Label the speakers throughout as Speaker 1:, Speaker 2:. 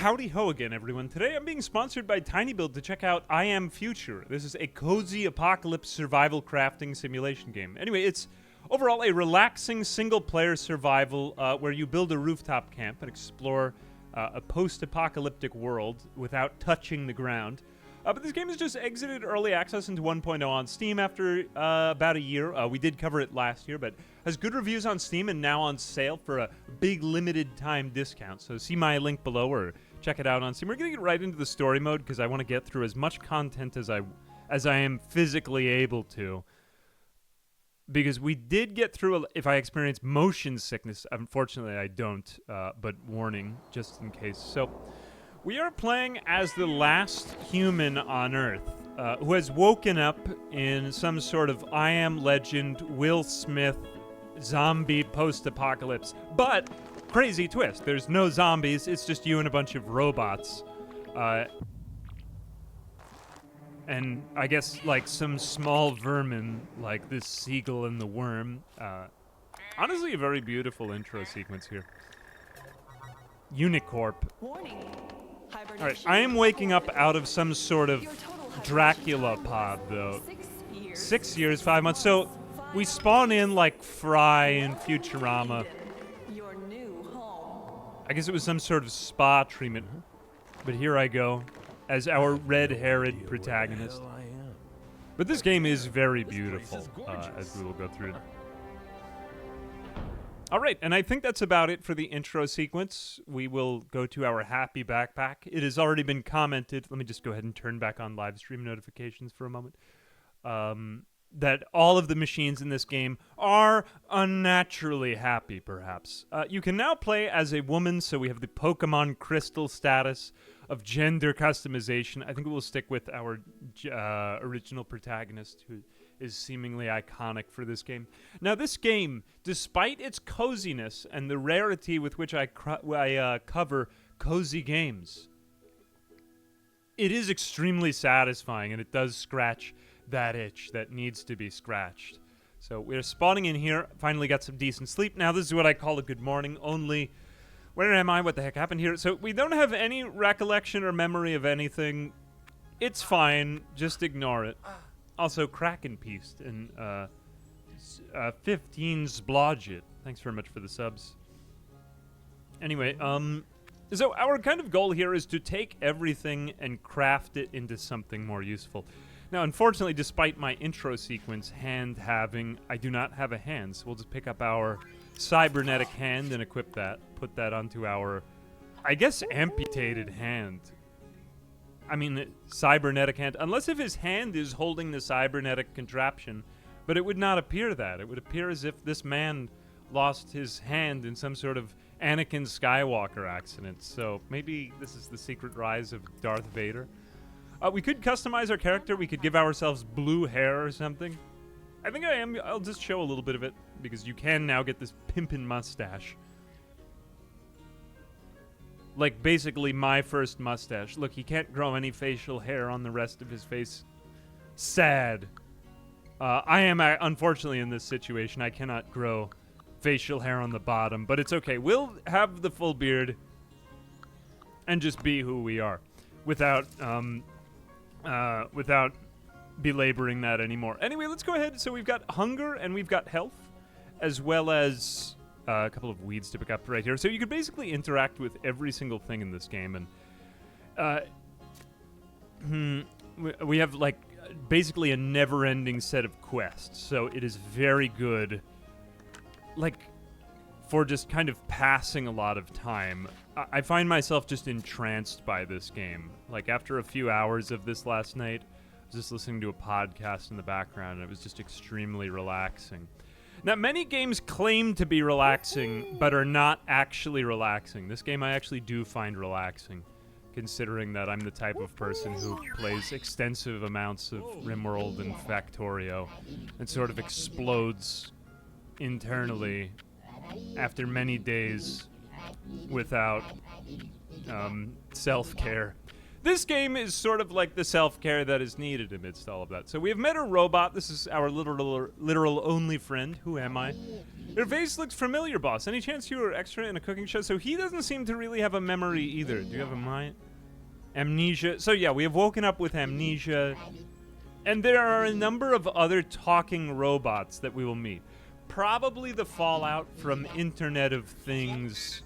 Speaker 1: Howdy ho again, everyone. Today I'm being sponsored by TinyBuild to check out I Am Future. This is a cozy apocalypse survival crafting simulation game. Anyway, it's overall a relaxing single-player survival where you build a rooftop camp and explore a post-apocalyptic world without touching the ground. But this game has just exited early access into 1.0 on Steam after about a year. We did cover it last year, but has good reviews on Steam and now on sale for a big limited time discount. So see my link below or check it out on Steam. We're going to get right into the story mode because I want to get through as much content as I am physically able to. Because we did get through, if I experience motion sickness, unfortunately I don't, but warning, just in case. So, we are playing as the last human on Earth, who has woken up in some sort of I Am Legend, Will Smith, zombie post-apocalypse. But, crazy twist, there's no zombies, it's just you and a bunch of robots. And I guess, like, some small vermin, like this seagull and the worm. Honestly, a very beautiful intro sequence here. Unicorp.
Speaker 2: Warning.
Speaker 1: Alright, I am waking up out of some sort of Dracula pod, though. 6 years, 5 months. So, we spawn in like Fry in Futurama.
Speaker 2: Your new home.
Speaker 1: I guess it was some sort of spa treatment. But here I go, as our red-haired protagonist. But this game is very beautiful, as we will go through. Alright, and I think that's about it for the intro sequence. We will go to our happy backpack. It has already been commented. Let me just go ahead and turn back on live stream notifications for a moment. That all of the machines in this game are unnaturally happy, perhaps. You can now play as a woman, so we have the Pokemon Crystal status of gender customization. I think we'll stick with our original protagonist, who is seemingly iconic for this game. Now, this game, despite its coziness and the rarity with which I cover cozy games, it is extremely satisfying, and it does scratch that itch that needs to be scratched. So we're spawning in here, finally got some decent sleep. Now, this is what I call a good morning, only... Where am I? What the heck happened here? So we don't have any recollection or memory of anything. It's fine. Just ignore it. Also, Kraken Pieced and 15 Splodget. Thanks very much for the subs. Anyway, so our kind of goal here is to take everything and craft it into something more useful. Now, unfortunately, despite my intro sequence hand having, I do not have a hand, so we'll just pick up our cybernetic hand and equip that. Put that onto our, I guess, amputated hand. I mean, cybernetic hand. Unless if his hand is holding the cybernetic contraption, but it would not appear that. It would appear as if this man lost his hand in some sort of Anakin Skywalker accident. So maybe this is the secret rise of Darth Vader. We could customize our character. We could give ourselves blue hair or something. I think I'll just show a little bit of it, because you can now get this pimpin' mustache. Like, basically my first mustache. Look, he can't grow any facial hair on the rest of his face. Sad. I am, unfortunately, in this situation. I cannot grow facial hair on the bottom, but it's okay. We'll have the full beard and just be who we are without belaboring that anymore. Anyway, let's go ahead. So we've got hunger and we've got health, as well as a couple of weeds to pick up right here. So you could basically interact with every single thing in this game, and we have like basically a never-ending set of quests. So it is very good, like, for just kind of passing a lot of time. I find myself just entranced by this game. Like, after a few hours of this last night, I was just listening to a podcast in the background, and it was just extremely relaxing. Now, many games claim to be relaxing, but are not actually relaxing. This game I actually do find relaxing, considering that I'm the type of person who plays extensive amounts of RimWorld and Factorio, and sort of explodes internally after many days without self-care. This game is sort of like the self-care that is needed amidst all of that. So we have met a robot. This is our literal only friend. Who am I? Your face looks familiar, boss. Any chance you were extra in a cooking show? So he doesn't seem to really have a memory either. Do you have a mind? Amnesia. So yeah, we have woken up with amnesia. And there are a number of other talking robots that we will meet. Probably the fallout from Internet of Things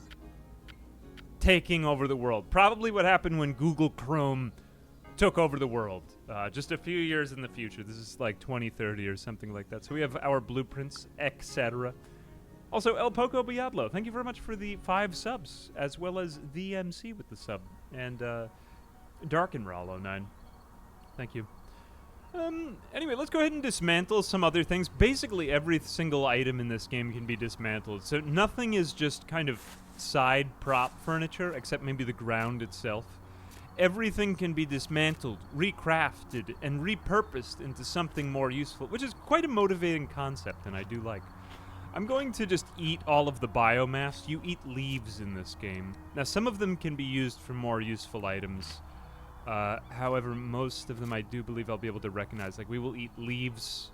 Speaker 1: taking over the world. Probably what happened when Google Chrome took over the world. Just a few years in the future. This is like 2030 or something like that. So we have our blueprints, etc. Also, El Poco Biadlo, thank you very much for the 5 subs, as well as the MC with the sub. And Dark and Raw 09. Thank you. Anyway, let's go ahead and dismantle some other things. Basically, every single item in this game can be dismantled. So nothing is just kind of side prop furniture, except maybe the ground itself. Everything can be dismantled, recrafted, and repurposed into something more useful, which is quite a motivating concept, and I do like. I'm going to just eat all of the biomass. You eat leaves in this game. Now, some of them can be used for more useful items. However, most of them I do believe I'll be able to recognize. Like, we will eat leaves.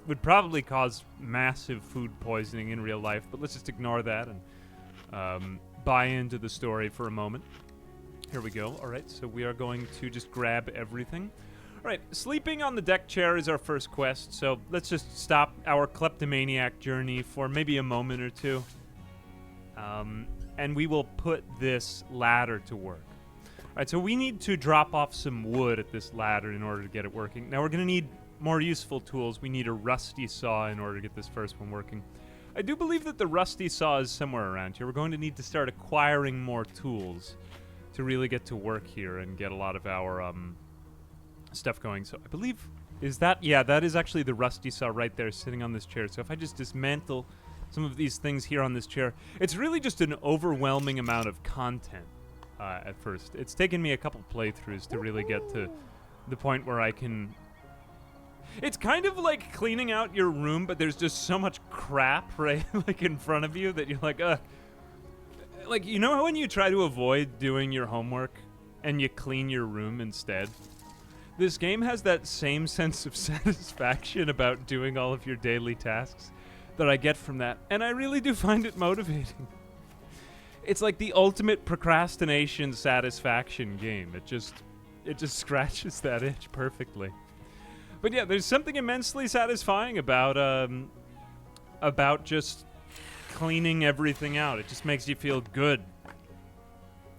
Speaker 1: Would probably cause massive food poisoning in real life, but let's just ignore that and buy into the story for a moment. Here we go. All right, so we are going to just grab everything. All right, sleeping on the deck chair is our first quest, so let's just stop our kleptomaniac journey for maybe a moment or two. And we will put this ladder to work. All right, so we need to drop off some wood at this ladder in order to get it working. Now, we're going to need more useful tools. We need a rusty saw in order to get this first one working. I do believe that the rusty saw is somewhere around here. We're going to need to start acquiring more tools to really get to work here and get a lot of our stuff going. So I believe, is that, yeah, that is actually the rusty saw right there sitting on this chair. So if I just dismantle some of these things here on this chair, it's really just an overwhelming amount of content at first. It's taken me a couple playthroughs to really get to the point where I can... It's kind of like cleaning out your room, but there's just so much crap right like in front of you that you're like, like, you know when you try to avoid doing your homework and you clean your room instead? This game has that same sense of satisfaction about doing all of your daily tasks that I get from that, and I really do find it motivating. It's like the ultimate procrastination satisfaction game. It just scratches that itch perfectly. But yeah, there's something immensely satisfying about just cleaning everything out. It just makes you feel good.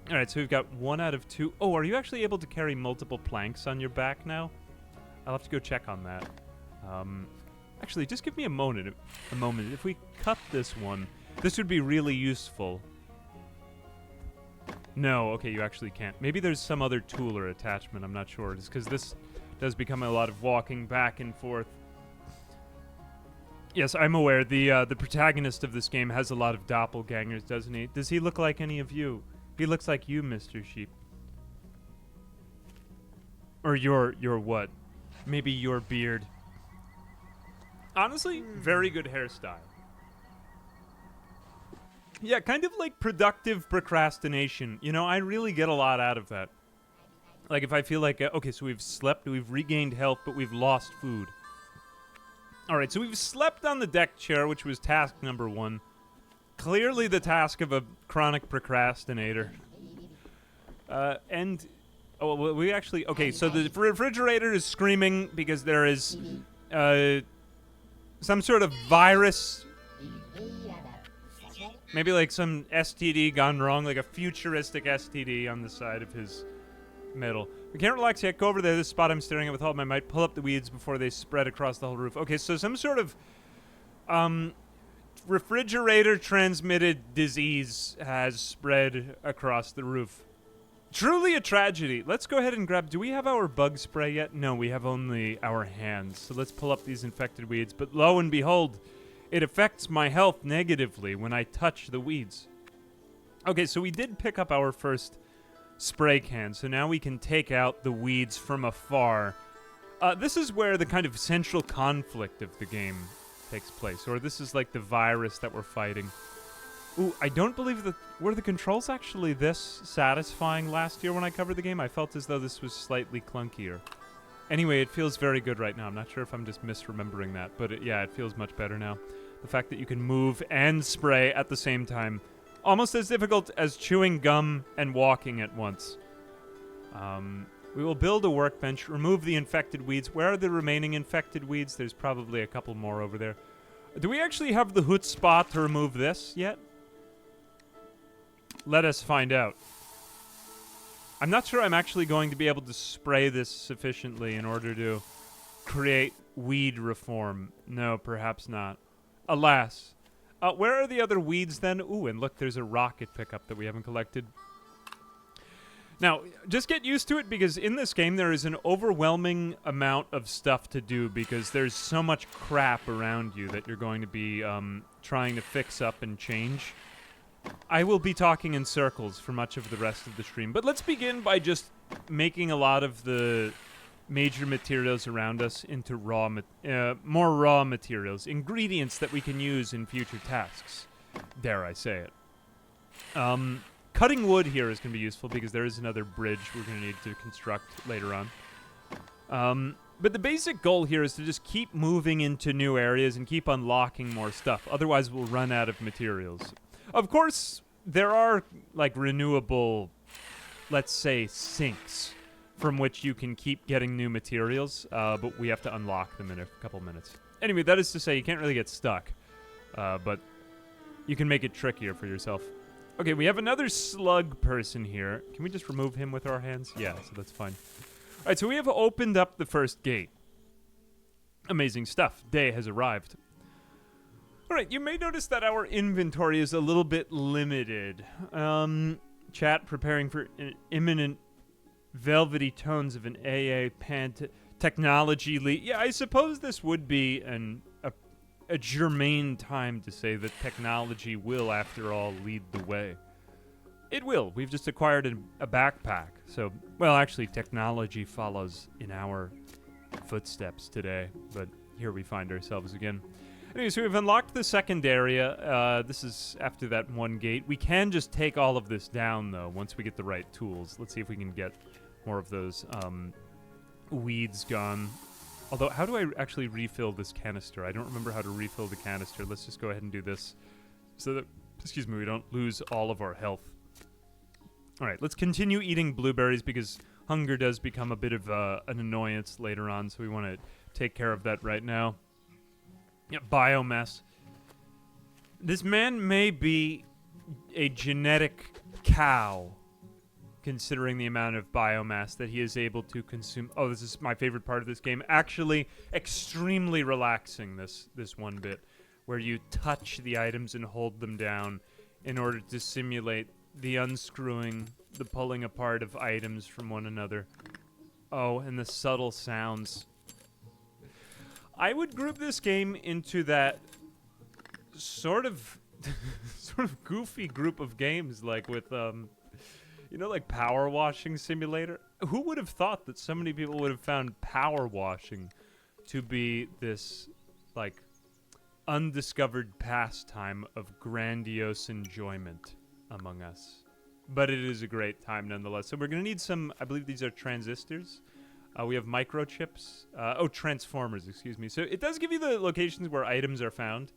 Speaker 1: All right, so we've got 1 out of 2. Oh, are you actually able to carry multiple planks on your back now? I'll have to go check on that. Actually, just give me a moment. If we cut this one, this would be really useful. No, okay, you actually can't. Maybe there's some other tool or attachment. I'm not sure. Just because this does become a lot of walking back and forth. Yes, I'm aware. The protagonist of this game has a lot of doppelgangers, doesn't he? Does he look like any of you? He looks like you, Mr. Sheep. Or your what? Maybe your beard. Honestly, very good hairstyle. Yeah, kind of like productive procrastination. You know, I really get a lot out of that. Like if I feel like, okay, so we've slept, we've regained health, but we've lost food. All right, so we've slept on the deck chair, which was task number 1. Clearly the task of a chronic procrastinator. And, oh, we actually, okay, so the refrigerator is screaming because there is some sort of virus. Maybe like some STD gone wrong, like a futuristic STD on the side of his middle. We can't relax yet. Go over there. This spot I'm staring at with all my might. Pull up the weeds before they spread across the whole roof. Okay, so some sort of refrigerator-transmitted disease has spread across the roof. Truly a tragedy. Let's go ahead and grab... Do we have our bug spray yet? No, we have only our hands. So let's pull up these infected weeds. But lo and behold, it affects my health negatively when I touch the weeds. Okay, so we did pick up our first spray can, so now we can take out the weeds from afar. This is where the kind of central conflict of the game takes place, or this is like the virus that we're fighting. Ooh, I don't believe that... Were the controls actually this satisfying last year when I covered the game? I felt as though this was slightly clunkier. Anyway, it feels very good right now. I'm not sure if I'm just misremembering that, but yeah, it feels much better now. The fact that you can move and spray at the same time. Almost as difficult as chewing gum and walking at once. We will build a workbench, remove the infected weeds. Where are the remaining infected weeds? There's probably a couple more over there. Do we actually have the chutzpah to remove this yet? Let us find out. I'm not sure I'm actually going to be able to spray this sufficiently in order to create weed reform. No, perhaps not. Alas. Where are the other weeds then? Ooh, and look, there's a rocket pickup that we haven't collected. Now, just get used to it because in this game there is an overwhelming amount of stuff to do because there's so much crap around you that you're going to be trying to fix up and change. I will be talking in circles for much of the rest of the stream, but let's begin by just making a lot of the major materials around us into more raw materials, ingredients that we can use in future tasks. Dare I say it. Cutting wood here is going to be useful because there is another bridge we're going to need to construct later on. But the basic goal here is to just keep moving into new areas and keep unlocking more stuff. Otherwise, we'll run out of materials. Of course, there are, like, renewable, let's say, sinks from which you can keep getting new materials, but we have to unlock them in a couple minutes. Anyway, that is to say, you can't really get stuck, but you can make it trickier for yourself. Okay, we have another slug person here. Can we just remove him with our hands? Yeah, so that's fine. All right, so we have opened up the first gate. Amazing stuff. Day has arrived. All right, you may notice that our inventory is a little bit limited. Chat preparing for imminent velvety tones of an AA technology lead. Yeah, I suppose this would be a germane time to say that technology will, after all, lead the way. It will. We've just acquired a backpack. So, well, actually, technology follows in our footsteps today. But here we find ourselves again. Anyway, so we've unlocked the second area. This is after that one gate. We can just take all of this down, though, once we get the right tools. Let's see if we can get more of those weeds gone. Although, how do I actually refill this canister? I don't remember how to refill the canister. Let's just go ahead and do this so that, excuse me, we don't lose all of our health. All right, let's continue eating blueberries because hunger does become a bit of an annoyance later on, so we want to take care of that right now. Yeah, biomass. This man may be a genetic cow, considering the amount of biomass that he is able to consume. Oh, this is my favorite part of this game. Actually, extremely relaxing, this one bit, where you touch the items and hold them down in order to simulate the unscrewing, the pulling apart of items from one another. Oh, and the subtle sounds. I would group this game into that sort of goofy group of games, like with you know, like Power Washing Simulator. Who would have thought that so many people would have found power washing to be this, like, undiscovered pastime of grandiose enjoyment among us? But it is a great time nonetheless. So we're going to need some, I believe these are transistors. We have microchips. Transformers, excuse me. So it does give you the locations where items are found.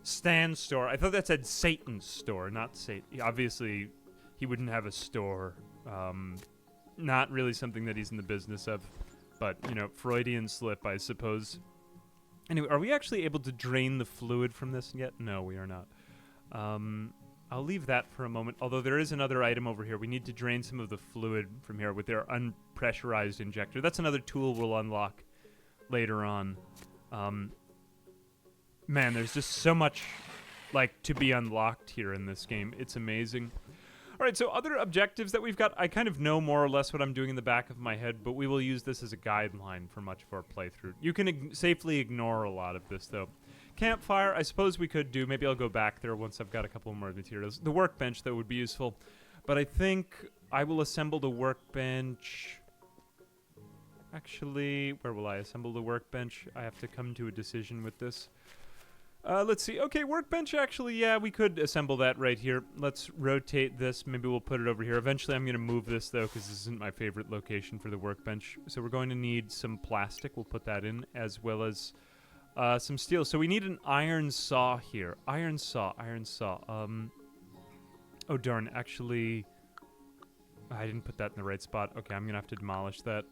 Speaker 1: Stan's store. I thought that said Satan's store, not Satan. Obviously, he wouldn't have a store. Not really something that he's in the business of. But, you know, Freudian slip, I suppose. Anyway, are we actually able to drain the fluid from this yet? No, we are not. I'll leave that for a moment, although there is another item over here. We need to drain some of the fluid from here with their unpressurized injector. That's another tool we'll unlock later on. Man, there's just so much, like, to be unlocked here in this game. It's amazing. All right, so other objectives that we've got, I kind of know more or less what I'm doing in the back of my head, but we will use this as a guideline for much of our playthrough. You can safely ignore a lot of this, though. Campfire, I suppose we could do. Maybe I'll go back there once I've got a couple more materials. The workbench, though, would be useful. But I think I will assemble the workbench. Actually, where will I assemble the workbench? I have to come to a decision with this. Let's see. Okay, workbench, actually, yeah, we could assemble that right here. Let's rotate this. Maybe we'll put it over here. Eventually, I'm going to move this, though, because this isn't my favorite location for the workbench. So we're going to need some plastic. We'll put that in, as well as some steel. So we need an iron saw here. Iron saw, iron saw. Oh, darn. Actually, I didn't put that in the right spot. Okay, I'm going to have to demolish that.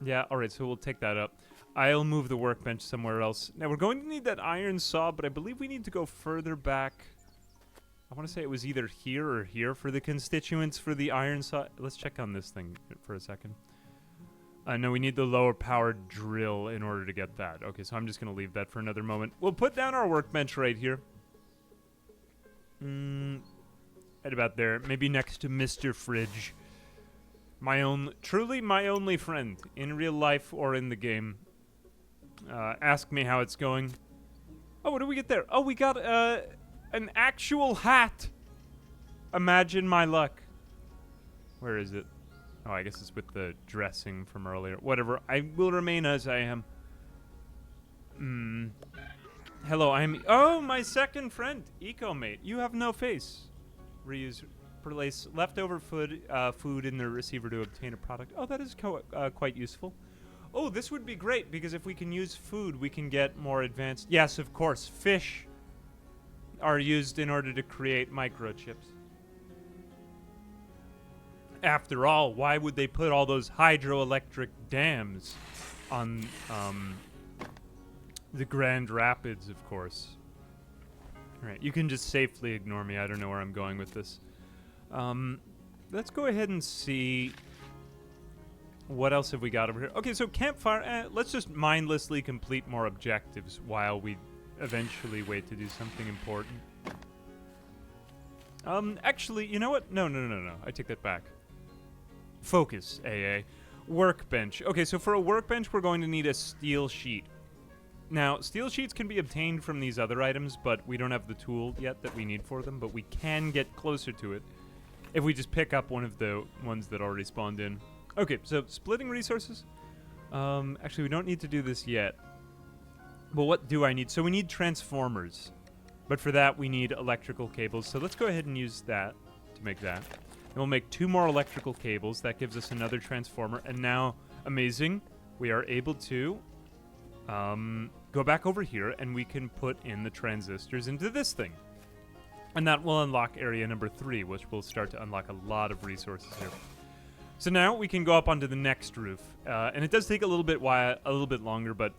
Speaker 1: Yeah, all right, so we'll take that up. I'll move the workbench somewhere else. Now, we're going to need that iron saw, but I believe we need to go further back. I want to say it was either here or here for the constituents for the iron saw. Let's check on this thing for a second. No, we need the lower powered drill in order to get that. Okay, so I'm just going to leave that for another moment. We'll put down our workbench right here. Right about there. Maybe next to Mr. Fridge. Truly my only friend, in real life or in the game. Ask me how it's going. Oh, what do we get there? Oh, we got an actual hat. Imagine my luck. Where is it? Oh, I guess it's with the dressing from earlier. Whatever. I will remain as I am. Hello, Oh, my second friend, EcoMate. You have no face. Place leftover food in the receiver to obtain a product. Oh, that is quite useful. Oh, this would be great, because if we can use food, we can get more advanced... Yes, of course, fish are used in order to create microchips. After all, why would they put all those hydroelectric dams on the Grand Rapids, of course? All right, you can just safely ignore me. I don't know where I'm going with this. Let's go ahead and see... What else have we got over here? Okay, so campfire. Let's just mindlessly complete more objectives while we eventually wait to do something important. Actually, you know what? No. I take that back. Focus, AA. Workbench. Okay, so for a workbench, we're going to need a steel sheet. Now, steel sheets can be obtained from these other items, but we don't have the tool yet that we need for them, but we can get closer to it if we just pick up one of the ones that already spawned in. Okay, so splitting resources. Actually, we don't need to do this yet. But what do I need? So we need transformers. But for that, we need electrical cables. So let's go ahead and use that to make that. And we'll make 2 more electrical cables. That gives us another transformer. And now, amazing, we are able to go back over here, and we can put in the transistors into this thing. And that will unlock area number 3, which will start to unlock a lot of resources here. So now we can go up onto the next roof, and it does take a little bit longer, but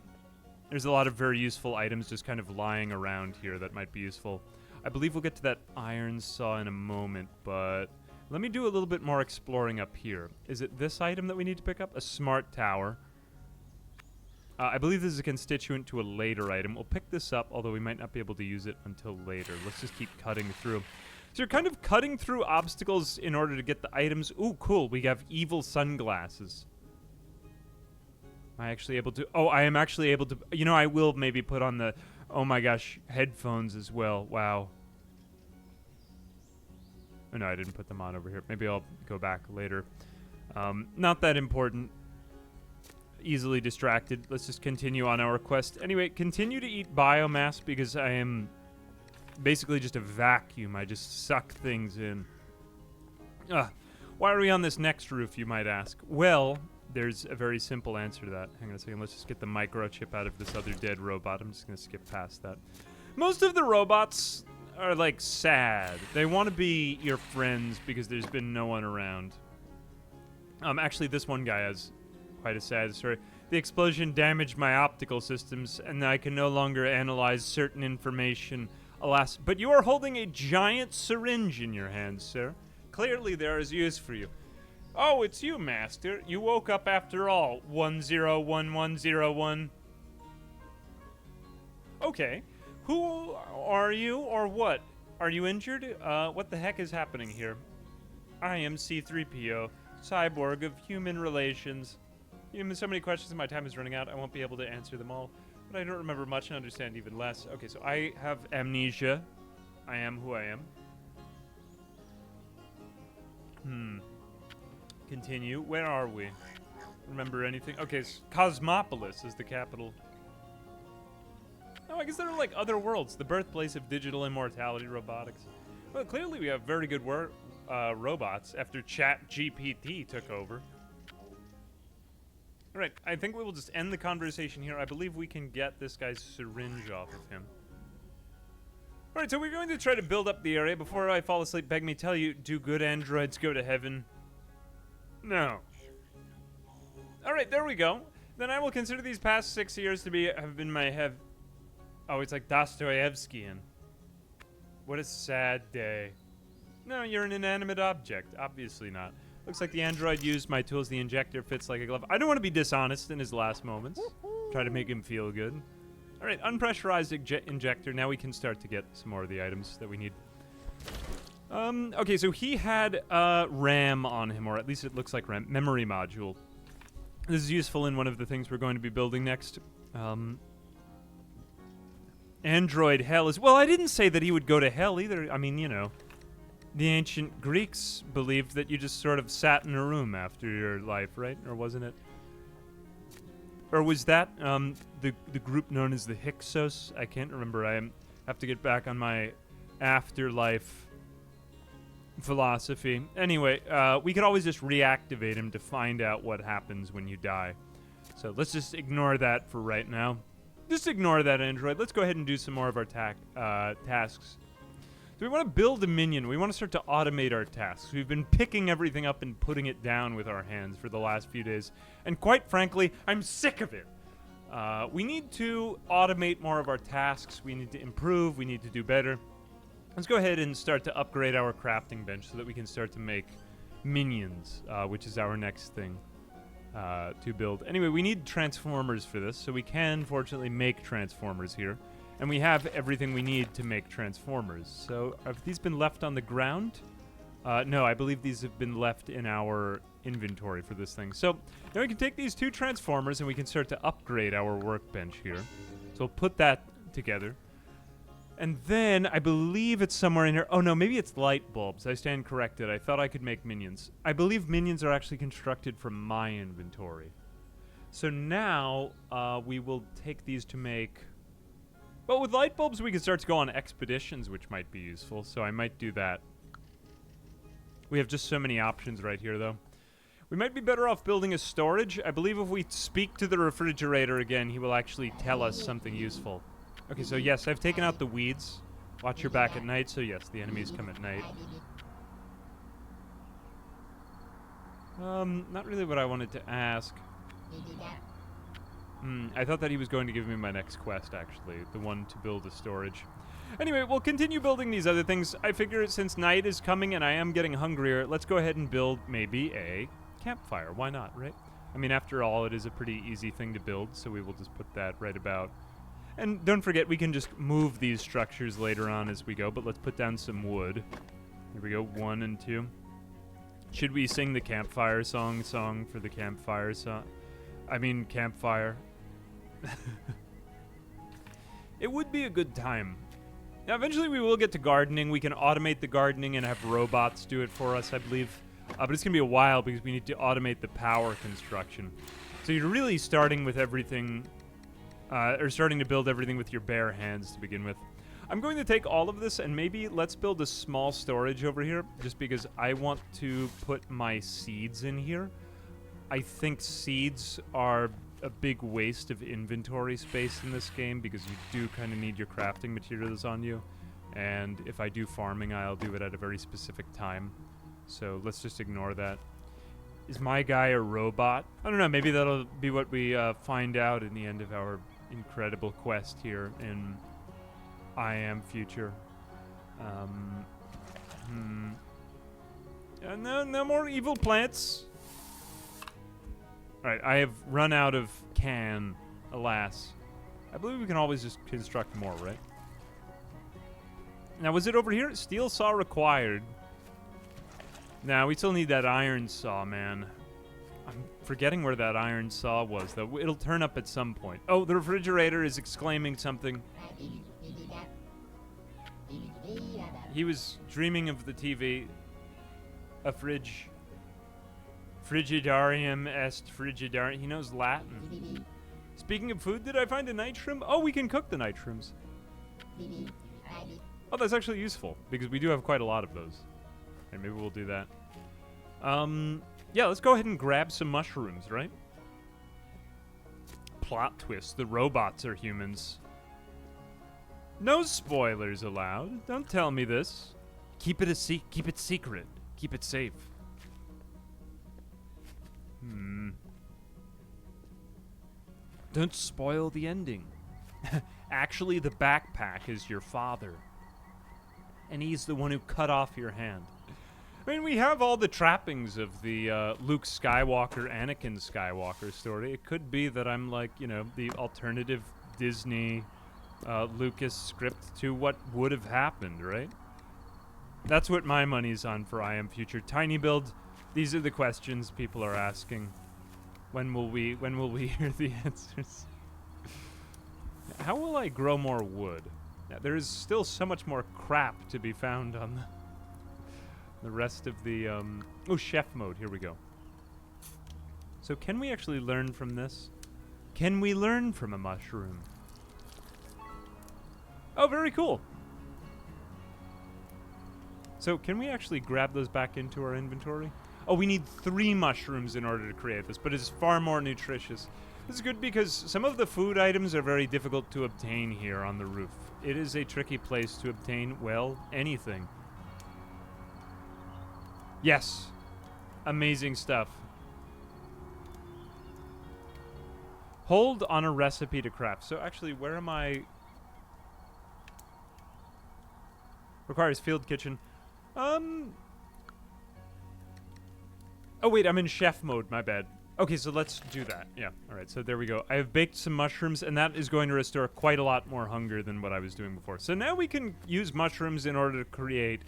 Speaker 1: there's a lot of very useful items just kind of lying around here that might be useful. I believe we'll get to that iron saw in a moment, but let me do a little bit more exploring up here. Is it this item that we need to pick up? A smart tower. I believe this is a constituent to a later item. We'll pick this up, although we might not be able to use it until later. Let's just keep cutting through. So you're kind of cutting through obstacles in order to get the items. Ooh, cool. We have evil sunglasses. Am I actually able to... Oh, I am actually able to... You know, I will maybe put on the... Oh my gosh, headphones as well. Wow. Oh, no, I didn't put them on over here. Maybe I'll go back later. Not that important. Easily distracted. Let's just continue on our quest. Anyway, continue to eat biomass because I am... basically just a vacuum. I just suck things in. Why are we on this next roof, you might ask? Well, there's a very simple answer to that. Hang on a second. Let's just get the microchip out of this other dead robot. I'm just going to skip past that. Most of the robots are, like, sad. They want to be your friends because there's been no one around. Actually, this one guy has quite a sad story. The explosion damaged my optical systems, and I can no longer analyze certain information. Alas, but you are holding a giant syringe in your hands, sir. Clearly there is use for you. Oh, it's you, Master. You woke up after all. 101101. Okay. Who are you, or what? Are you injured? What the heck is happening here? I am C-3PO, cyborg of human relations. So many questions and my time is running out. I won't be able to answer them all. But I don't remember much and understand even less. Okay, so I have amnesia. I am who I am. Continue. Where are we? Remember anything? Okay, Cosmopolis is the capital. Oh, I guess there are like other worlds. The birthplace of digital immortality robotics. Well, clearly we have very good robots after ChatGPT took over. All right, I think we will just end the conversation here. I believe we can get this guy's syringe off of him. All right, so we're going to try to build up the area. Before I fall asleep, beg me tell you, do good androids go to heaven? No. All right, there we go. Then I will consider these past 6 years to have been my Oh, it's like Dostoevskian. What a sad day. No, you're an inanimate object. Obviously not. Looks like the android used my tools. The injector fits like a glove. I don't want to be dishonest in his last moments. Try to make him feel good. All right, unpressurized injector. Now we can start to get some more of the items that we need. Okay, so he had RAM on him, or at least it looks like RAM. Memory module. This is useful in one of the things we're going to be building next. Android hell is... Well, I didn't say that he would go to hell either. I mean, you know, the ancient Greeks believed that you just sort of sat in a room after your life, right? Or wasn't it? Or was that the group known as the Hyksos? I can't remember. I have to get back on my afterlife philosophy. Anyway, we could always just reactivate him to find out what happens when you die. So let's just ignore that for right now. Just ignore that, android. Let's go ahead and do some more of our tasks. So we want to build a minion. We want to start to automate our tasks. We've been picking everything up and putting it down with our hands for the last few days. And quite frankly, I'm sick of it. We need to automate more of our tasks. We need to improve. We need to do better. Let's go ahead and start to upgrade our crafting bench so that we can start to make minions, which is our next thing to build. Anyway, we need transformers for this, so we can, fortunately, make transformers here. And we have everything we need to make transformers. So have these been left on the ground? No, I believe these have been left in our inventory for this thing. So now we can take these two transformers and we can start to upgrade our workbench here. So we'll put that together. And then I believe it's somewhere in here. Oh no, maybe it's light bulbs. I stand corrected. I thought I could make minions. I believe minions are actually constructed from my inventory. So now we will take these to make... Well, with light bulbs we can start to go on expeditions, which might be useful. So I might do that. We have just so many options right here, though. We might be better off building a storage. I believe if we speak to the refrigerator again, he will actually tell us something useful. Okay, so yes, I've taken out the weeds. Watch your back at night, so yes, the enemies come at night. Not really what I wanted to ask. I thought that he was going to give me my next quest, actually. The one to build a storage. Anyway, we'll continue building these other things. I figure since night is coming and I am getting hungrier, let's go ahead and build maybe a campfire. Why not, right? I mean, after all, it is a pretty easy thing to build, so we will just put that right about. And don't forget, we can just move these structures later on as we go, but let's put down some wood. Here we go, 1 and 2. Should we sing the campfire song for the campfire song? I mean, campfire. It would be a good time. Now, eventually we will get to gardening. We can automate the gardening and have robots do it for us, I believe. But it's going to be a while because we need to automate the power construction. So you're really starting with everything... or starting to build everything with your bare hands to begin with. I'm going to take all of this and maybe let's build a small storage over here just because I want to put my seeds in here. I think seeds are a big waste of inventory space in this game because you do kind of need your crafting materials on you. And if I do farming, I'll do it at a very specific time. So let's just ignore that. Is my guy a robot? I don't know, maybe that'll be what we find out in the end of our incredible quest here in I Am Future. No more evil plants. Alright, I have run out of can, alas. I believe we can always just construct more, right? Now, was it over here? Steel saw required. Now, we still need that iron saw, man. I'm forgetting where that iron saw was, though. It'll turn up at some point. Oh, the refrigerator is exclaiming something. He was dreaming of the TV. A fridge. Frigidarium est frigidarium. He knows Latin. Speaking of food, did I find a night shroom? Oh, we can cook the night shrooms. Oh, that's actually useful, because we do have quite a lot of those. And maybe we'll do that. Yeah, let's go ahead and grab some mushrooms, right? Plot twist, the robots are humans. No spoilers allowed. Don't tell me this. Keep it secret. Keep it safe. Don't spoil the ending. Actually, the backpack is your father. And he's the one who cut off your hand. I mean, we have all the trappings of the Luke Skywalker, Anakin Skywalker story. It could be that I'm like, you know, the alternative Disney Lucas script to what would have happened, right? That's what my money's on for I Am Future. Tiny Build, these are the questions people are asking. When will we hear the answers? How will I grow more wood? Yeah, there is still so much more crap to be found on the rest of the oh, chef mode. Here we go. So can we actually learn from this? Can we learn from a mushroom? Oh, very cool. So can we actually grab those back into our inventory? Oh, we need 3 mushrooms in order to create this, but it's far more nutritious. This is good because some of the food items are very difficult to obtain here on the roof. It is a tricky place to obtain, well, anything. Yes. Amazing stuff. Hold on a recipe to craft. So actually, where am I? Requires field kitchen. Oh wait, I'm in chef mode, my bad. Okay, so let's do that. Yeah, alright, so there we go. I have baked some mushrooms, and that is going to restore quite a lot more hunger than what I was doing before. So now we can use mushrooms in order to create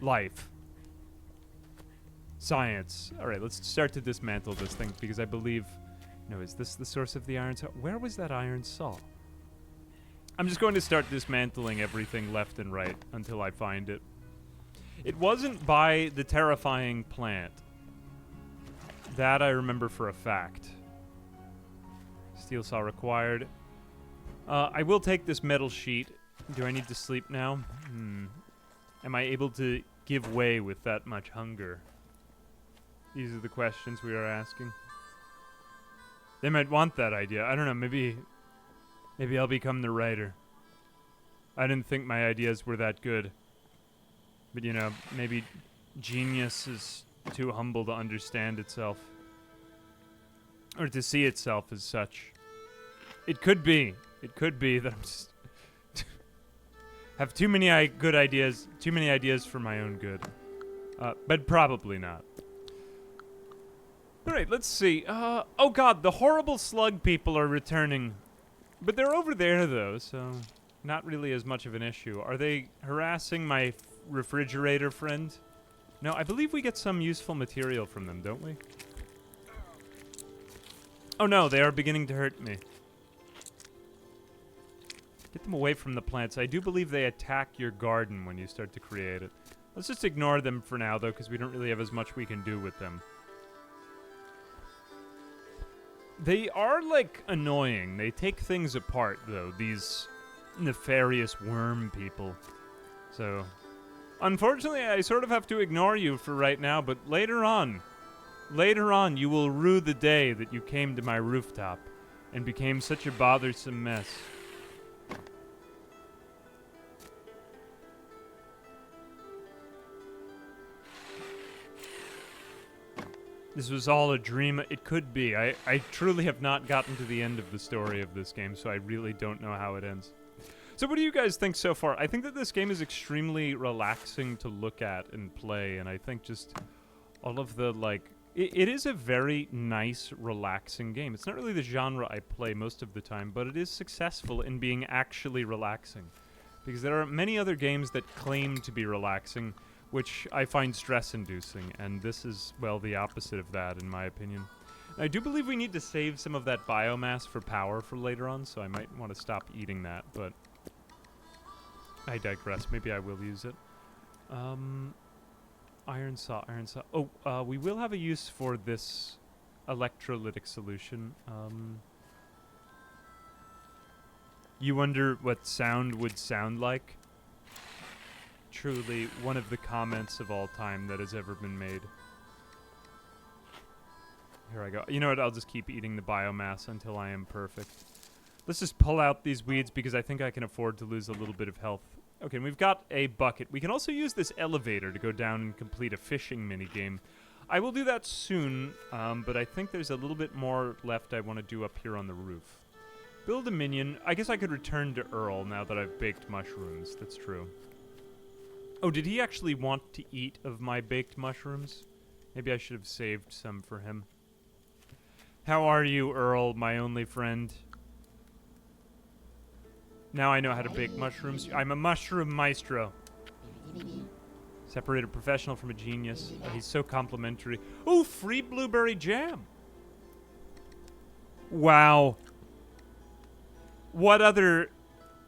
Speaker 1: life. Science. Alright, let's start to dismantle this thing, because I believe... No, is this the source of the iron saw? Where was that iron saw? I'm just going to start dismantling everything left and right until I find it. It wasn't by the terrifying plant. That I remember for a fact. Steel saw required. I will take this metal sheet. Do I need to sleep now? Am I able to give way with that much hunger? These are the questions we are asking. They might want that idea. I don't know, maybe I'll become the writer. I didn't think my ideas were that good. But you know, maybe genius is too humble to understand itself. Or to see itself as such. It could be. It could be that I'm just... have too many good ideas. Too many ideas for my own good. But probably not. Alright, let's see. Oh god, the horrible slug people are returning. But they're over there, though, so... not really as much of an issue. Are they harassing my refrigerator friend? No, I believe we get some useful material from them, don't we? Oh no, they are beginning to hurt me. Get them away from the plants. I do believe they attack your garden when you start to create it. Let's just ignore them for now, though, because we don't really have as much we can do with them. They are, like, annoying. They take things apart, though, these nefarious worm people. So... unfortunately, I sort of have to ignore you for right now, but later on, you will rue the day that you came to my rooftop and became such a bothersome mess. This was all a dream. It could be. I truly have not gotten to the end of the story of this game, so I really don't know how it ends. So what do you guys think so far? I think that this game is extremely relaxing to look at and play, and I think just all of the, like... It is a very nice, relaxing game. It's not really the genre I play most of the time, but it is successful in being actually relaxing. Because there are many other games that claim to be relaxing, which I find stress-inducing, and this is, well, the opposite of that, in my opinion. I do believe we need to save some of that biomass for power for later on, so I might want to stop eating that, but... I digress. Maybe I will use it. Iron saw, iron saw. Oh, we will have a use for this electrolytic solution. You wonder what sound would sound like? Truly one of the comments of all time that has ever been made. Here I go. You know what? I'll just keep eating the biomass until I am perfect. Let's just pull out these weeds because I think I can afford to lose a little bit of health. Okay, and we've got a bucket. We can also use this elevator to go down and complete a fishing minigame. I will do that soon, but I think there's a little bit more left I want to do up here on the roof. Build a minion. I guess I could return to Earl now that I've baked mushrooms. That's true. Oh, did he actually want to eat of my baked mushrooms? Maybe I should have saved some for him. How are you, Earl, my only friend? Now I know how to bake mushrooms. I'm a mushroom maestro. Separate a professional from a genius. Oh, he's so complimentary. Ooh, free blueberry jam. Wow. What other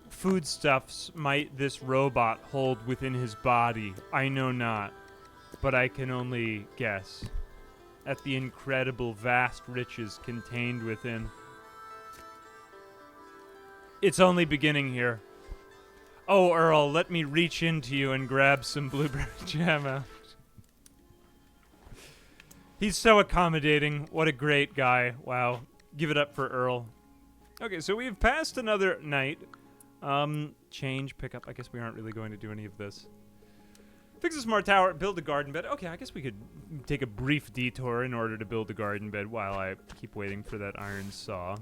Speaker 1: foodstuffs might this robot hold within his body? I know not, but I can only guess at the incredible vast riches contained within. It's only beginning here. Oh, Earl, let me reach into you and grab some blueberry jam out. He's so accommodating. What a great guy. Wow. Give it up for Earl. Okay, so we've passed another night. Change, pick up. I guess we aren't really going to do any of this. Fix a smart tower, build a garden bed. Okay, I guess we could take a brief detour in order to build a garden bed while I keep waiting for that iron saw.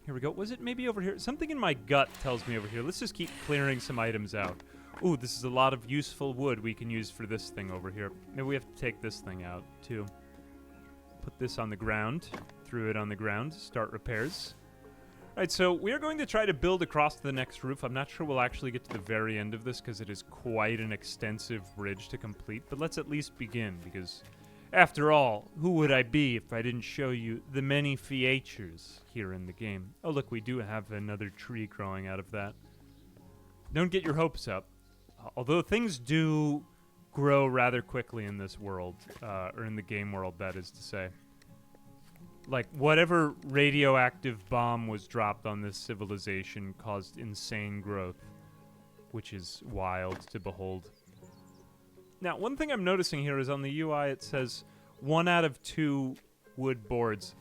Speaker 1: Here we go. Was it maybe over here? Something in my gut tells me over here. Let's just keep clearing some items out. Ooh, this is a lot of useful wood we can use for this thing over here. Maybe we have to take this thing out, too. Put this on the ground. Threw it on the ground. Start repairs. All right, so we are going to try to build across the next roof. I'm not sure we'll actually get to the very end of this because it is quite an extensive bridge to complete. But let's at least begin because, after all, who would I be if I didn't show you the many features here in the game? Oh, look, we do have another tree growing out of that. Don't get your hopes up. Although things do grow rather quickly in this world, or in the game world, that is to say. Like, whatever radioactive bomb was dropped on this civilization caused insane growth, which is wild to behold. Now, one thing I'm noticing here is on the UI it says 1 out of 2 wood boards.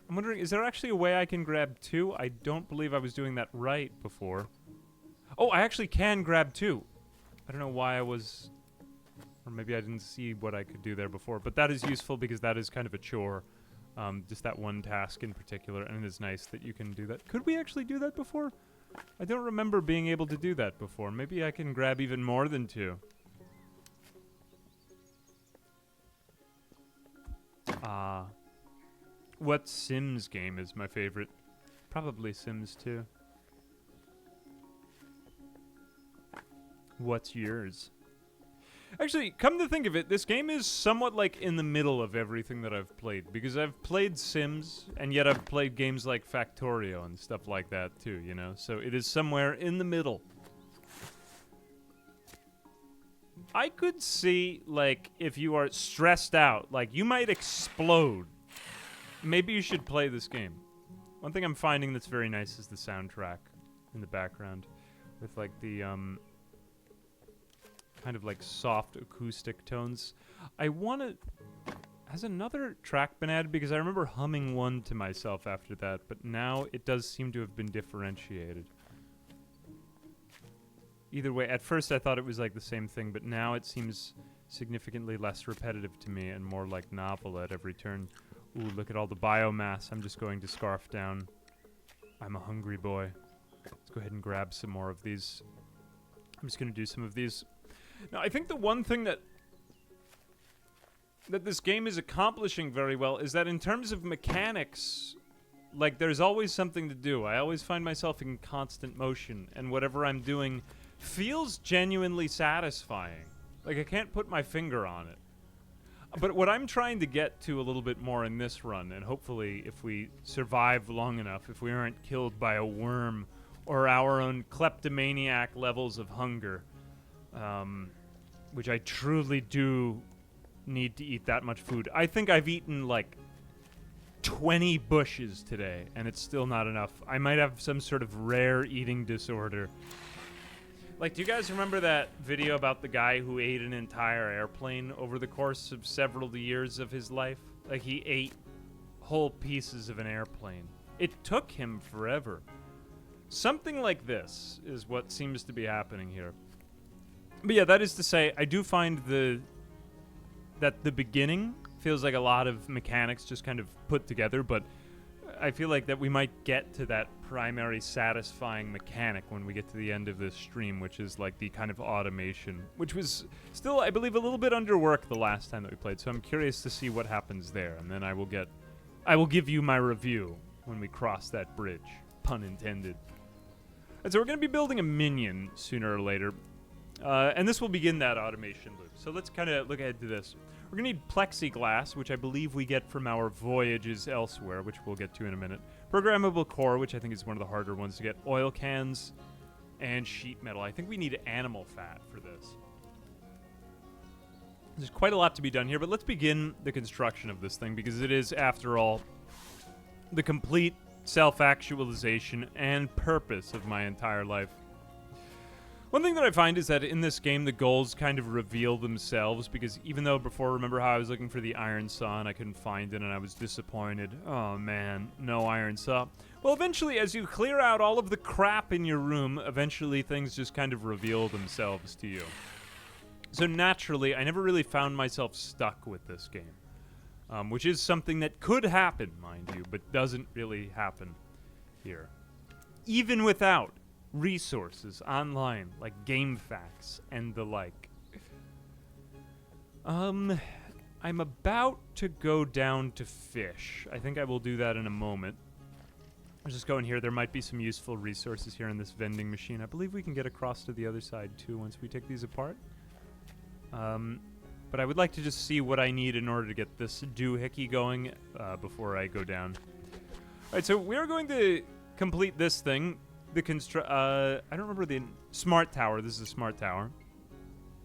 Speaker 1: I'm wondering, is there actually a way I can grab 2? I don't believe I was doing that right before. Oh, I actually can grab 2. I don't know why I was... Or maybe I didn't see what I could do there before. But that is useful because that is kind of a chore. Just that one task in particular, and it is nice that you can do that. Could we actually do that before? I don't remember being able to do that before. Maybe I can grab even more than 2. What Sims game is my favorite? Probably Sims 2. What's yours? Actually, come to think of it, this game is somewhat like in the middle of everything that I've played. Because I've played Sims, and yet I've played games like Factorio and stuff like that too, you know? So it is somewhere in the middle. I could see, like, if you are stressed out, like, you might explode. Maybe you should play this game. One thing I'm finding that's very nice is the soundtrack in the background. With, like, the, kind of like soft acoustic tones. I want to... Has another track been added? Because I remember humming one to myself after that, but now it does seem to have been differentiated. Either way, at first I thought it was like the same thing, but now it seems significantly less repetitive to me and more like novel at every turn. Ooh, look at all the biomass I'm just going to scarf down. I'm a hungry boy. Let's go ahead and grab some more of these. I'm just going to do some of these. Now, I think the one thing that this game is accomplishing very well is that in terms of mechanics, like, there's always something to do. I always find myself in constant motion, and whatever I'm doing feels genuinely satisfying. Like, I can't put my finger on it. But what I'm trying to get to a little bit more in this run, and hopefully if we survive long enough, if we aren't killed by a worm or our own kleptomaniac levels of hunger, which I truly do need to eat that much food. I think I've eaten, like, 20 bushes today, and it's still not enough. I might have some sort of rare eating disorder. Like, do you guys remember that video about the guy who ate an entire airplane over the course of several years of his life? Like, he ate whole pieces of an airplane. It took him forever. Something like this is what seems to be happening here. But yeah, that is to say, I do find that the beginning feels like a lot of mechanics just kind of put together, but I feel like that we might get to that primary satisfying mechanic when we get to the end of this stream, which is like the kind of automation, which was still, I believe, a little bit underworked the last time that we played, so I'm curious to see what happens there, and then I will give you my review when we cross that bridge, pun intended. And so we're going to be building a minion sooner or later, and this will begin that automation loop. So let's kind of look ahead to this. We're going to need plexiglass, which I believe we get from our voyages elsewhere, which we'll get to in a minute. Programmable core, which I think is one of the harder ones to get. Oil cans, and sheet metal. I think we need animal fat for this. There's quite a lot to be done here, but let's begin the construction of this thing, because it is, after all, the complete self-actualization and purpose of my entire life. One thing that I find is that in this game, the goals kind of reveal themselves, because even though before, remember how I was looking for the iron saw and I couldn't find it and I was disappointed. Oh man, no iron saw. Well, eventually, as you clear out all of the crap in your room, eventually things just kind of reveal themselves to you. So naturally, I never really found myself stuck with this game, which is something that could happen, mind you, but doesn't really happen here. Even without resources online, like game facts and the like. I'm about to go down to fish. I think I will do that in a moment. I'll just go in here. There might be some useful resources here in this vending machine. I believe we can get across to the other side too once we take these apart. But I would like to just see what I need in order to get this doohickey going before I go down. Alright, so we're going to complete this thing. I don't remember the smart tower. This is a smart tower.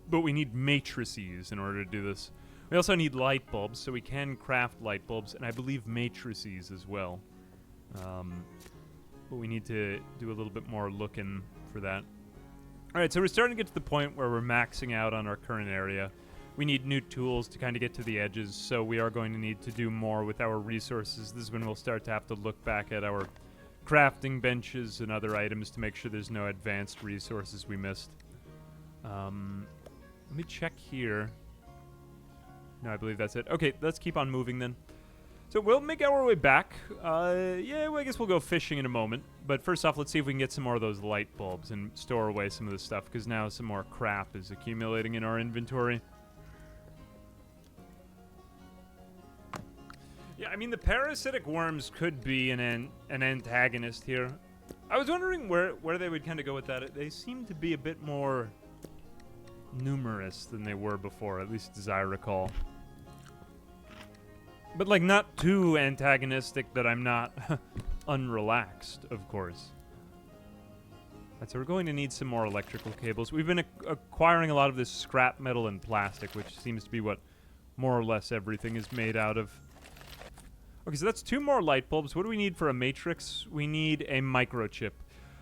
Speaker 1: But we need matrices in order to do this. We also need light bulbs, so we can craft light bulbs, and I believe matrices as well. But we need to do a little bit more looking for that. Alright, so we're starting to get to the point where we're maxing out on our current area. We need new tools to kind of get to the edges, so we are going to need to do more with our resources. This is when we'll start to have to look back at our crafting benches and other items to make sure there's no advanced resources we missed. Let me check here. No, I believe that's it. Okay, let's keep on moving then. So we'll make our way back. Yeah, well, I guess we'll go fishing in a moment. But first off, let's see if we can get some more of those light bulbs and store away some of this stuff, because now some more crap is accumulating in our inventory. Yeah, I mean, the parasitic worms could be an antagonist here. I was wondering where they would kind of go with that. They seem to be a bit more numerous than they were before, at least as I recall. But, like, not too antagonistic that I'm not unrelaxed, of course. Right, so we're going to need some more electrical cables. We've been acquiring a lot of this scrap metal and plastic, which seems to be what more or less everything is made out of. Okay, so that's 2 more light bulbs. What do we need for a matrix? We need a microchip.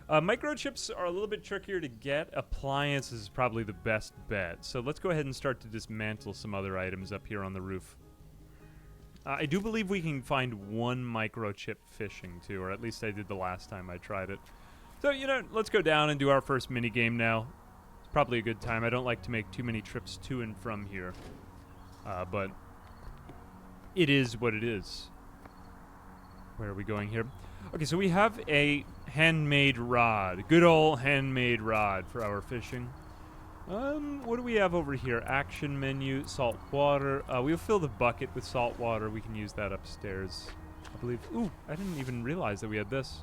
Speaker 1: Microchips are a little bit trickier to get. Appliance is probably the best bet. So let's go ahead and start to dismantle some other items up here on the roof. I do believe we can find 1 microchip fishing, too, or at least I did the last time I tried it. So, you know, let's go down and do our first minigame now. It's probably a good time. I don't like to make too many trips to and from here. But it is what it is. Where are we going here? Okay, so we have a handmade rod. Good old handmade rod for our fishing. What do we have over here? Action menu, salt water. We'll fill the bucket with salt water. We can use that upstairs, I believe. Ooh, I didn't even realize that we had this.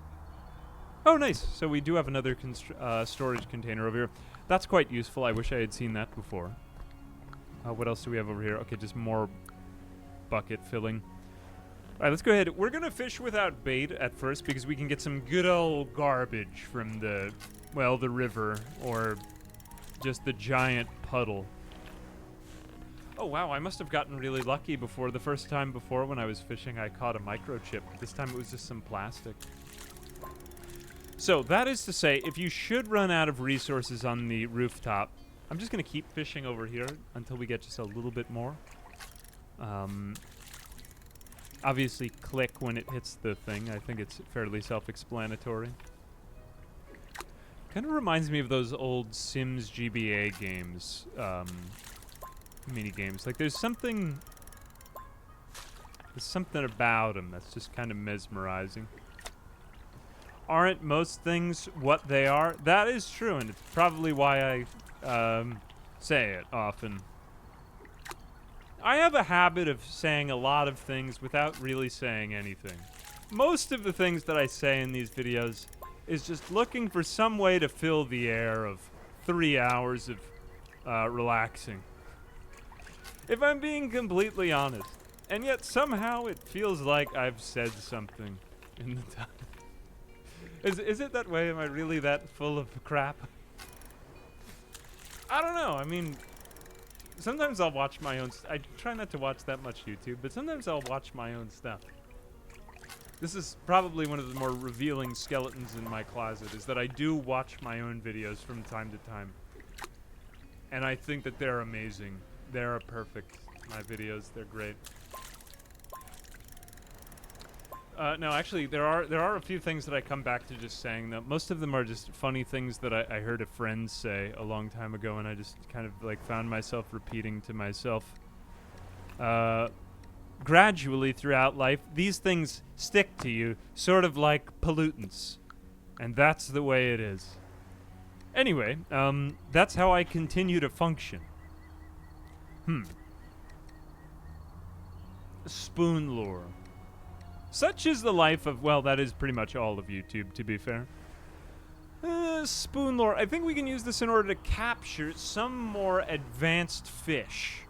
Speaker 1: Oh, nice. So we do have another storage container over here. That's quite useful. I wish I had seen that before. What else do we have over here? Okay, just more bucket filling. All right, let's go ahead. We're going to fish without bait at first because we can get some good old garbage from the, well, the river or just the giant puddle. Oh wow, I must have gotten really lucky before. The first time before when I was fishing, I caught a microchip. This time it was just some plastic. So that is to say, if you should run out of resources on the rooftop, I'm just going to keep fishing over here until we get just a little bit more. Obviously, click when it hits the thing. I think it's fairly self-explanatory. Kind of reminds me of those old Sims GBA games, mini games. Like there's something about them that's just kind of mesmerizing. Aren't most things what they are? That is true, and it's probably why I say it often. I have a habit of saying a lot of things without really saying anything. Most of the things that I say in these videos is just looking for some way to fill the air of 3 hours of relaxing. If I'm being completely honest. And yet somehow it feels like I've said something in the time. Is it that way? Am I really that full of crap? I don't know. I mean, sometimes I'll watch my own... I try not to watch that much YouTube, but sometimes I'll watch my own stuff. This is probably one of the more revealing skeletons in my closet, is that I do watch my own videos from time to time. And I think that they're amazing. They're perfect. My videos, they're great. No, actually, there are a few things that I come back to just saying, though. Most of them are just funny things that I heard a friend say a long time ago, and I just kind of, like, found myself repeating to myself. Gradually throughout life, these things stick to you, sort of like pollutants. And that's the way it is. Anyway, that's how I continue to function. Spoon lore. Such is the life of, well, that is pretty much all of YouTube, to be fair. Spoon lore. I think we can use this in order to capture some more advanced fish.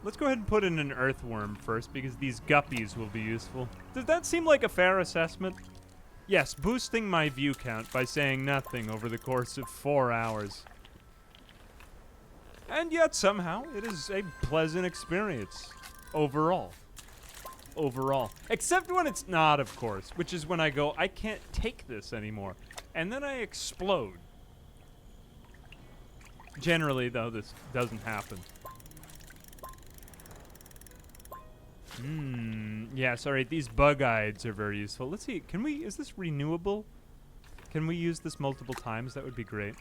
Speaker 1: Let's go ahead and put in an earthworm first, because these guppies will be useful. Does that seem like a fair assessment? Yes, boosting my view count by saying nothing over the course of 4 hours. And yet, somehow, it is a pleasant experience. Overall. Except when it's not, of course, which is when I go, I can't take this anymore. And then I explode. Generally, though, this doesn't happen. Yes, alright, these bug-eyes are very useful. Let's see, is this renewable? Can we use this multiple times? That would be great.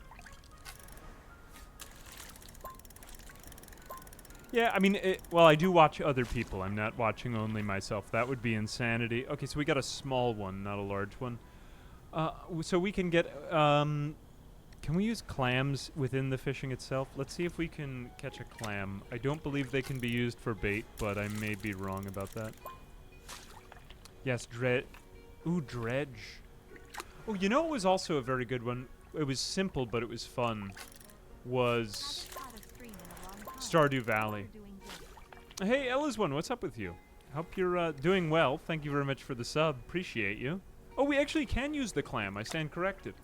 Speaker 1: Yeah, I mean, well, I do watch other people. I'm not watching only myself. That would be insanity. Okay, so we got a small one, not a large one. So we can get, can we use clams within the fishing itself? Let's see if we can catch a clam. I don't believe they can be used for bait, but I may be wrong about that. Yes, dredge. Oh, you know what was also a very good one? It was simple, but it was fun. Was Stardew Valley. Hey, Ella's1, what's up with you? Hope you're doing well. Thank you very much for the sub. Appreciate you. Oh, we actually can use the clam. I stand corrected.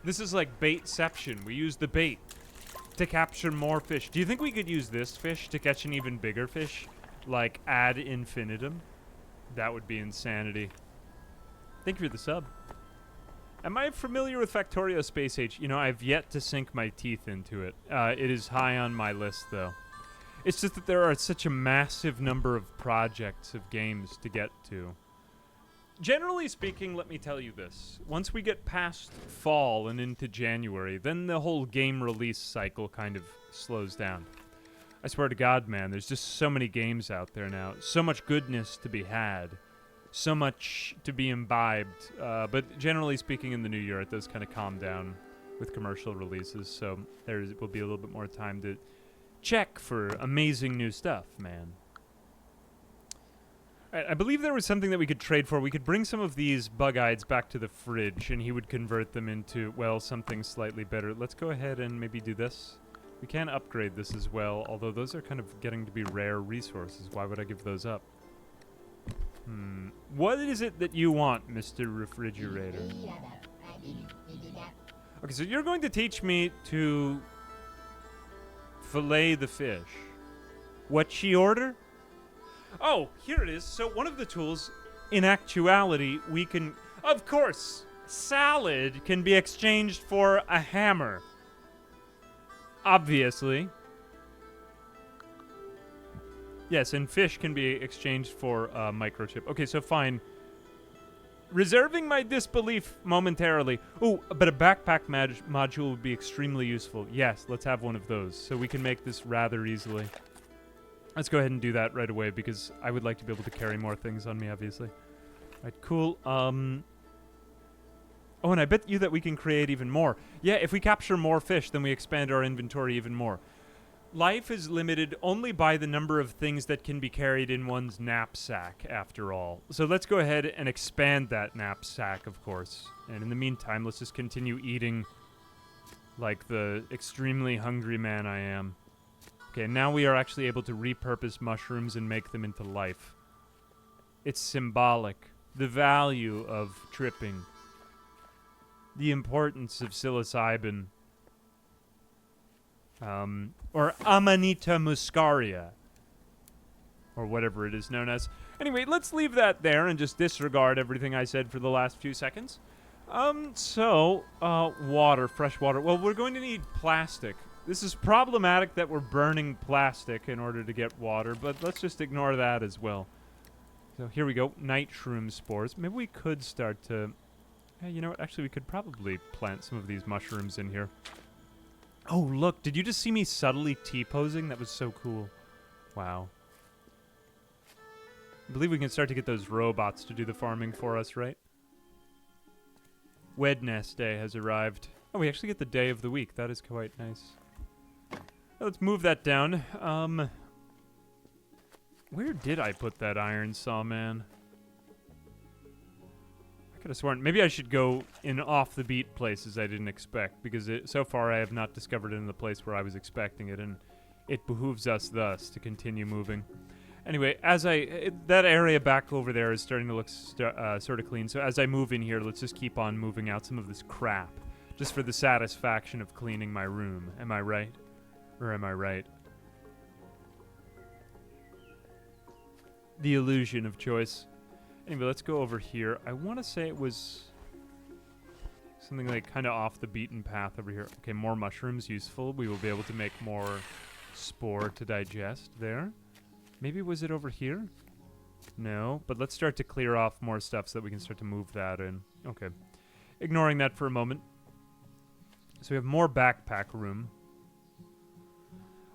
Speaker 1: This is like baitception. We use the bait to capture more fish. Do you think we could use this fish to catch an even bigger fish? Like ad infinitum? That would be insanity. Thank you for the sub. Am I familiar with Factorio Space Age? You know, I've yet to sink my teeth into it. It is high on my list, though. It's just that there are such a massive number of projects of games to get to. Generally speaking, let me tell you this. Once we get past fall and into January, then the whole game release cycle kind of slows down. I swear to God, man, there's just so many games out there now. So much goodness to be had. So much to be imbibed. But generally speaking, in the new year, it does kind of calm down with commercial releases. So there will be a little bit more time to check for amazing new stuff, man. I believe there was something that we could trade for. We could bring some of these bug-eyes back to the fridge, and he would convert them into, well, something slightly better. Let's go ahead and maybe do this. We can upgrade this as well, although those are kind of getting to be rare resources. Why would I give those up? What is it that you want, Mr. Refrigerator? Okay, so you're going to teach me to fillet the fish. What'd she order? Oh, here it is. So one of the tools, in actuality, we can... Of course, salad can be exchanged for a hammer. Obviously. Yes, and fish can be exchanged for a microchip. Okay, so fine. Reserving my disbelief momentarily. Oh, but a backpack module would be extremely useful. Yes, let's have one of those so we can make this rather easily. Let's go ahead and do that right away because I would like to be able to carry more things on me, obviously. Right, cool. Oh, and I bet you that we can create even more. Yeah, if we capture more fish, then we expand our inventory even more. Life is limited only by the number of things that can be carried in one's knapsack, after all. So let's go ahead and expand that knapsack, of course. And in the meantime, let's just continue eating like the extremely hungry man I am. Okay, now we are actually able to repurpose mushrooms and make them into life. It's symbolic. The value of tripping. The importance of psilocybin. Or Amanita muscaria. Or whatever it is known as. Anyway, let's leave that there and just disregard everything I said for the last few seconds. Water, fresh water. Well, we're going to need plastic. This is problematic that we're burning plastic in order to get water, but let's just ignore that as well. So here we go, night shroom spores. Maybe we could start to... Hey, you know what? Actually, we could probably plant some of these mushrooms in here. Oh, look, did you just see me subtly T-posing? That was so cool. Wow. I believe we can start to get those robots to do the farming for us, right? Wednesday has arrived. Oh, we actually get the day of the week. That is quite nice. Let's move that down. Where did I put that iron saw, man? I could have sworn. Maybe I should go in off-the-beat places I didn't expect, because so far I have not discovered it in the place where I was expecting it, and it behooves us thus to continue moving. Anyway, that area back over there is starting to look sort of clean, so as I move in here, let's just keep on moving out some of this crap, just for the satisfaction of cleaning my room. Am I right? Or am I right? The illusion of choice. Anyway, let's go over here. I want to say it was something like kind of off the beaten path over here. Okay, more mushrooms, useful. We will be able to make more spore to digest there. Maybe was it over here? No, but let's start to clear off more stuff so that we can start to move that in. Okay. Ignoring that for a moment. So we have more backpack room.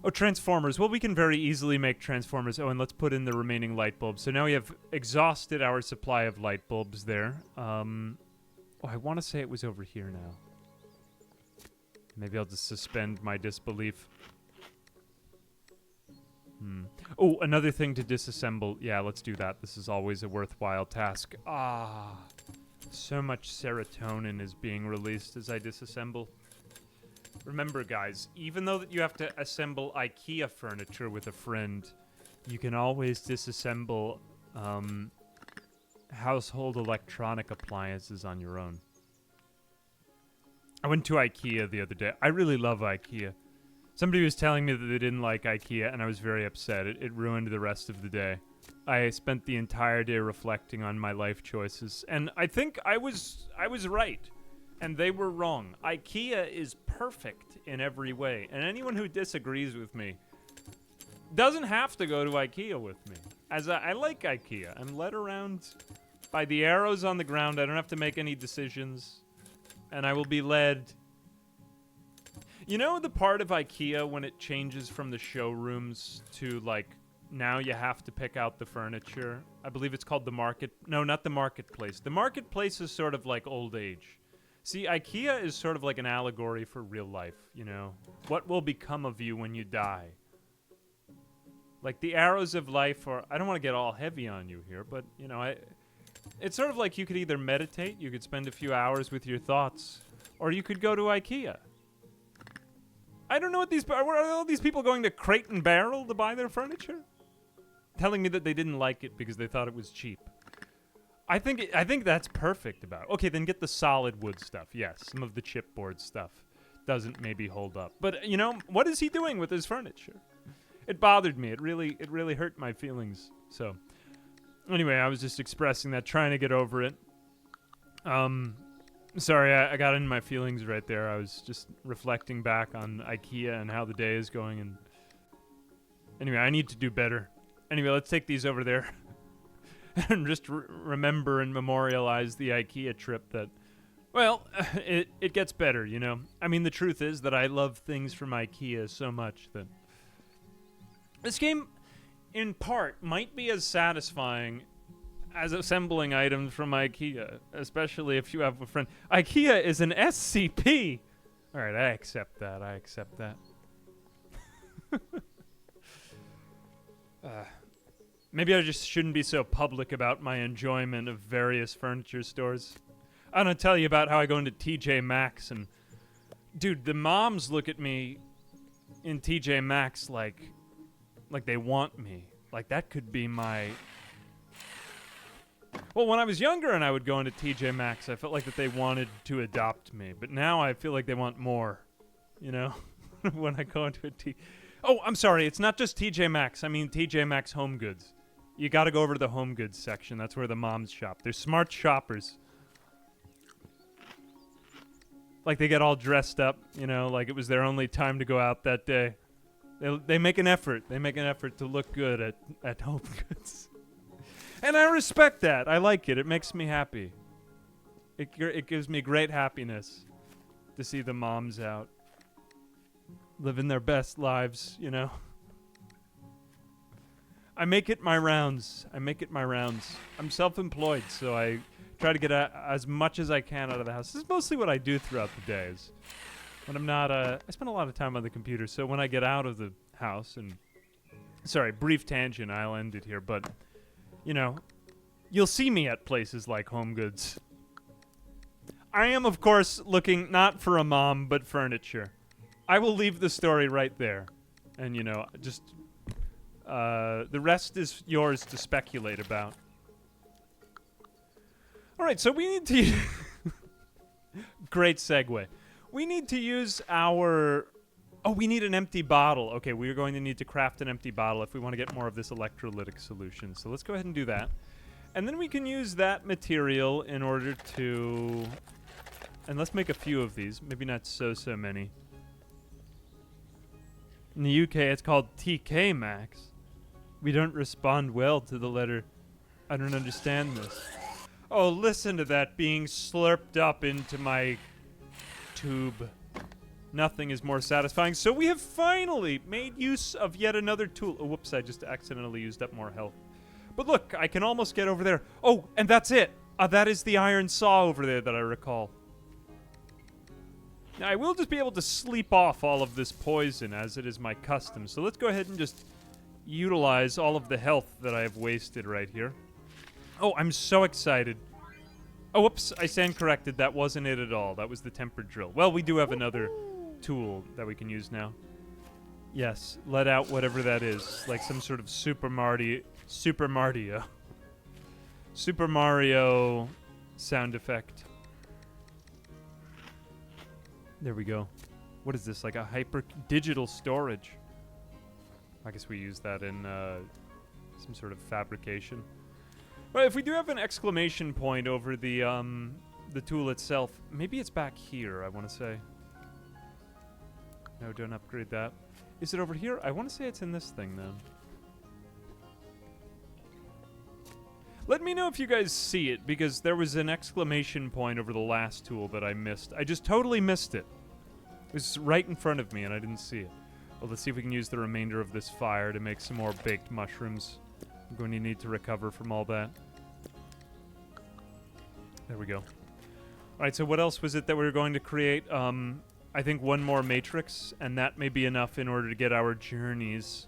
Speaker 1: Oh, transformers. Well, we can very easily make transformers. Oh, and let's put in the remaining light bulbs. So now we have exhausted our supply of light bulbs there. Oh, I want to say it was over here now. Maybe I'll just suspend my disbelief. Oh, another thing to disassemble. Yeah, let's do that. This is always a worthwhile task. Ah, so much serotonin is being released as I disassemble. Remember, guys, even though that you have to assemble IKEA furniture with a friend, you can always disassemble household electronic appliances on your own. I went to IKEA the other day. I really love IKEA. Somebody was telling me that they didn't like IKEA, and I was very upset. It ruined the rest of the day. I spent the entire day reflecting on my life choices, and I think I was right. And they were wrong. IKEA is perfect in every way. And anyone who disagrees with me doesn't have to go to IKEA with me. As I like IKEA. I'm led around by the arrows on the ground. I don't have to make any decisions. And I will be led. You know the part of IKEA when it changes from the showrooms to, like, now you have to pick out the furniture? I believe it's called the market. No, not the marketplace. The marketplace is sort of like old age. See, IKEA is sort of like an allegory for real life, you know? What will become of you when you die? Like, the arrows of life are... I don't want to get all heavy on you here, but, you know, it's sort of like you could either meditate, you could spend a few hours with your thoughts, or you could go to IKEA. I don't know what these... Are all these people going to Crate and Barrel to buy their furniture? Telling me that they didn't like it because they thought it was cheap. I think that's perfect about it. Okay, then get the solid wood stuff. Yes, some of the chipboard stuff doesn't maybe hold up. But, you know, what is he doing with his furniture? it bothered me. It really hurt my feelings. So anyway, I was just expressing that, trying to get over it. Sorry, I got in my feelings right there. I was just reflecting back on IKEA and how the day is going, and anyway, I need to do better. Anyway, let's take these over there and just remember and memorialize the IKEA trip that, well, it gets better, you know? I mean, the truth is that I love things from IKEA so much that this game, in part, might be as satisfying as assembling items from IKEA, especially if you have a friend. IKEA is an SCP! Alright, I accept that. Maybe I just shouldn't be so public about my enjoyment of various furniture stores. I'm gonna tell you about how I go into TJ Maxx and... Dude, the moms look at me in TJ Maxx like they want me. Like that could be my... Well, when I was younger and I would go into TJ Maxx, I felt like that they wanted to adopt me. But now I feel like they want more, you know, when I go into Oh, I'm sorry. It's not just TJ Maxx. I mean TJ Maxx Home Goods. You got to go over to the Home Goods section. That's where the moms shop. They're smart shoppers. Like they get all dressed up, you know, like it was their only time to go out that day. They make an effort. They make an effort to look good at Home Goods. And I respect that. I like it. It makes me happy. It gives me great happiness to see the moms out living their best lives, you know. I make it my rounds. I'm self-employed, so I try to get as much as I can out of the house. This is mostly what I do throughout the days. When I'm not, I spend a lot of time on the computer, so when I get out of the house and... Sorry, brief tangent, I'll end it here, but... You know, you'll see me at places like Home Goods. I am, of course, looking not for a mom, but furniture. I will leave the story right there. And, you know, just... the rest is yours to speculate about. Alright, so we need to... Great segue. We need to use our... Oh, we need an empty bottle. Okay, we're going to need to craft an empty bottle if we want to get more of this electrolytic solution. So let's go ahead and do that. And then we can use that material in order to... And let's make a few of these. Maybe not so many. In the UK, it's called TK Maxx. We don't respond well to the letter. I don't understand this. Oh, listen to that being slurped up into my tube. Nothing is more satisfying. So we have finally made use of yet another tool. Oh, whoops, I just accidentally used up more health. But look, I can almost get over there. Oh, and that's it. That is the iron saw over there that I recall. Now, I will just be able to sleep off all of this poison as it is my custom. So let's go ahead and just utilize all of the health that I have wasted right here. Oh, I'm so excited. Oh, whoops, I stand corrected. That wasn't it at all. That was the tempered drill. Well, we do have another tool that we can use now. Yes, let out whatever that is. Like some sort of Super Mario sound effect. There we go. What is this, like a hyper digital storage? I guess we use that in some sort of fabrication. Well, if we do have an exclamation point over the tool itself, maybe it's back here, I want to say. No, don't upgrade that. Is it over here? I want to say it's in this thing, then. Let me know if you guys see it, because there was an exclamation point over the last tool that I missed. I just totally missed it. It was right in front of me, and I didn't see it. Well, let's see if we can use the remainder of this fire to make some more baked mushrooms. I'm going to need to recover from all that. There we go. Alright, so what else was it that we were going to create? I think one more matrix, and that may be enough in order to get our journeys.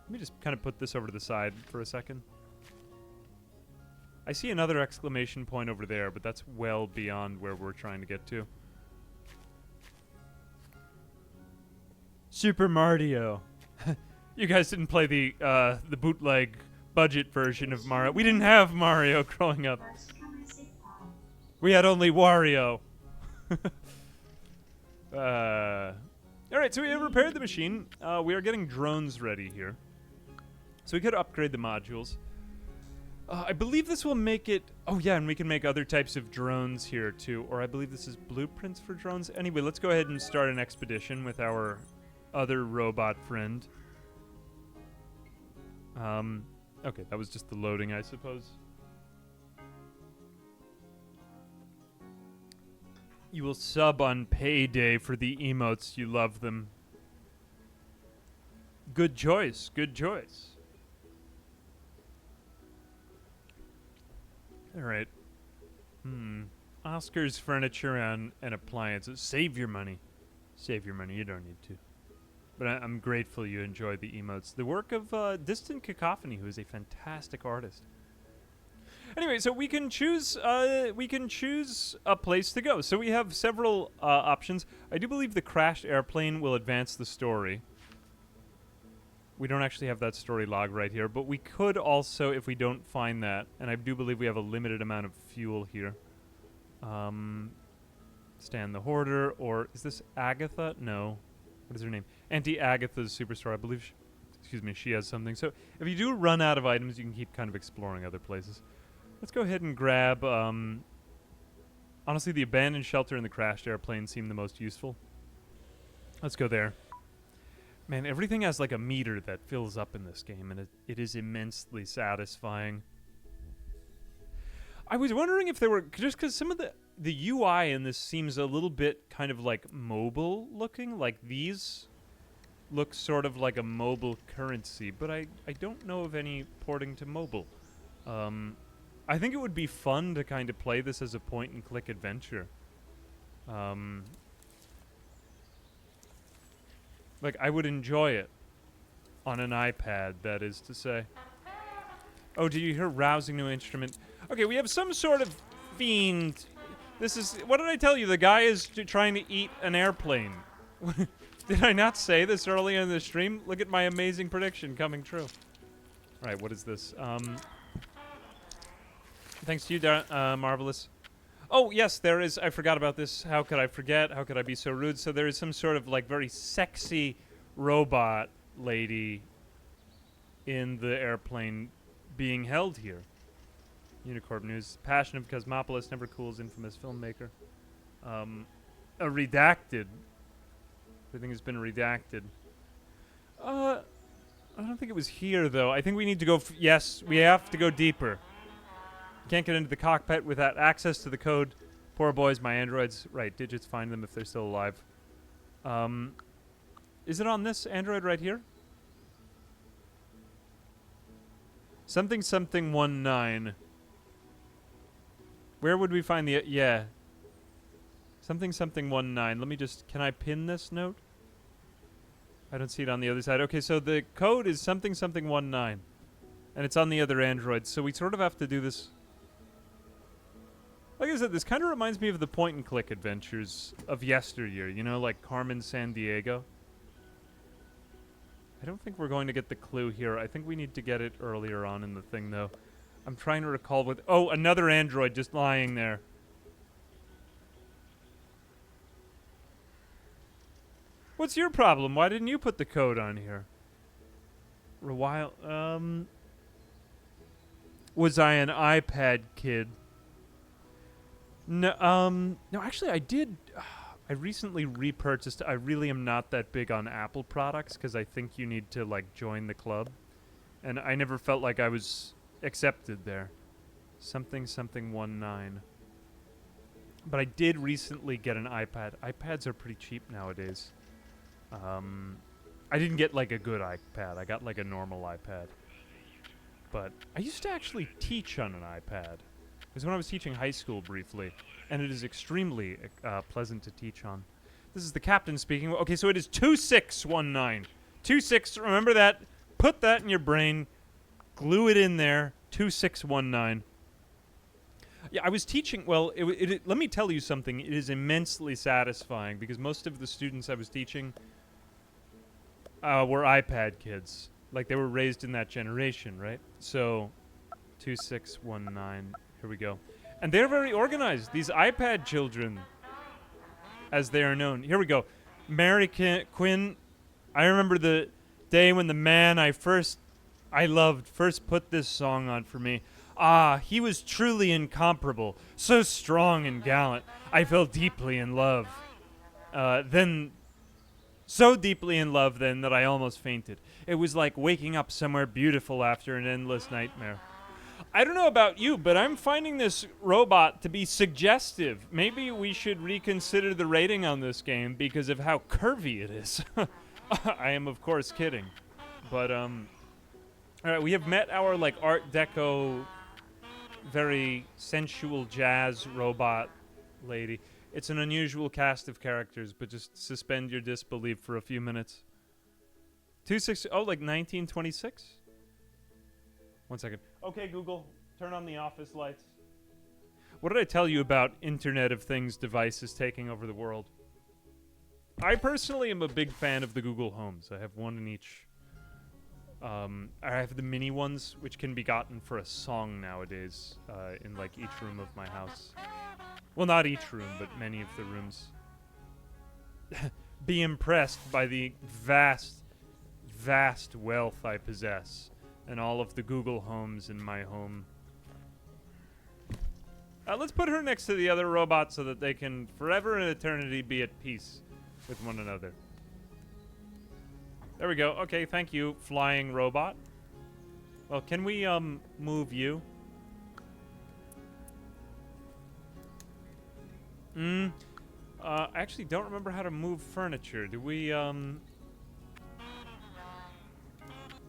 Speaker 1: Let me just kind of put this over to the side for a second. I see another exclamation point over there, but that's well beyond where we're trying to get to. Super Mario. You guys didn't play the bootleg budget version of Mario. We didn't have Mario growing up. We had only Wario. All right, so we have repaired the machine. We are getting drones ready here. So we could upgrade the modules. I believe this will make it... Oh, yeah, and we can make other types of drones here, too. Or I believe this is blueprints for drones. Anyway, let's go ahead and start an expedition with our other robot friend. Okay, that was just the loading, I suppose. You will sub on payday for the emotes. You love them. Good choice. Good choice. All right. Oscar's furniture and appliances. Save your money. Save your money. You don't need to. But I'm grateful you enjoy the emotes. The work of DistantCacophony, who is a fantastic artist. Anyway, so we can choose a place to go. So we have several options. I do believe the crashed airplane will advance the story. We don't actually have that story log right here, but we could also, if we don't find that, and I do believe we have a limited amount of fuel here. Stan the Hoarder, or is this Agatha? No. What is her name? Auntie Agatha's Superstore. I believe, she has something. So if you do run out of items, you can keep kind of exploring other places. Let's go ahead and grab, honestly, the abandoned shelter and the crashed airplane seem the most useful. Let's go there. Man, everything has like a meter that fills up in this game, and it is immensely satisfying. I was wondering if there were, just because some of the UI in this seems a little bit kind of like mobile looking, like these look sort of like a mobile currency, but I don't know of any porting to mobile. I think it would be fun to kind of play this as a point-and-click adventure. Like, I would enjoy it on an iPad, that is to say. Oh, do you hear rousing new instrument? Okay, we have some sort of fiend. This is... What did I tell you? The guy is trying to eat an airplane. Did I not say this earlier in the stream? Look at my amazing prediction coming true. All right, what is this? Thanks to you, Marvelous. Oh, yes, there is. I forgot about this. How could I forget? How could I be so rude? So there is some sort of, like, very sexy robot lady in the airplane being held here. Unicorn News. Passion of Cosmopolis never cools, infamous filmmaker. A redacted. Everything has been redacted. I don't think it was here, though. I think we need to go... yes, we have to go deeper. Can't get into the cockpit without access to the code. Poor boys, my androids. Right, digits find them if they're still alive. Is it on this android right here? Something 19. Where would we find the... yeah. Something 19. Let me just... Can I pin this note? I don't see it on the other side. Okay, so the code is something 19. And it's on the other android. So we sort of have to do this... Like I said, this kind of reminds me of the point-and-click adventures of yesteryear. You know, like Carmen Sandiego. I don't think we're going to get the clue here. I think we need to get it earlier on in the thing, though. I'm trying to recall what... Oh, another android just lying there. What's your problem? Why didn't you put the code on here? Was I an iPad kid? No, actually, I did. I recently repurchased. I really am not that big on Apple products because I think you need to, like, join the club. And I never felt like I was accepted there. Something 19. But I did recently get an iPad. iPads are pretty cheap nowadays. I didn't get, like, a good iPad. I got, like, a normal iPad. But I used to actually teach on an iPad. It was when I was teaching high school briefly, and it is extremely pleasant to teach on. This is the captain speaking. Okay, so it is 2619. 26, remember that. Put that in your brain. Glue it in there. 2619. Yeah, I was teaching, well, let me tell you something. It is immensely satisfying, because most of the students I was teaching were iPad kids. Like, they were raised in that generation, right? So, 2619. Here we go. And they're very organized. These iPad children, as they are known. Here we go. Mary Quinn, I remember the day when the man I loved first put this song on for me. Ah, he was truly incomparable, so strong and gallant. I fell deeply in love. So deeply in love then that I almost fainted. It was like waking up somewhere beautiful after an endless nightmare. I don't know about you, but I'm finding this robot to be suggestive. Maybe we should reconsider the rating on this game because of how curvy it is. I am, of course, kidding. But, all right, we have met our, like, Art Deco, very sensual jazz robot lady. It's an unusual cast of characters, but just suspend your disbelief for a few minutes. 260, oh, like 1926? 1 second. Okay, Google, turn on the office lights. What did I tell you about Internet of Things devices taking over the world? I personally am a big fan of the Google Homes. I have one in each. I have the mini ones, which can be gotten for a song nowadays, in like each room of my house. Well, not each room, but many of the rooms. Be impressed by the vast, vast wealth I possess and all of the Google Homes in my home. Let's put her next to the other robot so that they can forever and eternity be at peace with one another. There we go. Okay, thank you, flying robot. Well, can we, move you? I actually don't remember how to move furniture. Do we,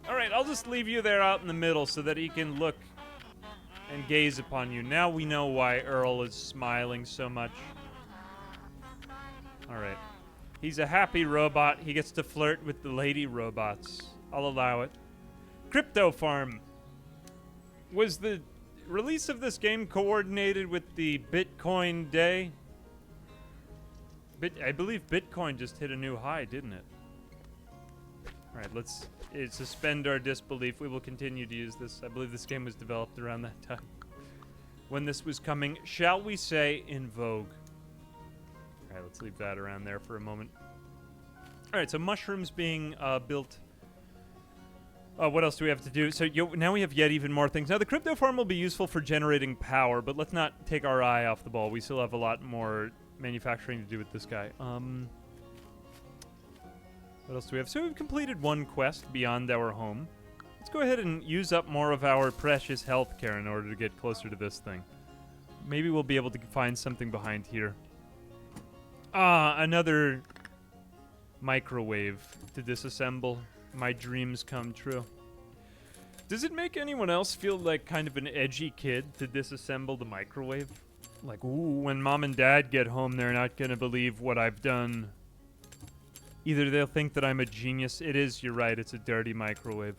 Speaker 1: Alright, I'll just leave you there out in the middle so that he can look and gaze upon you. Now we know why Earl is smiling so much. Alright. He's a happy robot. He gets to flirt with the lady robots. I'll allow it. Crypto Farm. Was the release of this game coordinated with the Bitcoin Day? I believe Bitcoin just hit a new high, didn't it? Alright, let's suspend our disbelief. We will continue to use this. I believe this game was developed around that time. When this was coming, shall we say, in vogue. Alright, let's leave that around there for a moment. Alright, so mushrooms being built. What else do we have to do? So now we have yet even more things. Now, the crypto farm will be useful for generating power, but let's not take our eye off the ball. We still have a lot more manufacturing to do with this guy. What else do we have? So we've completed one quest beyond our home. Let's go ahead and use up more of our precious healthcare in order to get closer to this thing. Maybe we'll be able to find something behind here. Another microwave to disassemble. My dreams come true. Does it make anyone else feel like kind of an edgy kid to disassemble the microwave? Like, ooh, when mom and dad get home, they're not gonna believe what I've done. Either they'll think that I'm a genius. It is, you're right, it's a dirty microwave.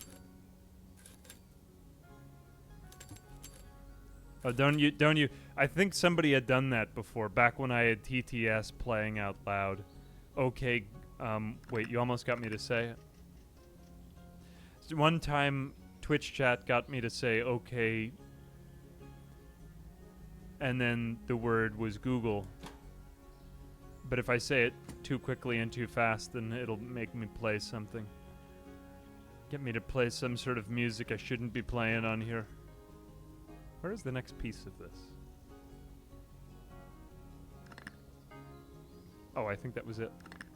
Speaker 1: Oh, don't you? I think somebody had done that before, back when I had TTS playing out loud. Okay, wait, you almost got me to say it. One time, Twitch chat got me to say, okay, and then the word was Google. But if I say it too quickly and too fast, then it'll make me play something. Get me to play some sort of music I shouldn't be playing on here. Where is the next piece of this? Oh, I think that was it.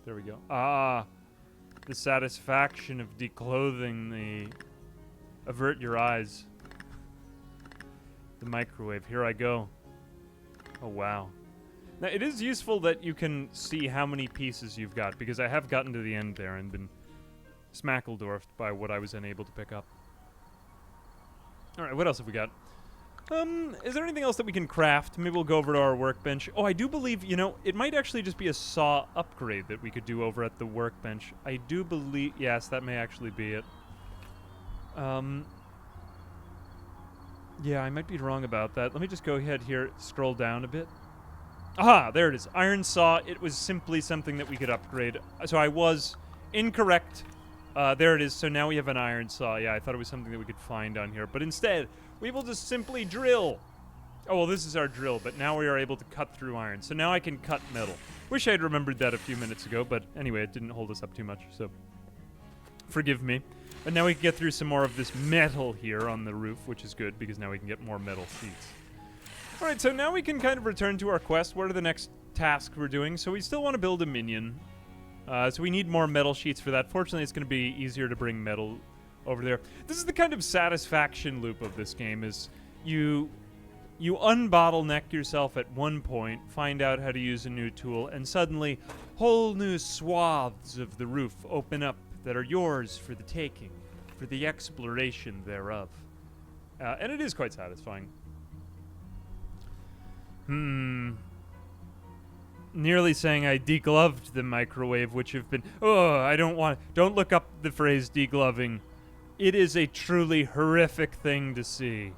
Speaker 1: There we go. Ah, the satisfaction of declothing the... Avert your eyes. The microwave. Here I go. Oh, wow. Now, it is useful that you can see how many pieces you've got, because I have gotten to the end there and been smackledorfed by what I was unable to pick up. Alright, what else have we got? Is there anything else that we can craft? Maybe we'll go over to our workbench. Oh, I do believe, you know, it might actually just be a saw upgrade that we could do over at the workbench. I do believe... Yes, that may actually be it. Yeah, I might be wrong about that. Let me just go ahead here, scroll down a bit. Aha, there it is. Iron saw. It was simply something that we could upgrade. So I was incorrect. There it is. So now we have an iron saw. Yeah, I thought it was something that we could find on here. But instead, we will just simply drill. Oh, well, this is our drill, but now we are able to cut through iron. So now I can cut metal. Wish I had remembered that a few minutes ago, but anyway, it didn't hold us up too much, so forgive me. But now we can get through some more of this metal here on the roof, which is good, because now we can get more metal sheets. All right, so now we can kind of return to our quest. What are the next tasks we're doing? So we still want to build a minion. So we need more metal sheets for that. Fortunately, it's going to be easier to bring metal over there. This is the kind of satisfaction loop of this game, is you unbottleneck yourself at one point, find out how to use a new tool, and suddenly whole new swaths of the roof open up that are yours for the taking, for the exploration thereof. And it is quite satisfying. Nearly saying I degloved the microwave, which have been... Oh, don't look up the phrase degloving. It is a truly horrific thing to see.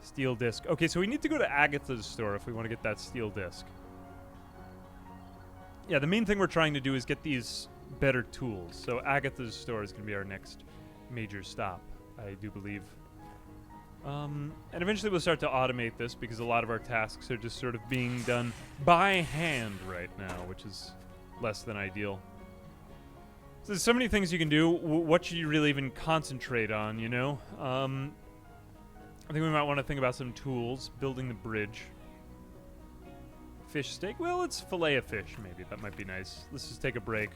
Speaker 1: Steel disc. Okay, so we need to go to Agatha's store if we want to get that steel disc. Yeah, the main thing we're trying to do is get these better tools. So Agatha's store is going to be our next major stop, I do believe. And eventually we'll start to automate this because a lot of our tasks are just sort of being done by hand right now, which is less than ideal. So there's so many things you can do. What should you really even concentrate on, you know? I think we might want to think about some tools. Building the bridge. Fish steak? Well, let's fillet a fish, maybe. That might be nice. Let's just take a break.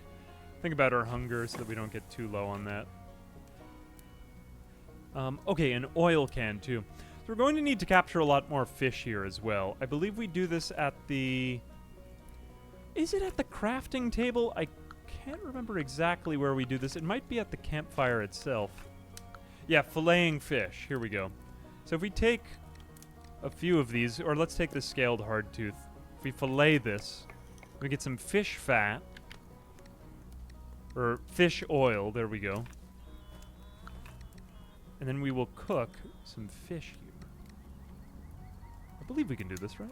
Speaker 1: Think about our hunger so that we don't get too low on that. Okay, an oil can, too. So we're going to need to capture a lot more fish here as well. I believe we do this at the... Is it at the crafting table? I can't remember exactly where we do this. It might be at the campfire itself. Yeah, filleting fish. Here we go. So if we take a few of these, or let's take the scaled hardtooth. If we fillet this, we get some fish fat. Or fish oil, there we go. And then we will cook some fish here. I believe we can do this, right?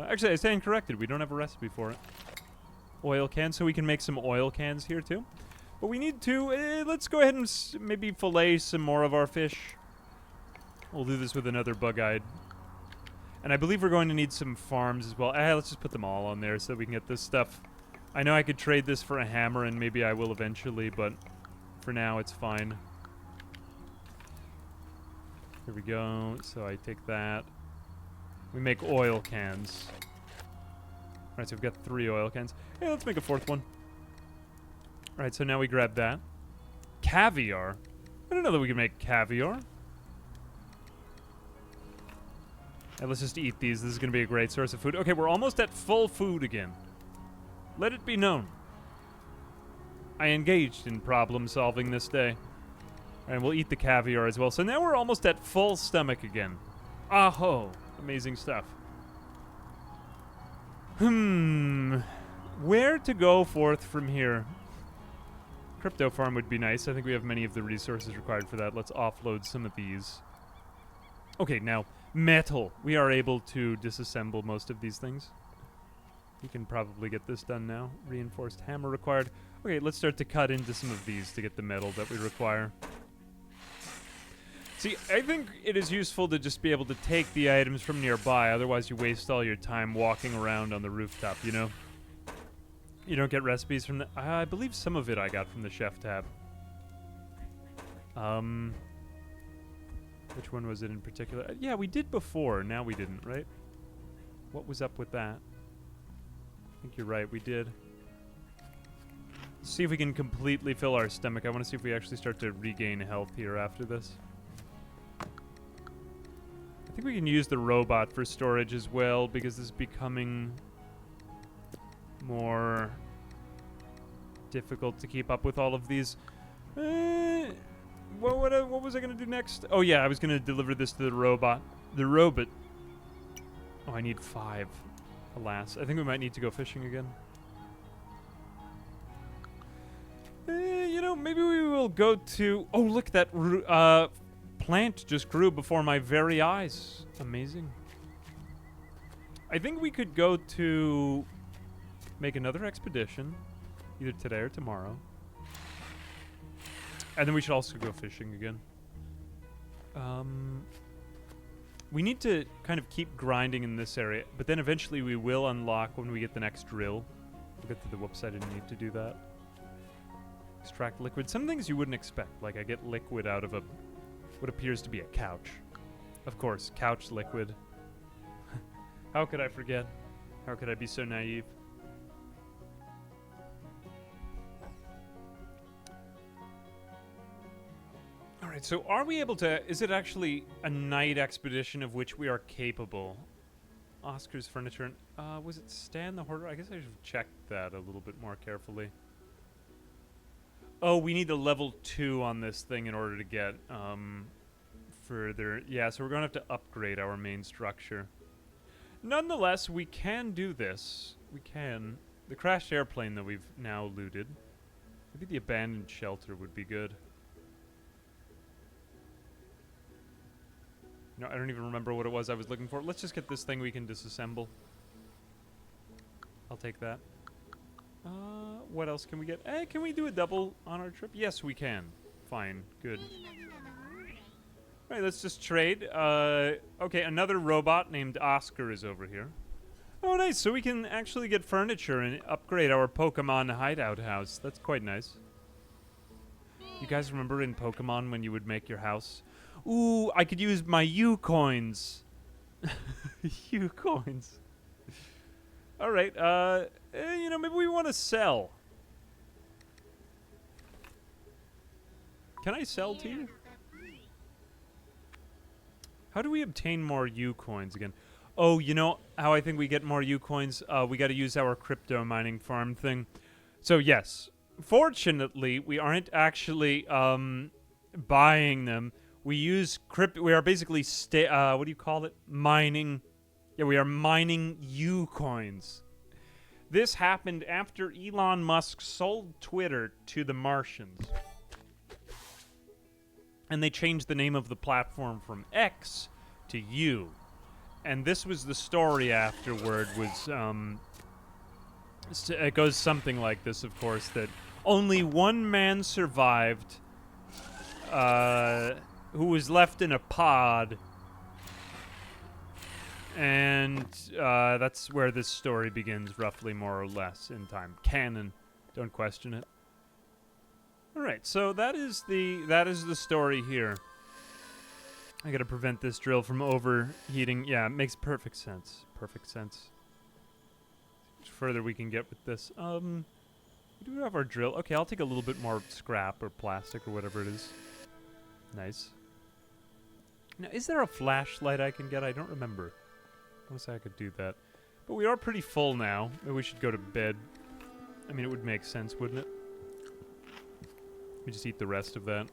Speaker 1: Actually, I stand corrected. We don't have a recipe for it. Oil cans, so we can make some oil cans here too. But we need to, let's go ahead and maybe fillet some more of our fish. We'll do this with another bug-eyed. And I believe we're going to need some farms as well. Let's just put them all on there so we can get this stuff. I know I could trade this for a hammer, and maybe I will eventually, but for now it's fine. Here we go. So I take that. We make oil cans. Alright, so we've got 3 oil cans. Hey, let's make a 4th one. Alright, so now we grab that. Caviar? I didn't know that we could make caviar. And let's just eat these. This is going to be a great source of food. Okay, we're almost at full food again. Let it be known. I engaged in problem solving this day. And we'll eat the caviar as well. So now we're almost at full stomach again. Aho. Amazing stuff. Where to go forth from here? Crypto farm would be nice. I think we have many of the resources required for that. Let's offload some of these. Okay, now, metal. We are able to disassemble most of these things. We can probably get this done now. Reinforced hammer required. Okay, let's start to cut into some of these to get the metal that we require. See, I think it is useful to just be able to take the items from nearby, otherwise you waste all your time walking around on the rooftop, you know? You don't get recipes from the... I believe some of it I got from the chef tab. Which one was it in particular? Yeah, we did before, now we didn't, right? What was up with that? I think you're right, we did. Let's see if we can completely fill our stomach. I want to see if we actually start to regain health here after this. I think we can use the robot for storage as well, because this is becoming more difficult to keep up with all of these. What was I going to do next? Oh yeah, I was going to deliver this to the robot. The robot. Oh, I need 5. Alas. I think we might need to go fishing again. You know, maybe we will go to... Oh, look, that plant just grew before my very eyes. Amazing. I think we could go to... make another expedition. Either today or tomorrow. And then we should also go fishing again. We need to kind of keep grinding in this area, but then eventually we will unlock when we get the next drill. We'll get to the whoops, I didn't need to do that. Extract liquid. Some things you wouldn't expect, like I get liquid out of what appears to be a couch. Of course, couch liquid. How could I forget? How could I be so naive? Alright, so are we able to... Is it actually a night expedition of which we are capable? Oscar's furniture and... was it Stan the Hoarder? I guess I should have checked that a little bit more carefully. Oh, we need a level 2 on this thing in order to get further. Yeah, so we're going to have to upgrade our main structure. Nonetheless, we can do this. We can. The crashed airplane that we've now looted. Maybe the abandoned shelter would be good. No, I don't even remember what it was I was looking for. Let's just get this thing we can disassemble. I'll take that. What else can we get? Hey, can we do a double on our trip? Yes, we can. Fine. Good. Alright, let's just trade. Okay, another robot named Oscar is over here. Oh, nice. So we can actually get furniture and upgrade our Pokemon hideout house. That's quite nice. You guys remember in Pokemon when you would make your house? Ooh, I could use my U-coins. U-coins. Alright, you know, maybe we want to sell. Can I sell to you? How do we obtain more U-coins again? Oh, you know how I think we get more U-coins? We got to use our crypto mining farm thing. So, yes. Fortunately, we aren't actually buying them. We use crypto. We are basically what do you call it? Mining. Yeah, we are mining U-coins. This happened after Elon Musk sold Twitter to the Martians. And they changed the name of the platform from X to U. And this was the story afterward was, it goes something like this, of course, that only one man survived, who was left in a pod. And that's where this story begins, roughly, more or less, in time. Canon. Don't question it. Alright, so that is the story here. I gotta prevent this drill from overheating. Yeah, it makes perfect sense. Perfect sense. How much further we can get with this. We do have our drill. Okay, I'll take a little bit more scrap or plastic or whatever it is. Nice. Now, is there a flashlight I can get? I don't remember. I want to say I could do that. But we are pretty full now. Maybe we should go to bed. I mean, it would make sense, wouldn't it? We just eat the rest of that.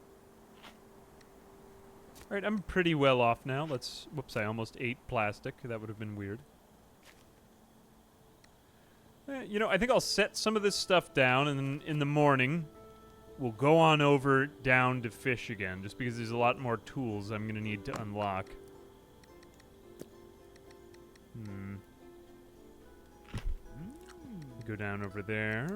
Speaker 1: Alright, I'm pretty well off now. Let's... Whoops, I almost ate plastic. That would have been weird. You know, I think I'll set some of this stuff down, and then in the morning, we'll go on over down to fish again, just because there's a lot more tools I'm going to need to unlock. Go down over there.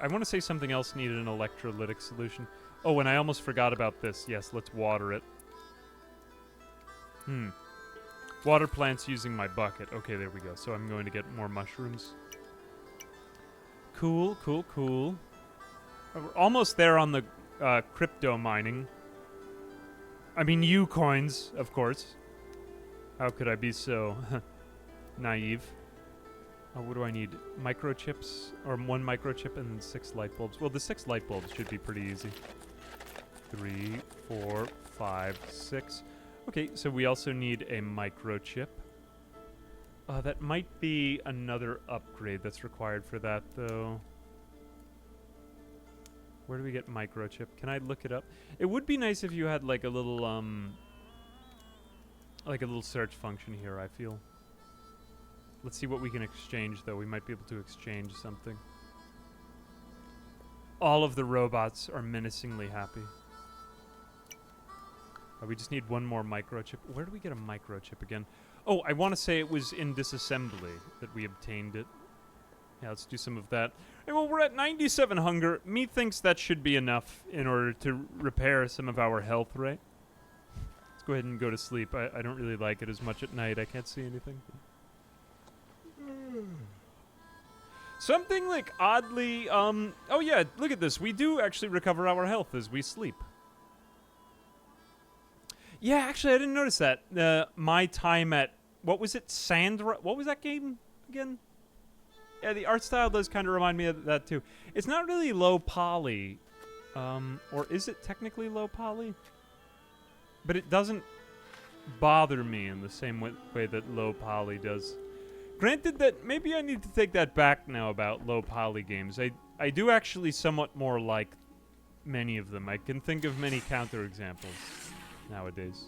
Speaker 1: I want to say something else needed an electrolytic solution. Oh, and I almost forgot about this. Yes, let's water it. Water plants using my bucket. Okay, there we go. So I'm going to get more mushrooms. Cool, cool, cool. We're almost there on the crypto mining. I mean, U-coins, of course. How could I be so naive? What do I need? Microchips? Or 1 microchip and 6 light bulbs. Well, the 6 light bulbs should be pretty easy. 3, 4, 5, 6. Okay, so we also need a microchip. That might be another upgrade that's required for that, though. Where do we get microchip? Can I look it up? It would be nice if you had like a little search function here, I feel. Let's see what we can exchange, though. We might be able to exchange something. All of the robots are menacingly happy. We just need 1 more microchip. Where do we get a microchip again? Oh, I want to say it was in disassembly that we obtained it. Yeah, let's do some of that. Hey, well, we're at 97 hunger. Me thinks that should be enough in order to repair some of our health, right? Let's go ahead and go to sleep. I don't really like it as much at night. I can't see anything. Something like oddly, oh yeah, look at this. We do actually recover our health as we sleep. Yeah, actually, I didn't notice that. My time at, what was it, Sandra? What was that game again? Yeah, the art style does kind of remind me of that too. It's not really low poly, or is it technically low poly? But it doesn't bother me in the same way that low poly does. Granted that maybe I need to take that back now about low poly games. I do actually somewhat more like many of them. I can think of many counterexamples nowadays.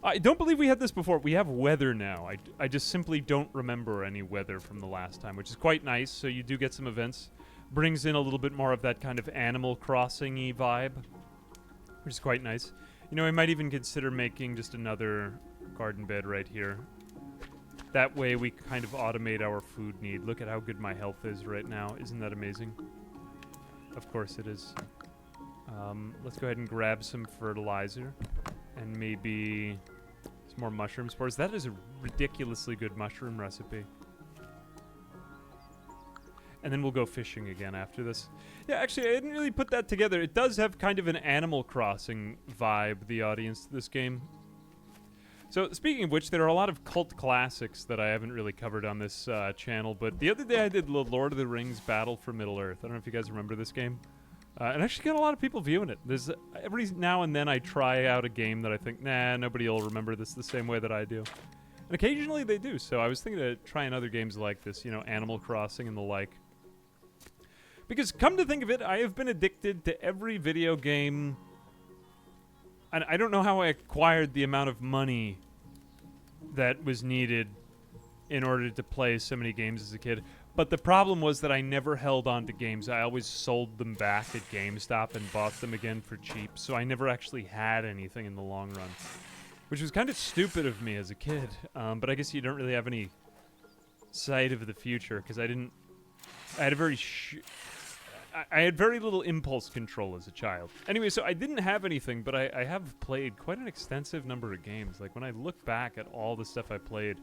Speaker 1: I don't believe we had this before. We have weather now. I just simply don't remember any weather from the last time, which is quite nice. So you do get some events. Brings in a little bit more of that kind of Animal Crossing-y vibe, which is quite nice. You know, I might even consider making just another garden bed right here. That way we kind of automate our food need. Look at how good my health is right now. Isn't that amazing? Of course it is. Let's go ahead and grab some fertilizer. And maybe some more mushroom spores. That is a ridiculously good mushroom recipe. And then we'll go fishing again after this. Yeah, actually, I didn't really put that together. It does have kind of an Animal Crossing vibe, the audience to this game. So, speaking of which, there are a lot of cult classics that I haven't really covered on this channel. But the other day I did Lord of the Rings Battle for Middle-earth. I don't know if you guys remember this game. And I actually got a lot of people viewing it. There's every now and then I try out a game that I think, nah, nobody will remember this the same way that I do. And occasionally they do. So I was thinking of trying other games like this, you know, Animal Crossing and the like. Because come to think of it, I have been addicted to every video game. And I don't know how I acquired the amount of money that was needed in order to play so many games as a kid. But the problem was that I never held on to games. I always sold them back at GameStop and bought them again for cheap. So I never actually had anything in the long run. Which was kind of stupid of me as a kid. But I guess you don't really have any sight of the future. Because I had a very... I had very little impulse control as a child. Anyway, so I didn't have anything, but I have played quite an extensive number of games. Like, when I look back at all the stuff I played,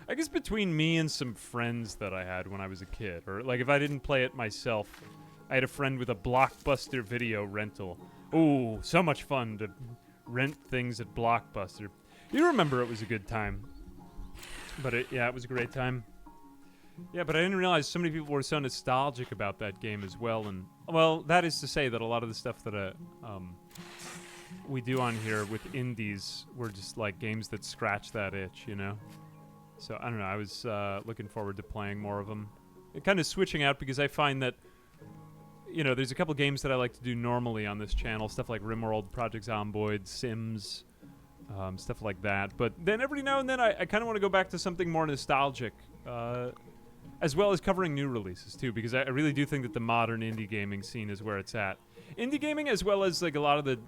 Speaker 1: I guess between me and some friends that I had when I was a kid, or, like, if I didn't play it myself, I had a friend with a Blockbuster video rental. Ooh, so much fun to rent things at Blockbuster. You remember it was a good time. But, yeah, it was a great time. Yeah, but I didn't realize so many people were so nostalgic about that game as well. And, well, that is to say that a lot of the stuff that we do on here with indies were just like games that scratch that itch, you know? So, I don't know, I was looking forward to playing more of them. And kind of switching out because I find that, you know, there's a couple games that I like to do normally on this channel. Stuff like RimWorld, Project Zomboid, Sims, stuff like that. But then every now and then I kind of want to go back to something more nostalgic. As well as covering new releases, too, because I really do think that the modern indie gaming scene is where it's at. Indie gaming, as well as, like, a lot of the...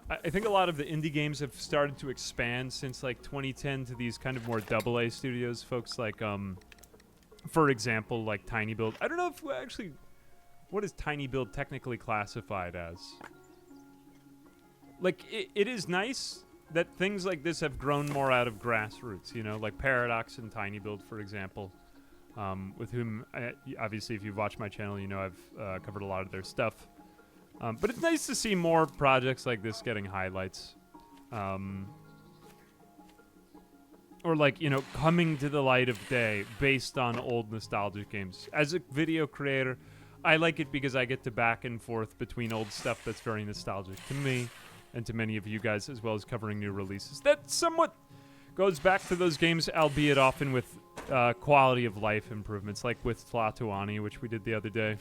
Speaker 1: I think a lot of the indie games have started to expand since, like, 2010 to these kind of more AA studios. Folks like, for example, like Tiny Build. I don't know if, actually, what is Tiny Build technically classified as? Like, it is nice that things like this have grown more out of grassroots, you know, like Paradox and Tiny Build, for example. With whom, obviously, if you've watched my channel, you know I've covered a lot of their stuff. But it's nice to see more projects like this getting highlights. Or, like, you know, coming to the light of day based on old nostalgic games. As a video creator, I like it because I get to back and forth between old stuff that's very nostalgic to me and to many of you guys, as well as covering new releases. That somewhat goes back to those games, albeit often with quality of life improvements, like with Tlatoani, which we did the other day.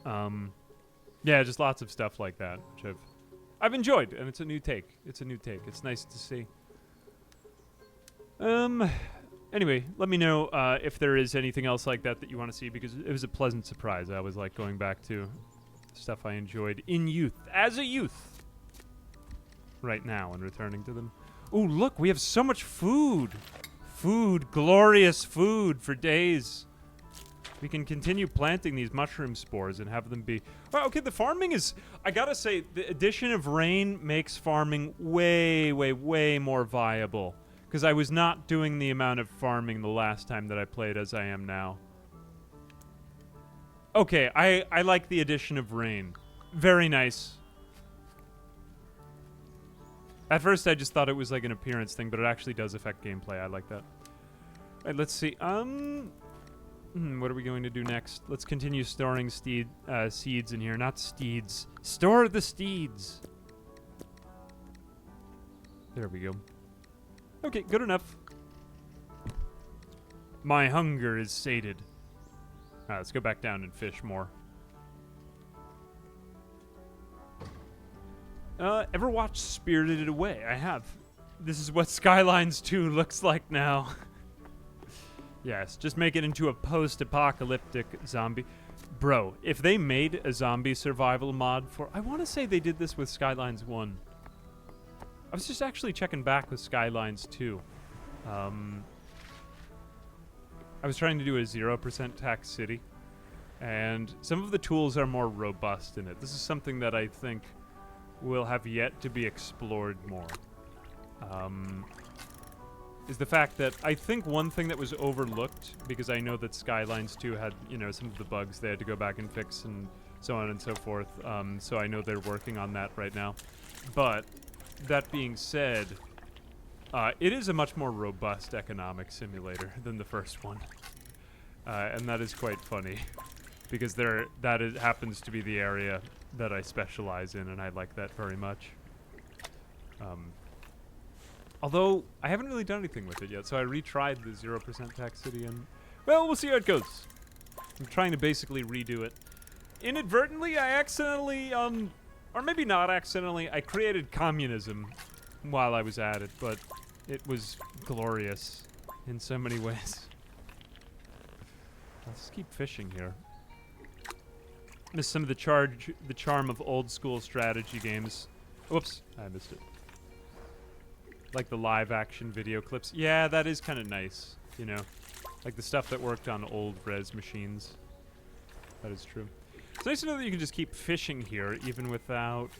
Speaker 1: Yeah, just lots of stuff like that, which I've enjoyed, and it's a new take. It's a new take. It's nice to see. Anyway, let me know if there is anything else like that you want to see, because it was a pleasant surprise. I was like going back to stuff I enjoyed in youth, as a youth, right now, and returning to them. Ooh, look, we have so much food. Food, glorious food for days. We can continue planting these mushroom spores and have them be... Well, okay, the farming is... I gotta say, the addition of rain makes farming way, way, way more viable. Because I was not doing the amount of farming the last time that I played as I am now. Okay, I like the addition of rain. Very nice. At first, I just thought it was like an appearance thing, but it actually does affect gameplay. I like that. All right, let's see. What are we going to do next? Let's continue storing seeds in here. Not steeds. Store the steeds. There we go. Okay, good enough. My hunger is sated. Let's go back down and fish more. Ever watched Spirited Away? I have. This is what Skylines 2 looks like now. Yes, just make it into a post-apocalyptic zombie. Bro, if they made a zombie survival mod for... I want to say they did this with Skylines 1. I was just actually checking back with Skylines 2. I was trying to do a 0% tax city, and some of the tools are more robust in it. This is something that I think will have yet to be explored more. Is the fact that I think one thing that was overlooked, because I know that Skylines 2 had, you know, some of the bugs they had to go back and fix and so on and so forth, so I know they're working on that right now. But, that being said, it is a much more robust economic simulator than the first one. And that is quite funny, because happens to be the area that I specialize in, and I like that very much. Although, I haven't really done anything with it yet, so I retried the 0% tax city, and, well, we'll see how it goes. I'm trying to basically redo it. Inadvertently, I accidentally, or maybe not accidentally, I created communism while I was at it, but it was glorious in so many ways. Let's keep fishing here. Miss some of the charm of old school strategy games. Whoops, I missed it. Like the live action video clips. Yeah, that is kind of nice, you know. Like the stuff that worked on old res machines. That is true. It's nice to know that you can just keep fishing here even without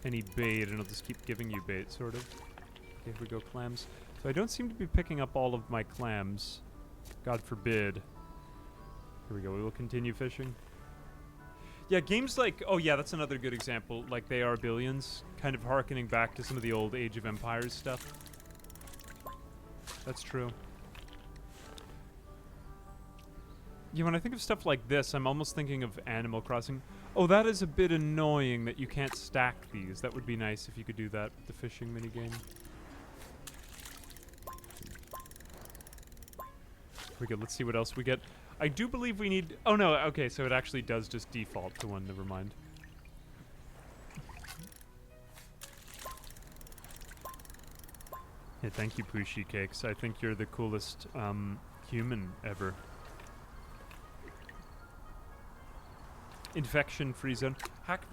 Speaker 1: any bait, and it'll just keep giving you bait, sort of. Okay, here we go, clams. So I don't seem to be picking up all of my clams. God forbid. Here we go, we will continue fishing. Yeah, games like... Oh, yeah, that's another good example. Like, They Are Billions. Kind of harkening back to some of the old Age of Empires stuff. That's true. Yeah, when I think of stuff like this, I'm almost thinking of Animal Crossing. Oh, that is a bit annoying that you can't stack these. That would be nice if you could do that with the fishing minigame. We go, let's see what else we get. I do believe we need... Oh, no, okay, so it actually does just default to one. Never mind. Hey, thank you, Pushy Cakes. I think you're the coolest human ever. Infection-free zone.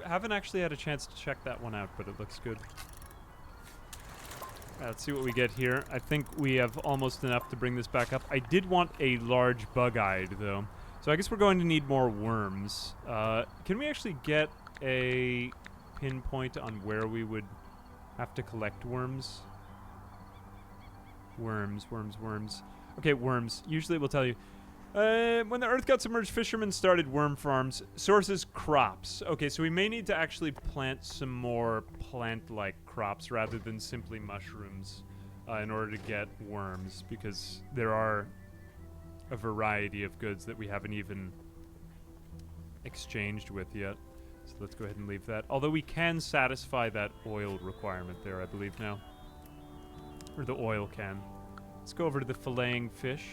Speaker 1: Haven't actually had a chance to check that one out, but it looks good. Let's see what we get here. I think we have almost enough to bring this back up. I did want a large bug-eyed, though. So I guess we're going to need more worms. Can we actually get a pinpoint on where we would have to collect worms? Worms. Okay, worms. Usually it will tell you. When the earth got submerged, fishermen started worm farms. Sources, crops. Okay, so we may need to actually plant some more plant-like crops rather than simply mushrooms in order to get worms, because there are a variety of goods that we haven't even exchanged with yet. So let's go ahead and leave that. Although we can satisfy that oil requirement there, I believe now. Or the oil can. Let's go over to the filleting fish.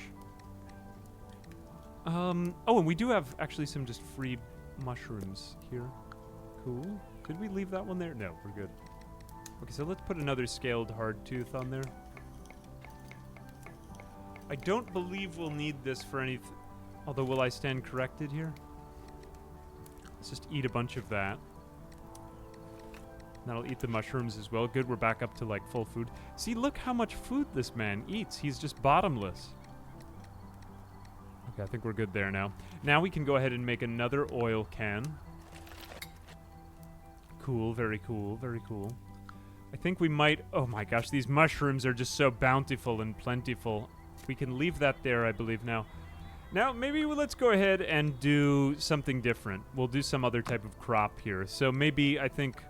Speaker 1: Oh, and we do have actually some just free mushrooms here. Cool. Did we leave that one there? No, we're good. Okay, so let's put another scaled hardtooth on there. I don't believe we'll need this for anything. Although, will I stand corrected here? Let's just eat a bunch of that. That'll eat the mushrooms as well. Good, we're back up to, like, full food. See, look how much food this man eats. He's just bottomless. Okay, Okay, I think we're good there now. Now we can go ahead and make another oil can. Cool, very cool, very cool. I think we might... Oh my gosh, these mushrooms are just so bountiful and plentiful. We can leave that there, I believe, now. Now, maybe let's go ahead and do something different. We'll do some other type of crop here. So maybe, I think...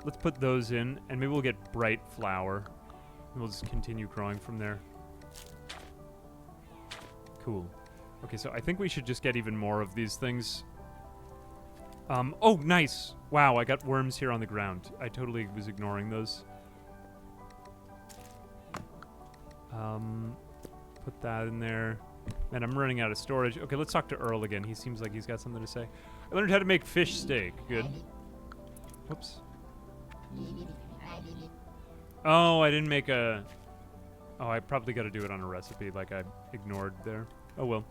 Speaker 1: Let's put those in, and maybe we'll get bright flower. And we'll just continue growing from there. Cool. Okay, so I think we should just get even more of these things. Oh, nice. Wow, I got worms here on the ground. I totally was ignoring those. Put that in there. Man, I'm running out of storage. Okay, let's talk to Earl again. He seems like he's got something to say. I learned how to make fish steak. Good. Whoops. Oh, I didn't make a... Oh, I probably got to do it on a recipe like I ignored there. Oh, well.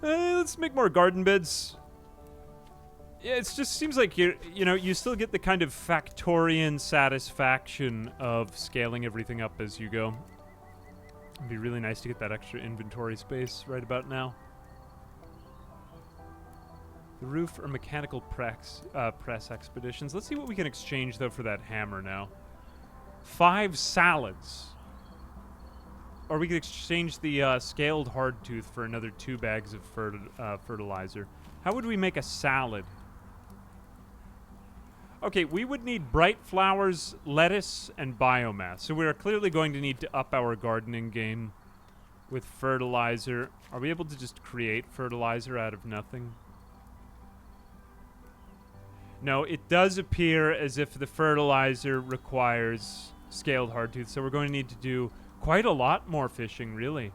Speaker 1: Let's make more garden beds. Yeah, it just seems like you know, you still get the kind of Factorian satisfaction of scaling everything up as you go. It'd be really nice to get that extra inventory space right about now. The roof or mechanical press expeditions. Let's see what we can exchange, though, for that hammer now. 5 salads. Or we could exchange the scaled hardtooth for another 2 bags of fertilizer. How would we make a salad? Okay, we would need bright flowers, lettuce, and biomass. So we are clearly going to need to up our gardening game with fertilizer. Are we able to just create fertilizer out of nothing? No, it does appear as if the fertilizer requires scaled hardtooth, so we're going to need to do quite a lot more fishing, really.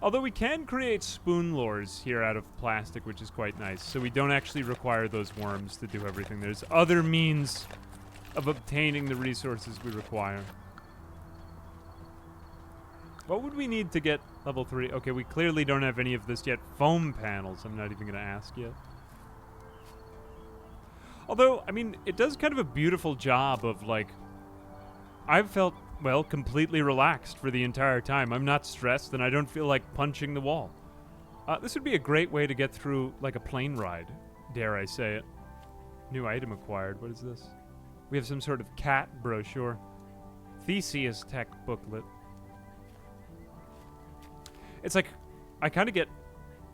Speaker 1: Although we can create spoon lures here out of plastic, which is quite nice. So we don't actually require those worms to do everything. There's other means of obtaining the resources we require. What would we need to get level 3? Okay, we clearly don't have any of this yet. Foam panels, I'm not even going to ask yet. Although, I mean, it does kind of a beautiful job of, like... I've felt... well, completely relaxed for the entire time. I'm not stressed, and I don't feel like punching the wall. This would be a great way to get through, like, a plane ride, dare I say it. New item acquired. What is this? We have some sort of cat brochure. Theseus tech booklet. It's like, I kind of get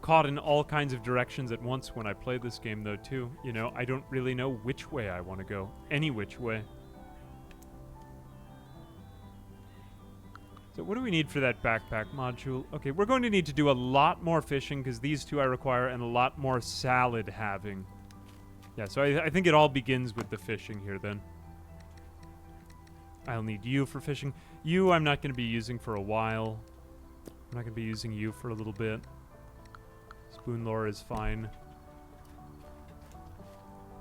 Speaker 1: caught in all kinds of directions at once when I play this game, though, too. You know, I don't really know which way I want to go. Any which way. So what do we need for that backpack module? Okay, we're going to need to do a lot more fishing because these 2 I require, and a lot more salad having. Yeah, so I think it all begins with the fishing here then. I'll need you for fishing. You I'm not going to be using for a while. I'm not going to be using you for a little bit. Spoon lure is fine.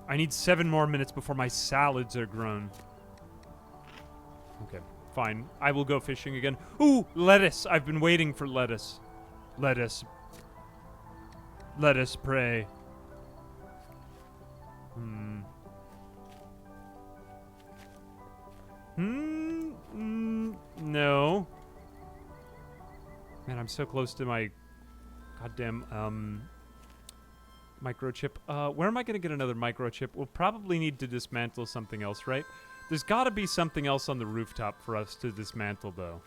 Speaker 1: I need 7 more minutes before my salads are grown. Okay. Fine. I will go fishing again. Ooh, lettuce. I've been waiting for lettuce. Lettuce. Lettuce, pray. No. Man, I'm so close to my goddamn, microchip. Where am I going to get another microchip? We'll probably need to dismantle something else, right? There's got to be something else on the rooftop for us to dismantle, though.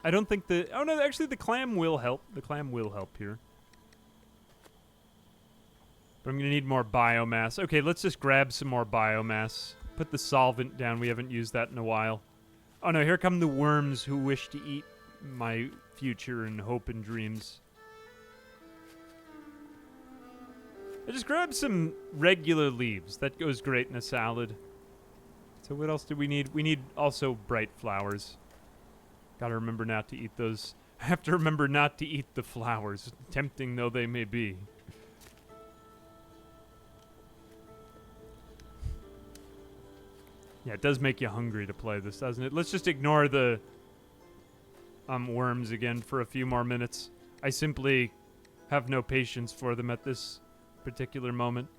Speaker 1: I don't think the... Oh, no, actually, the clam will help. The clam will help here. But I'm going to need more biomass. Okay, let's just grab some more biomass. Put the solvent down. We haven't used that in a while. Oh, no, here come the worms who wish to eat my future and hope and dreams. I just grabbed some regular leaves. That goes great in a salad. So what else do we need? We need also bright flowers. Gotta remember not to eat those. I have to remember not to eat the flowers, tempting though they may be. Yeah, it does make you hungry to play this, doesn't it? Let's just ignore the worms again for a few more minutes. I simply have no patience for them at this particular moment.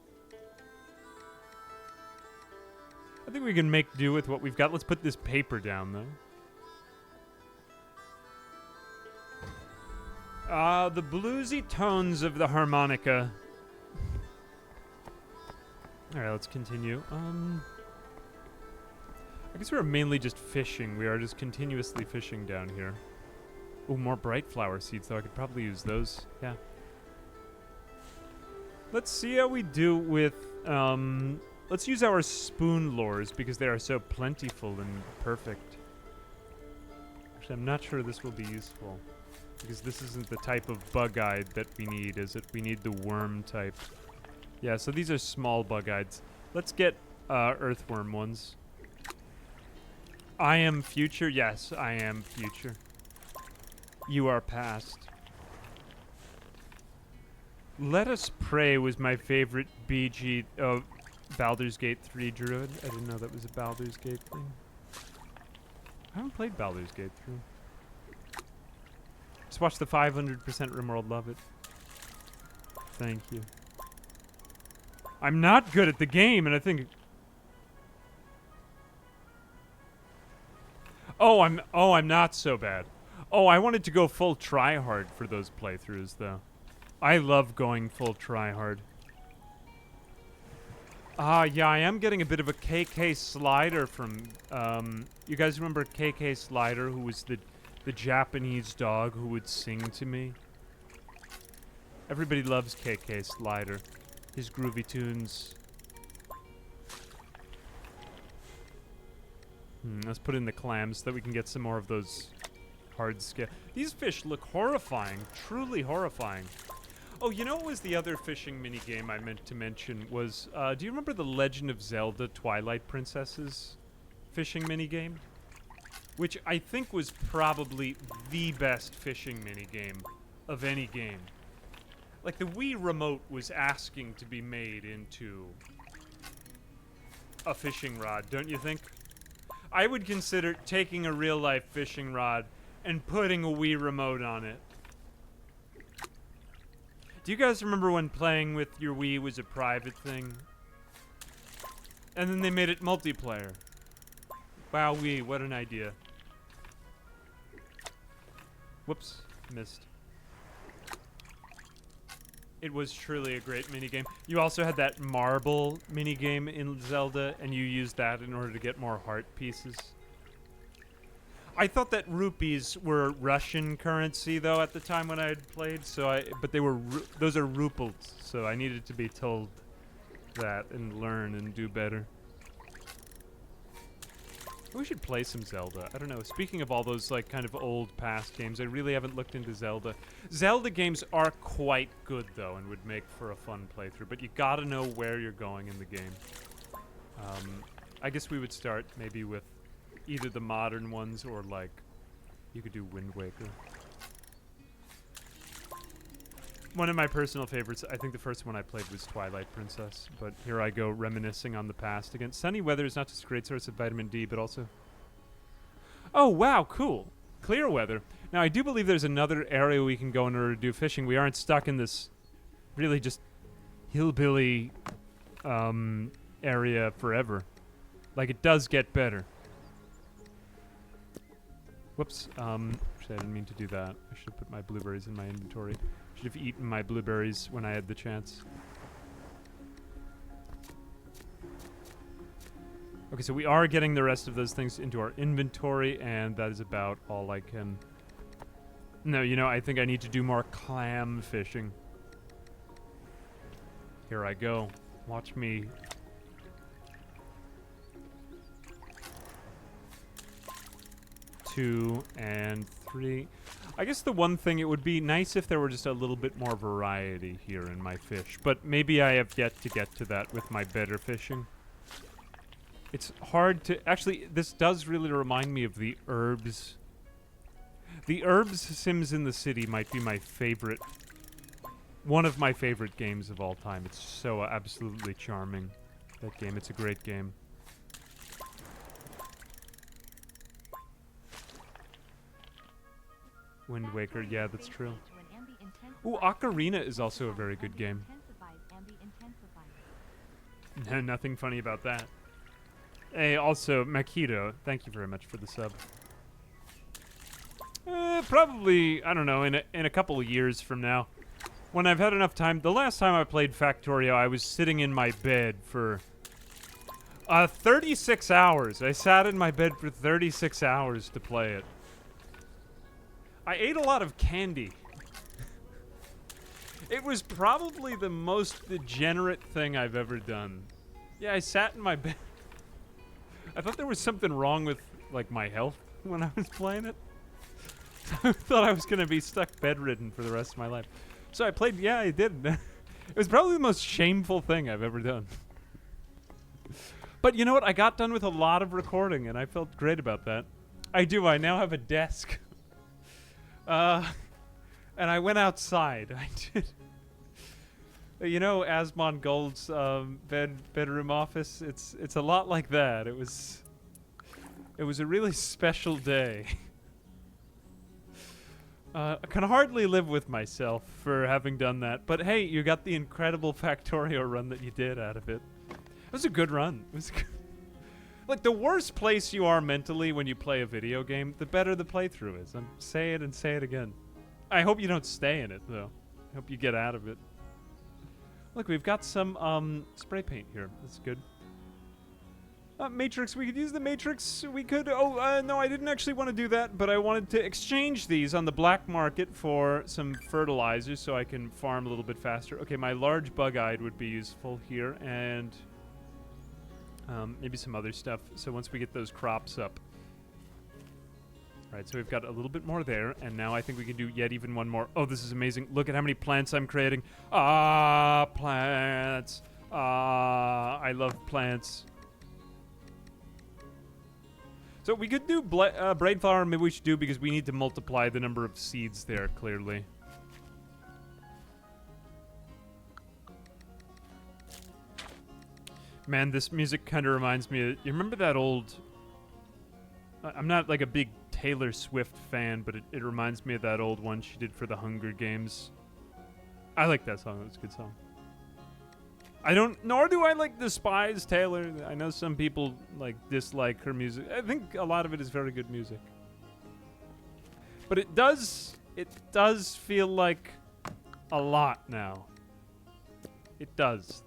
Speaker 1: I think we can make do with what we've got. Let's put this paper down, though. The bluesy tones of the harmonica. Alright, let's continue. I guess we're mainly just fishing. We are just continuously fishing down here. Oh, more bright flower seeds, though. I could probably use those. Yeah. Let's see how we do with, let's use our spoon lures because they are so plentiful and perfect. Actually, I'm not sure this will be useful because this isn't the type of bug-eyed that we need, is it? We need the worm type. Yeah, so these are small bug-eyeds. Let's get earthworm ones. I am future? Yes, I am future. You are past. Let Us Pray was my favorite BG... Oh, Baldur's Gate 3 druid. I didn't know that was a Baldur's Gate thing. I haven't played Baldur's Gate 3. Just watch the 500% Rimworld. Love it. Thank you. I'm not good at the game, and I think... Oh, I'm not so bad. Oh, I wanted to go full try-hard for those playthroughs, though. I love going full try-hard. Yeah, I am getting a bit of a KK Slider from, you guys remember KK Slider, who was the Japanese dog who would sing to me? Everybody loves KK Slider. His groovy tunes. Let's put in the clams so that we can get some more of those hard scale. These fish look horrifying. Truly horrifying. Oh, you know what was the other fishing minigame I meant to mention was, do you remember the Legend of Zelda Twilight Princess's fishing minigame? Which I think was probably the best fishing minigame of any game. Like, the Wii Remote was asking to be made into a fishing rod, don't you think? I would consider taking a real-life fishing rod and putting a Wii Remote on it. Do you guys remember when playing with your Wii was a private thing? And then they made it multiplayer. Wow, Wii, what an idea. Whoops, missed. It was truly a great minigame. You also had that marble minigame in Zelda, and you used that in order to get more heart pieces. I thought that rupees were Russian currency, though, at the time when I had played, but they were, those are ruples, so I needed to be told that and learn and do better. We should play some Zelda. I don't know. Speaking of all those, like, kind of old past games, I really haven't looked into Zelda. Zelda games are quite good, though, and would make for a fun playthrough, but you gotta know where you're going in the game. I guess we would start maybe with either the modern ones or, like, you could do Wind Waker. One of my personal favorites, I think the first one I played was Twilight Princess, but here I go reminiscing on the past again. Sunny weather is not just a great source of vitamin D, but also... Oh, wow, cool. Clear weather. Now, I do believe there's another area we can go in order to do fishing. We aren't stuck in this really just hillbilly area forever. Like, it does get better. Whoops. Actually, I didn't mean to do that. I should have put my blueberries in my inventory. Should have eaten my blueberries when I had the chance. Okay, so we are getting the rest of those things into our inventory, and that is about all I can... No, you know, I think I need to do more clam fishing. Here I go. Watch me. 2 and 3. I guess the one thing, it would be nice if there were just a little bit more variety here in my fish, but maybe I have yet to get to that with my better fishing. It's hard to... Actually, this does really remind me of the herbs. The herbs Sims in the City might be my favorite... One of my favorite games of all time. It's so absolutely charming, that game. It's a great game. Wind Waker, yeah, that's true. Ooh, Ocarina is also a very good game. No, nothing funny about that. Hey, also, Makito, thank you very much for the sub. Probably, I don't know, in a couple of years from now. When I've had enough time. The last time I played Factorio, I was sitting in my bed for 36 hours. I sat in my bed for 36 hours to play it. I ate a lot of candy. It was probably the most degenerate thing I've ever done. Yeah, I sat in my bed. I thought there was something wrong with, like, my health when I was playing it. I thought I was going to be stuck bedridden for the rest of my life. So I played, yeah, I did. It was probably the most shameful thing I've ever done. But you know what? I got done with a lot of recording, and I felt great about that. I do. I now have a desk. And I went outside. I did. You know, Asmon Gold's bedroom office? It's a lot like that. It was a really special day. I can hardly live with myself for having done that. But hey, you got the incredible Factorio run that you did out of it. It was a good run. It was good. Like, the worse place you are mentally when you play a video game, the better the playthrough is. I'm say it and say it again. I hope you don't stay in it, though. I hope you get out of it. Look, we've got some spray paint here. That's good. Matrix, we could use the Matrix. We could... Oh, no, I didn't actually want to do that, but I wanted to exchange these on the black market for some fertilizers so I can farm a little bit faster. Okay, my large bug-eyed would be useful here, and maybe some other stuff. So once we get those crops up. Right, so we've got a little bit more there, and now I think we can do yet even one more. Oh, this is amazing. Look at how many plants I'm creating. Ah, plants. Ah, I love plants. So we could do braid flower, maybe we should do, because we need to multiply the number of seeds there, clearly. Man, this music kind of reminds me of... You remember that old... I'm not, like, a big Taylor Swift fan, but it reminds me of that old one she did for the Hunger Games. I like that song. It's a good song. Nor do I, like, despise Taylor. I know some people, like, dislike her music. I think a lot of it is very good music. But it does feel like a lot now. It does.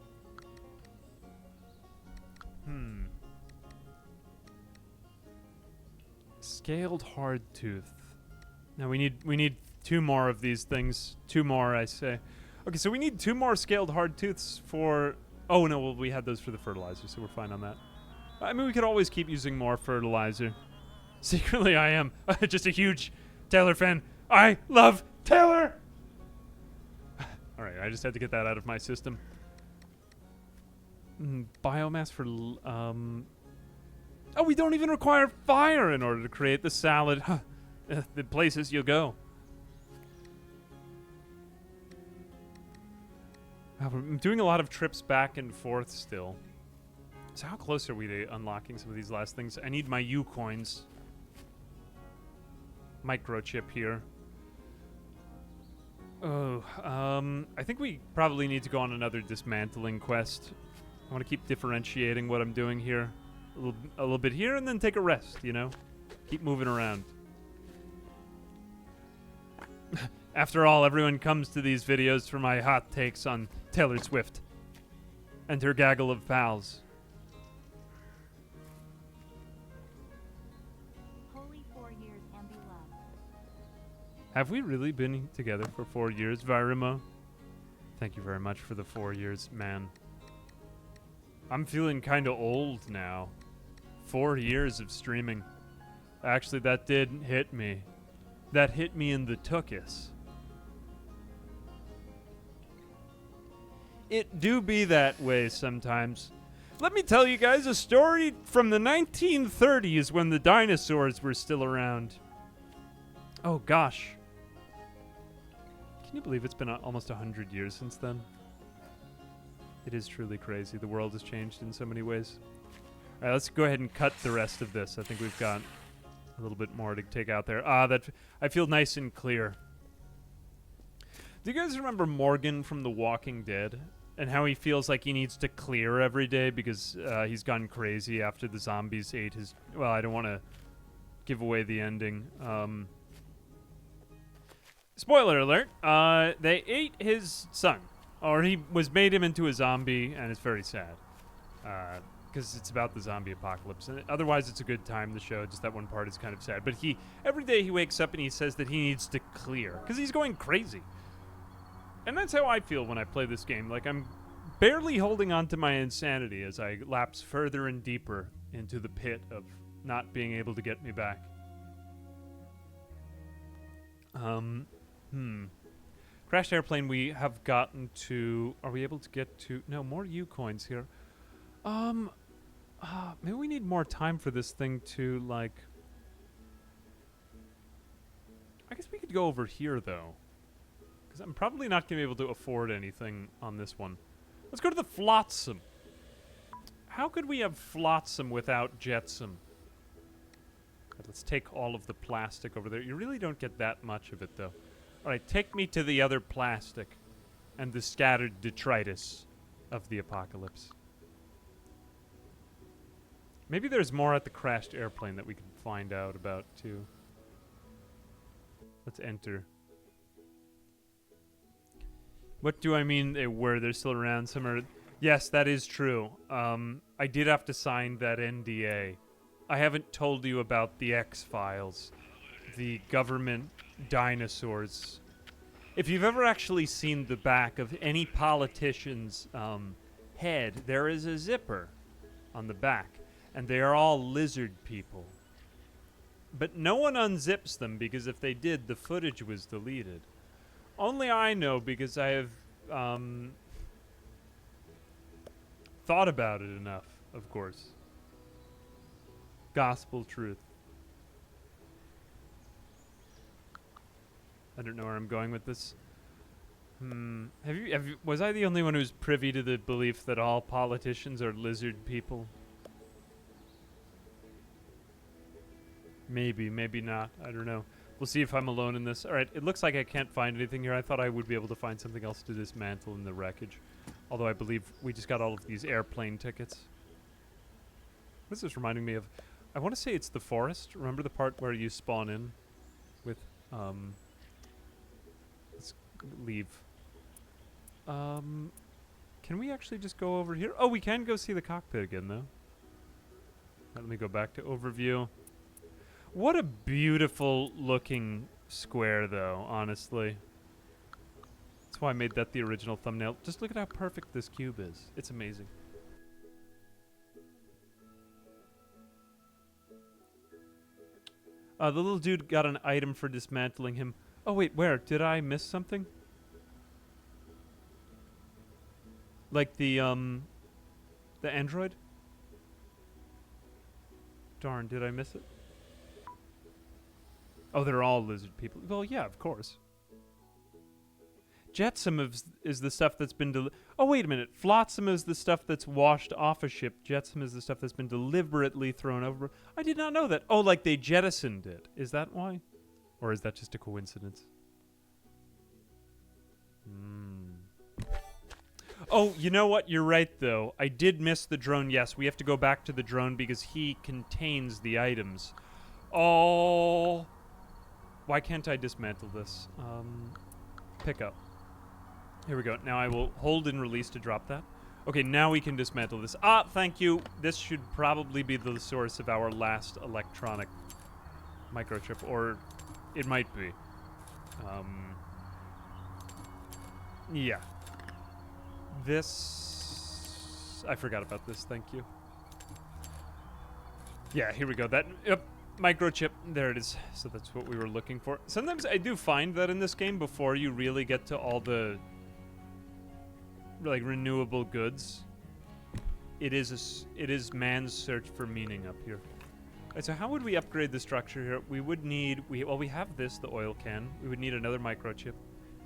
Speaker 1: Scaled hardtooth. Now we need 2 more of these things. 2 more, I say. Okay, so we need 2 more scaled hardtooths for... Oh, no, well, we had those for the fertilizer, so we're fine on that. I mean, we could always keep using more fertilizer. Secretly, I am just a huge Taylor fan. I love Taylor! All right, I just had to get that out of my system. Biomass for... Oh, we don't even require fire in order to create the salad. The places you'll go. I'm doing a lot of trips back and forth still. So how close are we to unlocking some of these last things? I need my U coins. Microchip here. Oh, I think we probably need to go on another dismantling quest. I want to keep differentiating what I'm doing here. A little bit here and then take a rest, you know? Keep moving around. After all, everyone comes to these videos for my hot takes on Taylor Swift and her gaggle of pals.
Speaker 3: Holy 4 years, ambi-love.
Speaker 1: Have we really been together for 4 years, Virimo? Thank you very much for the 4 years, man. I'm feeling kind of old now. 4 years of streaming. Actually, that did hit me. That hit me in the tuchus. It do be that way sometimes. Let me tell you guys a story from the 1930s when the dinosaurs were still around. Oh gosh. Can you believe it's been almost 100 years since then? It is truly crazy. The world has changed in so many ways. All right, let's go ahead and cut the rest of this. I think we've got a little bit more to take out there. That I feel nice and clear. Do you guys remember Morgan from The Walking Dead? And how he feels like he needs to clear every day because he's gone crazy after the zombies ate his... Well, I don't want to give away the ending. Spoiler alert, they ate his son. Or he was made him into a zombie, and it's very sad. Because it's about the zombie apocalypse. And otherwise, it's a good time, the show. Just that one part is kind of sad. But every day he wakes up and he says that he needs to clear. Because he's going crazy. And that's how I feel when I play this game. Like, I'm barely holding on to my insanity as I lapse further and deeper into the pit of not being able to get me back. Crashed airplane we have gotten to... Are we able to get to... No, more U coins here. Maybe we need more time for this thing to, like... I guess we could go over here, though. Because I'm probably not going to be able to afford anything on this one. Let's go to the Flotsam. How could we have Flotsam without Jetsam? Let's take all of the plastic over there. You really don't get that much of it, though. All right, take me to the other plastic and the scattered detritus of the apocalypse. Maybe there's more at the crashed airplane that we can find out about, too. Let's enter. What do I mean they were? They're still around somewhere. Yes, that is true. I did have to sign that NDA. I haven't told you about the X-Files, the government dinosaurs. If you've ever actually seen the back of any politician's head, there is a zipper on the back, and they are all lizard people. But no one unzips them, because if they did, the footage was deleted. Only I know, because I have thought about it enough, of course. Gospel truth. I don't know where I'm going with this. Was I the only one who's privy to the belief that all politicians are lizard people? Maybe, maybe not. I don't know. We'll see if I'm alone in this. All right, it looks like I can't find anything here. I thought I would be able to find something else to dismantle in the wreckage. Although I believe we just got all of these airplane tickets. This is reminding me of... I want to say it's the forest. Remember the part where you spawn in with... Let's leave. Can we actually just go over here? Oh, we can go see the cockpit again, though. Let me go back to overview. What a beautiful looking square, though, honestly. That's why I made that the original thumbnail. Just look at how perfect this cube is. It's amazing. The little dude got an item for dismantling him. Oh, wait, where? Did I miss something? Like the android? Darn, did I miss it? Oh, they're all lizard people. Well, yeah, of course. Jetsam is the stuff that's been... Oh, wait a minute. Flotsam is the stuff that's washed off a ship. Jetsam is the stuff that's been deliberately thrown over. I did not know that. Oh, like they jettisoned it. Is that why? Or is that just a coincidence? Oh, you know what? You're right, though. I did miss the drone. Yes, we have to go back to the drone because he contains the items. Oh... Why can't I dismantle this? Pick up. Here we go. Now I will hold and release to drop that. Okay, now we can dismantle this. Ah, thank you. This should probably be the source of our last electronic microchip, or it might be. Yeah. This... I forgot about this. Thank you. Yeah, here we go. That... Yep. Microchip, there it is. So that's what we were looking for. Sometimes I do find that in this game, before you really get to all the like renewable goods, it is man's search for meaning up here. Right, so how would we upgrade the structure here? We would need we have this, the oil can. We would need another microchip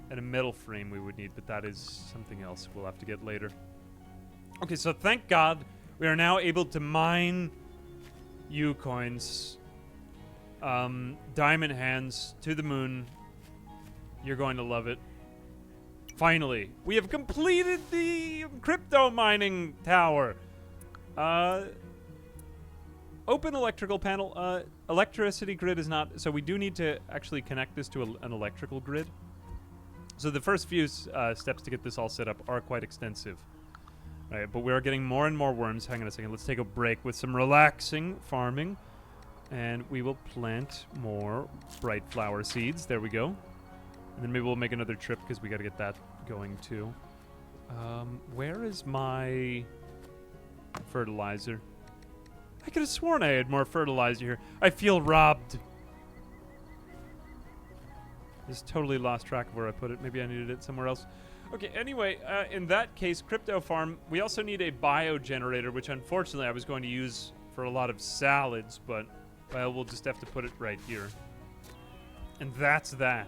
Speaker 1: and a metal frame. We would need, but that is something else we'll have to get later. Okay, so thank God we are now able to mine U coins. Diamond hands to the moon. You're going to love it. Finally, we have completed the crypto mining tower. Open electrical panel. Electricity grid is not... So we do need to actually connect this to an electrical grid. So the first few steps to get this all set up are quite extensive. All right, but we are getting more and more worms. Hang on a second. Let's take a break with some relaxing farming. And we will plant more bright flower seeds. There we go. And then maybe we'll make another trip because we got to get that going too. Where is my fertilizer? I could have sworn I had more fertilizer here. I feel robbed. Just totally lost track of where I put it. Maybe I needed it somewhere else. Okay, anyway, in that case, Crypto Farm, we also need a bio generator, which unfortunately I was going to use for a lot of salads, but, well, we'll just have to put it right here. And that's that.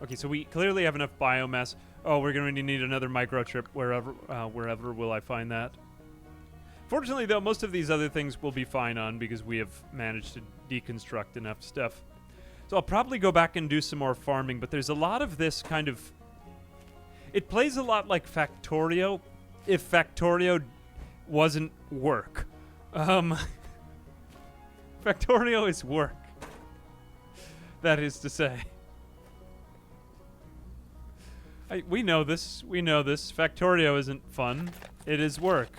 Speaker 1: Okay, so we clearly have enough biomass. Oh, we're going to need another microchip wherever will I find that. Fortunately, though, most of these other things will be fine on because we have managed to deconstruct enough stuff. So I'll probably go back and do some more farming, but there's a lot of this kind of... It plays a lot like Factorio, if Factorio wasn't work. Factorio is work. That is to say. We know this. We know this. Factorio isn't fun. It is work.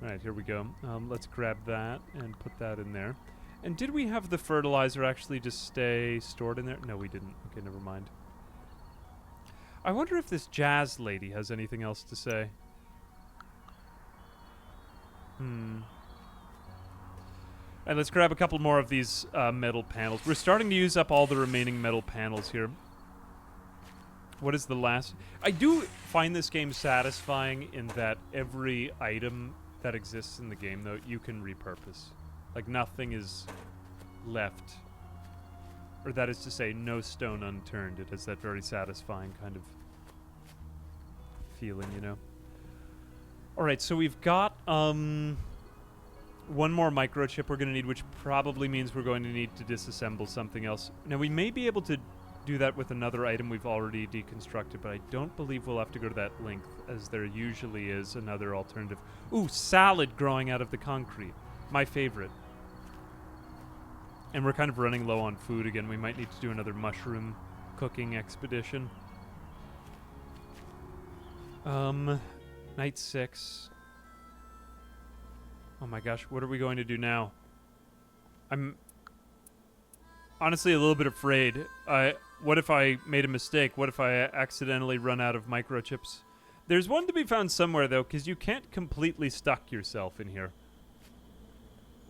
Speaker 1: All right, here we go. Let's grab that and put that in there. And did we have the fertilizer actually just stay stored in there? No, we didn't. Okay, never mind. I wonder if this jazz lady has anything else to say. And let's grab a couple more of these metal panels. We're starting to use up all the remaining metal panels here. What is the last? I do find this game satisfying in that every item that exists in the game, though, you can repurpose. Like, nothing is left. Or that is to say, no stone unturned. It has that very satisfying kind of feeling, you know? Alright, so we've got one more microchip we're going to need, which probably means we're going to need to disassemble something else. Now, we may be able to do that with another item we've already deconstructed, but I don't believe we'll have to go to that length, as there usually is another alternative. Ooh, salad growing out of the concrete. My favorite. And we're kind of running low on food again. We might need to do another mushroom cooking expedition. Night 6. Oh my gosh, what are we going to do now? I'm honestly a little bit afraid. What if I made a mistake? What if I accidentally run out of microchips? There's one to be found somewhere, though, because you can't completely stuck yourself in here.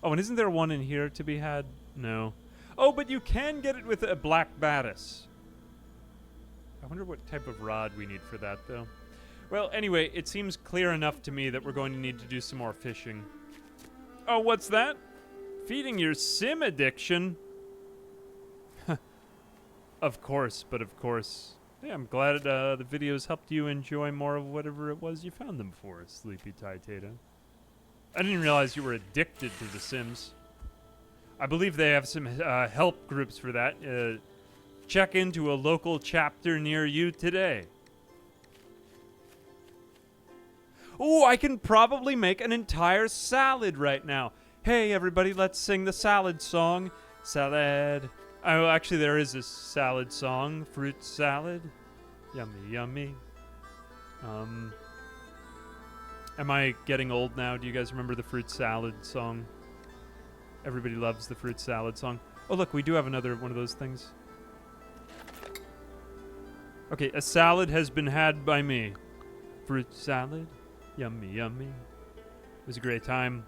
Speaker 1: Oh, and isn't there one in here to be had? No. Oh, but you can get it with a black batis. I wonder what type of rod we need for that, though. Well, anyway, it seems clear enough to me that we're going to need to do some more fishing. Oh, what's that? Feeding your sim addiction? Of course, but of course. Yeah, I'm glad the videos helped you enjoy more of whatever it was you found them for, Sleepy Titata. I didn't realize you were addicted to The Sims. I believe they have some help groups for that. Check into a local chapter near you today. Oh, I can probably make an entire salad right now. Hey, everybody, let's sing the salad song. Salad. Oh, actually, there is a salad song. Fruit salad. Yummy, yummy. Am I getting old now? Do you guys remember the fruit salad song? Everybody loves the fruit salad song. Oh, look, we do have another one of those things. Okay, a salad has been had by me. Fruit salad. Yummy, yummy. It was a great time.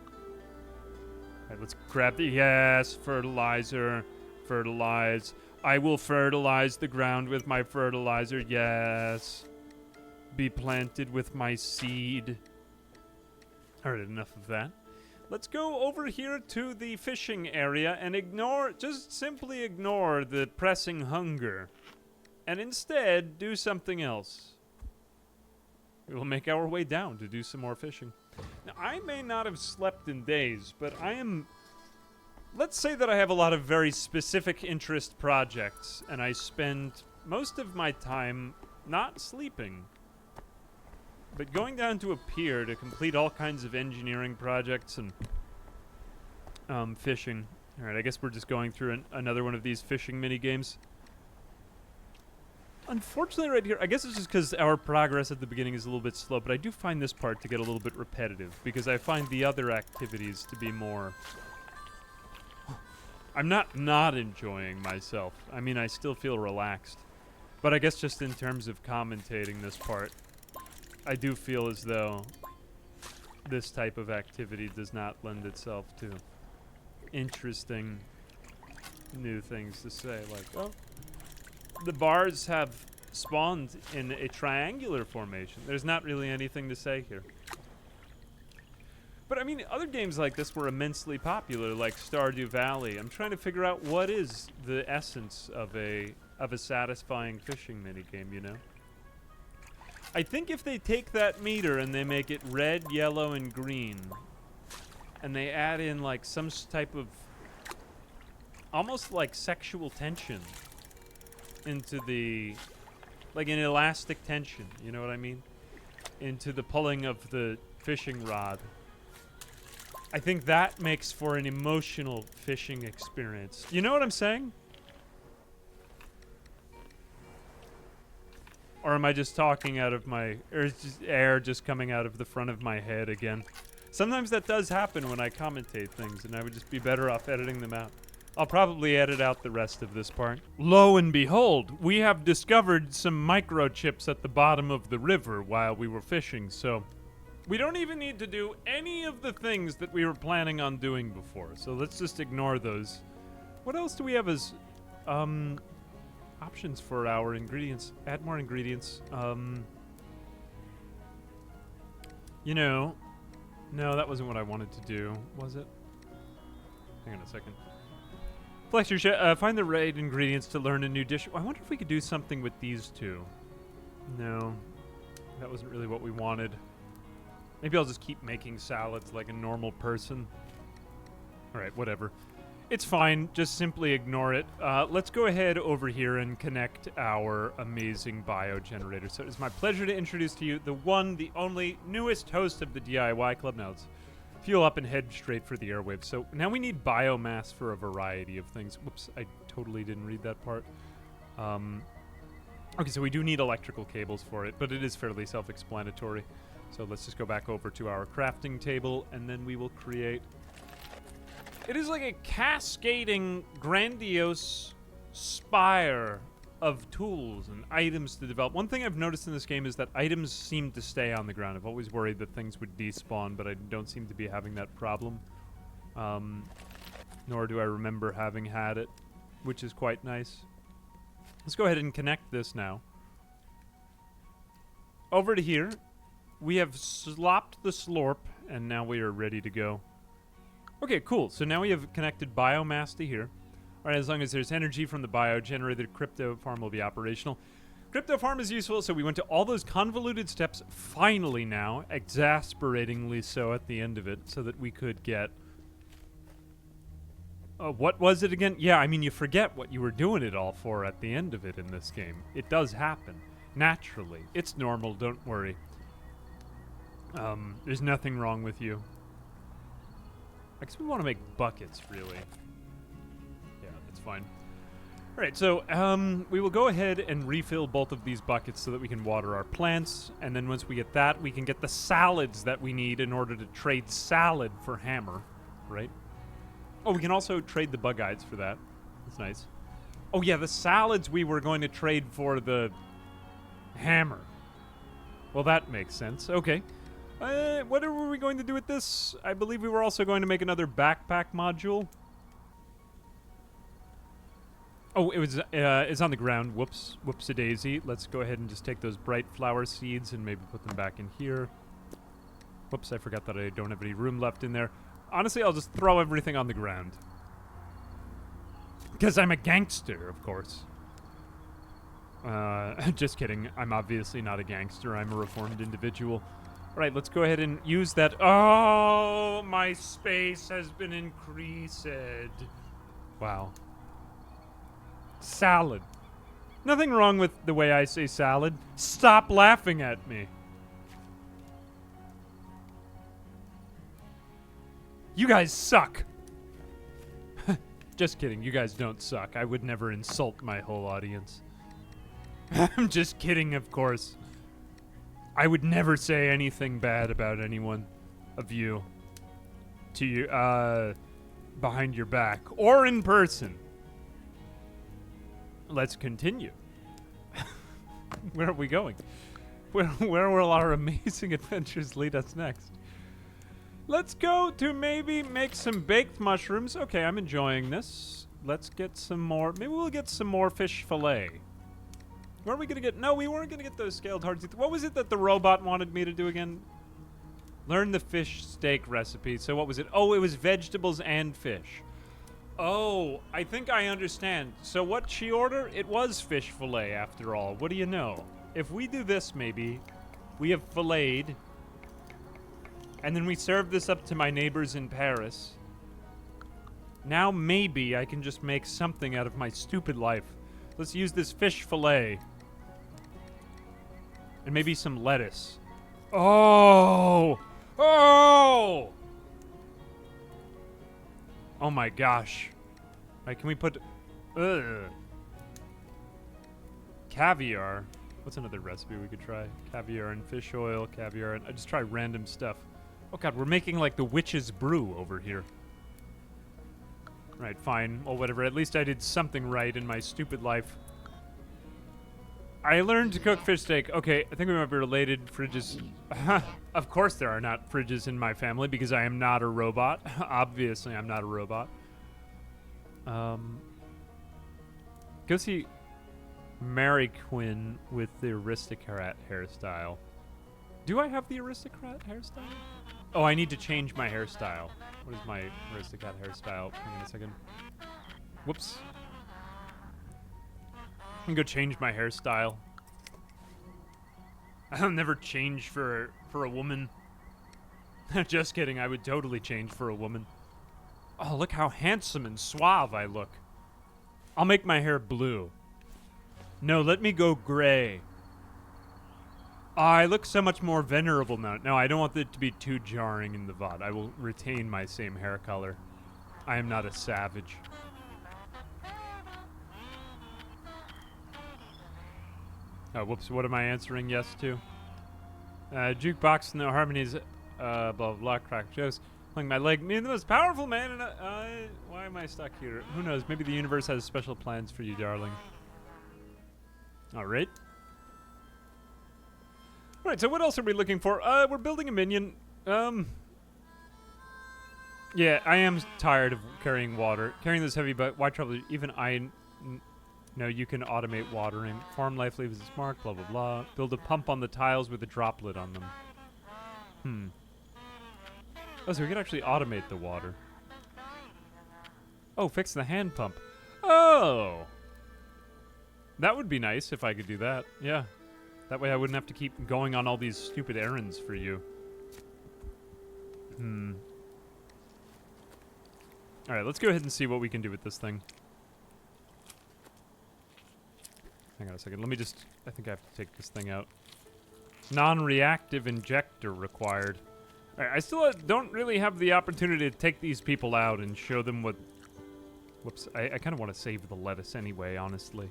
Speaker 1: All right, let's grab the... Yes, fertilizer. Fertilize. I will fertilize the ground with my fertilizer. Yes. Be planted with my seed. All right, enough of that. Let's go over here to the fishing area and just simply ignore the pressing hunger. And instead, do something else. We will make our way down to do some more fishing. Now, I may not have slept in days, but I am... Let's say that I have a lot of very specific interest projects, and I spend most of my time not sleeping, but going down to a pier to complete all kinds of engineering projects and fishing. Alright, I guess we're just going through another one of these fishing mini games. Unfortunately, right here, I guess it's just because our progress at the beginning is a little bit slow, but I do find this part to get a little bit repetitive, because I find the other activities to be more... I'm not enjoying myself. I mean, I still feel relaxed. But I guess just in terms of commentating this part, I do feel as though this type of activity does not lend itself to interesting new things to say, like, oh, the bars have spawned in a triangular formation. There's not really anything to say here. But I mean, other games like this were immensely popular, like Stardew Valley. I'm trying to figure out what is the essence of a satisfying fishing minigame, you know? I think if they take that meter and they make it red, yellow, and green, and they add in like some type of almost like sexual tension into the, like an elastic tension, you know what I mean? Into the pulling of the fishing rod. I think that makes for an emotional fishing experience. You know what I'm saying? Or am I just talking out of my, or is just air just coming out of the front of my head again? Sometimes that does happen when I commentate things, and I would just be better off editing them out. I'll probably edit out the rest of this part. Lo and behold, we have discovered some microchips at the bottom of the river while we were fishing, so we don't even need to do any of the things that we were planning on doing before, so let's just ignore those. What else do we have as options for our ingredients? Add more ingredients. You know, no, that wasn't what I wanted to do, was it? Hang on a second. Flex your find the right ingredients to learn a new dish. I wonder if we could do something with these two. No, that wasn't really what we wanted. Maybe I'll just keep making salads like a normal person. Alright, whatever. It's fine, just simply ignore it. Let's go ahead over here and connect our amazing biogenerator. So it's my pleasure to introduce to you the one, the only, newest host of the DIY Club. Now let's fuel up and head straight for the airwaves. So now we need biomass for a variety of things. Whoops, I totally didn't read that part. Okay, so we do need electrical cables for it, but it is fairly self-explanatory. So let's just go back over to our crafting table, and then we will create... It is like a cascading, grandiose spire of tools and items to develop. One thing I've noticed in this game is that items seem to stay on the ground. I've always worried that things would despawn, but I don't seem to be having that problem. Nor do I remember having had it, which is quite nice. Let's go ahead and connect this now. Over to here. We have slopped the slorp, and now we are ready to go. Okay, cool. So now we have connected biomass to here. All right, as long as there's energy from the biogenerator, the crypto farm will be operational. Crypto farm is useful, so we went to all those convoluted steps, finally now, exasperatingly so at the end of it, so that we could get... what was it again? Yeah, I mean, you forget what you were doing it all for at the end of it in this game. It does happen. Naturally. It's normal, don't worry. There's nothing wrong with you. I guess we want to make buckets, really. Yeah, that's fine. All right, so we will go ahead and refill both of these buckets so that we can water our plants. And then once we get that, we can get the salads that we need in order to trade salad for hammer, right? Oh, we can also trade the bug-eyes for that. That's nice. Oh, yeah, the salads we were going to trade for the hammer. Well, that makes sense. Okay. What were we going to do with this? I believe we were also going to make another backpack module. Oh, it was it's on the ground. Whoops. Whoops-a-daisy. Let's go ahead and just take those bright flower seeds and maybe put them back in here. Whoops, I forgot that I don't have any room left in there. Honestly, I'll just throw everything on the ground. Because I'm a gangster, of course. Just kidding. I'm obviously not a gangster. I'm a reformed individual. All right, let's go ahead and use that. Oh, my space has been increased. Wow. Salad. Nothing wrong with the way I say salad. Stop laughing at me. You guys suck. Just kidding. You guys don't suck. I would never insult my whole audience. I'm just kidding, of course. I would never say anything bad about anyone of you to you behind your back or in person. Let's continue. Where are we going? Where will our amazing adventures lead us next? Let's go to maybe make some baked mushrooms. Okay, I'm enjoying this. Let's get some more. Maybe we'll get some more fish fillet. Where are we going to get? No, we weren't going to get those scaled hard teeth. What was it that the robot wanted me to do again? Learn the fish steak recipe. So what was it? Oh, it was vegetables and fish. Oh, I think I understand. So what she ordered? It was fish fillet after all. What do you know? If we do this, maybe, we have filleted, and then we serve this up to my neighbors in Paris. Now maybe I can just make something out of my stupid life. Let's use this fish fillet. And maybe some lettuce. Oh! Oh! Oh my gosh. Alright, can we put... Ugh. Caviar. What's another recipe we could try? Caviar and fish oil, caviar, and I just try random stuff. Oh god, we're making like the witch's brew over here. Right, fine. Well, whatever. At least I did something right in my stupid life. I learned to cook fish steak. Okay, I think we might be related. Fridges. Of course there are not fridges in my family because I am not a robot. Obviously, I'm not a robot. Go see Mary Quinn with the aristocrat hairstyle. Do I have the aristocrat hairstyle? Oh, I need to change my hairstyle. What is my aristocrat hairstyle? Hang on a second. Whoops. I'm gonna go change my hairstyle. I'll never change for a woman. Just kidding, I would totally change for a woman. Oh, look how handsome and suave I look. I'll make my hair blue. No, let me go gray. Oh, I look so much more venerable now. No, I don't want it to be too jarring in the VOD. I will retain my same hair color. I am not a savage. Oh, whoops. What am I answering yes to? Jukebox, no harmonies, blah, blah, blah, crack jokes. Pulling my leg. Me, the most powerful man, and why am I stuck here? Who knows? Maybe the universe has special plans for you, darling. All right. All right, so what else are we looking for? We're building a minion. Yeah, I am tired of carrying water. Carrying this heavy, but why trouble? Even I... No, you can automate watering. Farm life leaves its mark, blah, blah, blah. Build a pump on the tiles with a droplet on them. Oh, so we can actually automate the water. Oh, fix the hand pump. Oh! That would be nice if I could do that. Yeah. That way I wouldn't have to keep going on all these stupid errands for you. Alright, let's go ahead and see what we can do with this thing. Hang on a second. Let me just... I think I have to take this thing out. Non-reactive injector required. Alright, I still don't really have the opportunity to take these people out and show them what... Whoops. I kind of want to save the lettuce anyway, honestly.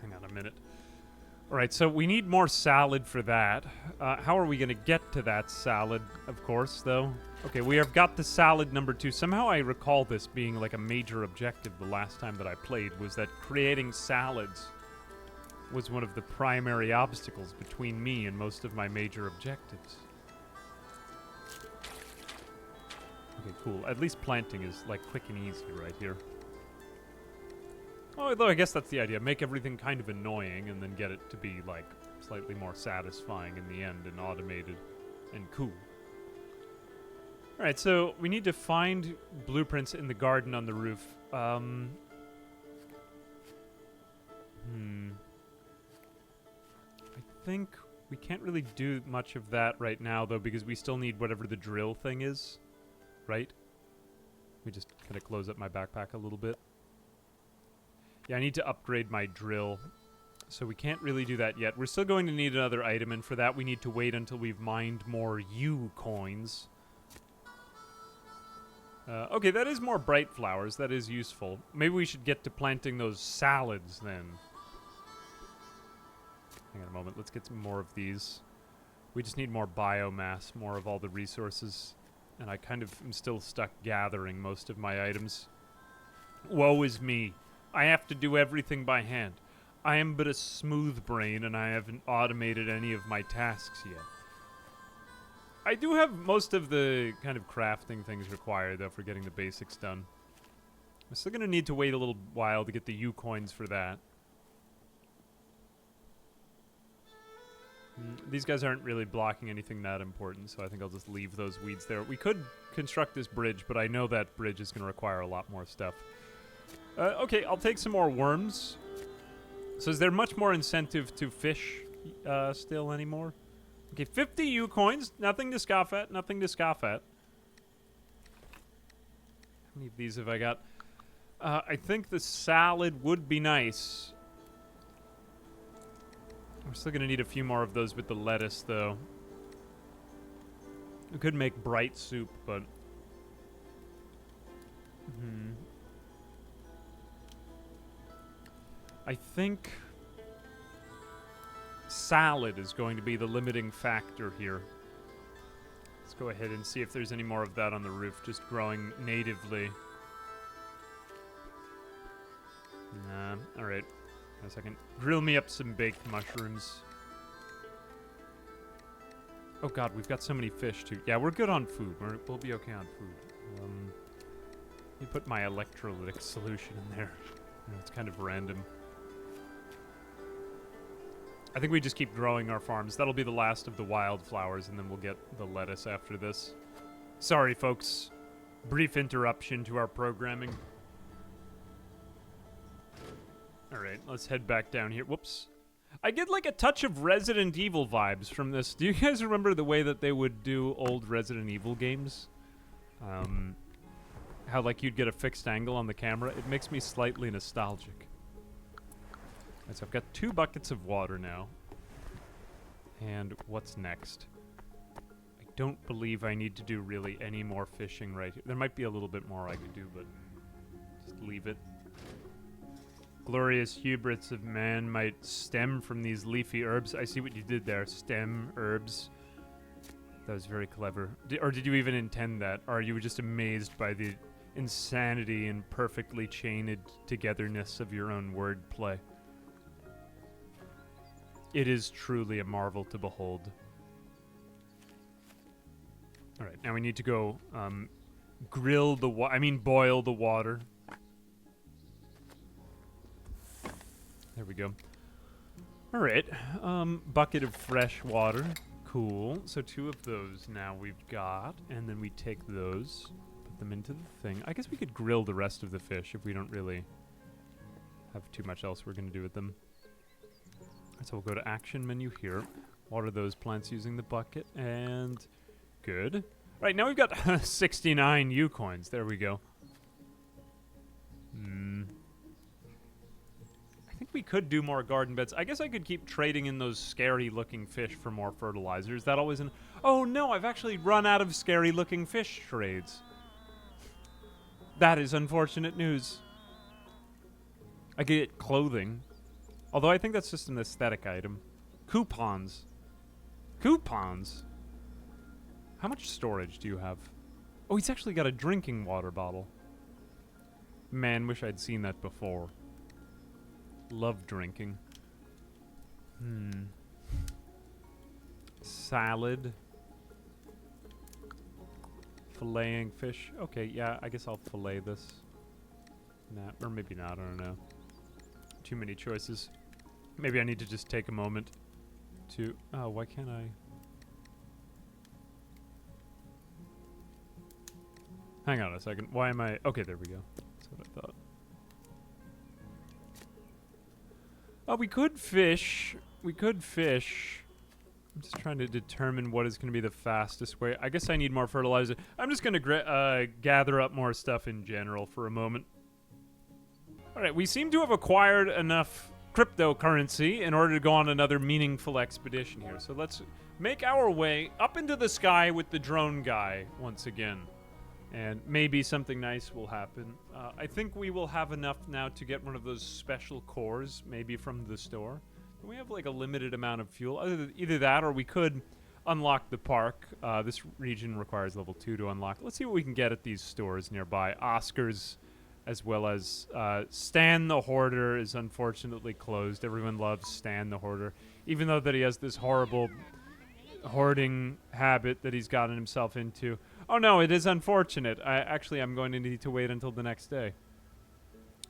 Speaker 1: Hang on a minute. Alright, so we need more salad for that. How are we going to get to that salad, of course, though? Okay, we have got the salad number 2. Somehow I recall this being like a major objective the last time that I played, was that creating salads was one of the primary obstacles between me and most of my major objectives. Okay, cool. At least planting is, like, quick and easy right here. Although I guess that's the idea. Make everything kind of annoying and then get it to be, like, slightly more satisfying in the end and automated and cool. Alright, so we need to find blueprints in the garden on the roof. I think we can't really do much of that right now, though, because we still need whatever the drill thing is. Right? Let me just kind of close up my backpack a little bit. Yeah, I need to upgrade my drill. So we can't really do that yet. We're still going to need another item, and for that we need to wait until we've mined more U coins. Okay, that is more bright flowers. That is useful. Maybe we should get to planting those salads then. Hang on a moment. Let's get some more of these. We just need more biomass, more of all the resources. And I kind of am still stuck gathering most of my items. Woe is me. I have to do everything by hand. I am but a smooth brain, and I haven't automated any of my tasks yet. I do have most of the kind of crafting things required, though, for getting the basics done. I'm still going to need to wait a little while to get the U-coins for that. These guys aren't really blocking anything that important, so I think I'll just leave those weeds there. We could construct this bridge, but I know that bridge is going to require a lot more stuff. Okay, I'll take some more worms. So is there much more incentive to fish still anymore? Okay, 50 U-coins. Nothing to scoff at. Nothing to scoff at. How many of these have I got? I think the salad would be nice. We're still going to need a few more of those with the lettuce, though. We could make bright soup, but... I think... salad is going to be the limiting factor here. Let's go ahead and see if there's any more of that on the roof, just growing natively. Nah, alright. A second. Grill me up some baked mushrooms. Oh god, we've got so many fish too. Yeah, we're good on food. We'll be okay on food. Let me put my electrolytic solution in there. It's kind of random. I think we just keep growing our farms. That'll be the last of the wildflowers, and then we'll get the lettuce after this. Sorry, folks. Brief interruption to our programming. Alright, let's head back down here. Whoops. I get like a touch of Resident Evil vibes from this. Do you guys remember the way that they would do old Resident Evil games? How like you'd get a fixed angle on the camera? It makes me slightly nostalgic. Alright, so I've got 2 buckets of water now. And what's next? I don't believe I need to do really any more fishing right here. There might be a little bit more I could do, but just leave it. Glorious hubris of man might stem from these leafy herbs. I see what you did there. Stem herbs. That was very clever. Or did you even intend that? Or you were just amazed by the insanity and perfectly chained togetherness of your own wordplay? It is truly a marvel to behold. Alright, now we need to go boil the water. There we go. Alright, bucket of fresh water. Cool. So 2 of those now we've got, and then we take those, put them into the thing. I guess we could grill the rest of the fish if we don't really have too much else we're going to do with them. So we'll go to action menu here, water those plants using the bucket, and good. Right, now we've got 69 U-coins. There we go. I think we could do more garden beds. I guess I could keep trading in those scary-looking fish for more fertilizer. Is that always an... Oh, no, I've actually run out of scary-looking fish trades. That is unfortunate news. I get clothing. Although I think that's just an aesthetic item. Coupons. Coupons? How much storage do you have? Oh, he's actually got a drinking water bottle. Man, wish I'd seen that before. Love drinking. Salad. Filleting fish. Okay, yeah, I guess I'll fillet this. Nah, or maybe not, I don't know. Too many choices. Maybe I need to just take a moment to... Oh, why can't I... Hang on a second. Why am I... Okay, there we go. That's what I thought. Oh, we could fish. We could fish. I'm just trying to determine what is going to be the fastest way. I guess I need more fertilizer. I'm just going to gather up more stuff in general for a moment. Alright, we seem to have acquired enough cryptocurrency in order to go on another meaningful expedition here. So let's make our way up into the sky with the drone guy once again. And maybe something nice will happen. I think we will have enough now to get one of those special cores, maybe from the store. We have like a limited amount of fuel. Either that or we could unlock the park. This region requires level 2 to unlock. Let's see what we can get at these stores nearby. Oscar's, as well as Stan the Hoarder is unfortunately closed. Everyone loves Stan the Hoarder, even though that he has this horrible hoarding habit that he's gotten himself into. Oh no, it is unfortunate. I'm going to need to wait until the next day.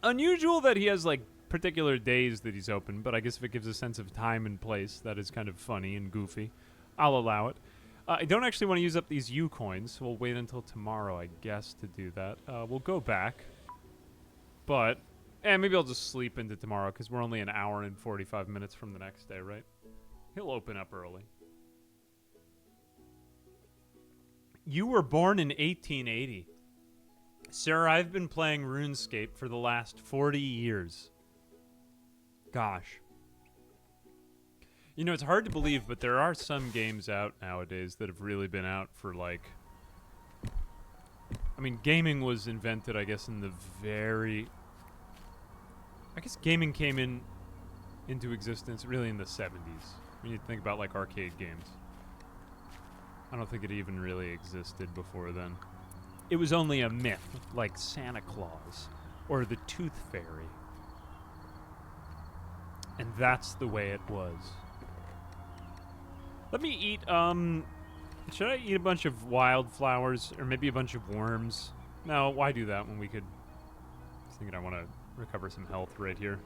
Speaker 1: Unusual that he has like particular days that he's open, but I guess if it gives a sense of time and place, that is kind of funny and goofy. I'll allow it. I don't actually want to use up these U coins, so we'll wait until tomorrow, I guess, to do that. We'll go back, but maybe I'll just sleep into tomorrow because we're only an hour and 45 minutes from the next day, right? He'll open up early. You were born in 1880. Sir, I've been playing RuneScape for the last 40 years. Gosh. You know, it's hard to believe, but there are some games out nowadays that have really been out for, like... I mean, gaming was invented, I guess, in the very... I guess gaming came into existence really in the 70s. When you think about, like, arcade games. I don't think it even really existed before then. It was only a myth, like Santa Claus or the Tooth Fairy. And that's the way it was. Let me eat, should I eat a bunch of wildflowers or maybe a bunch of worms? No, why do that when we could... I was thinking I want to recover some health right here.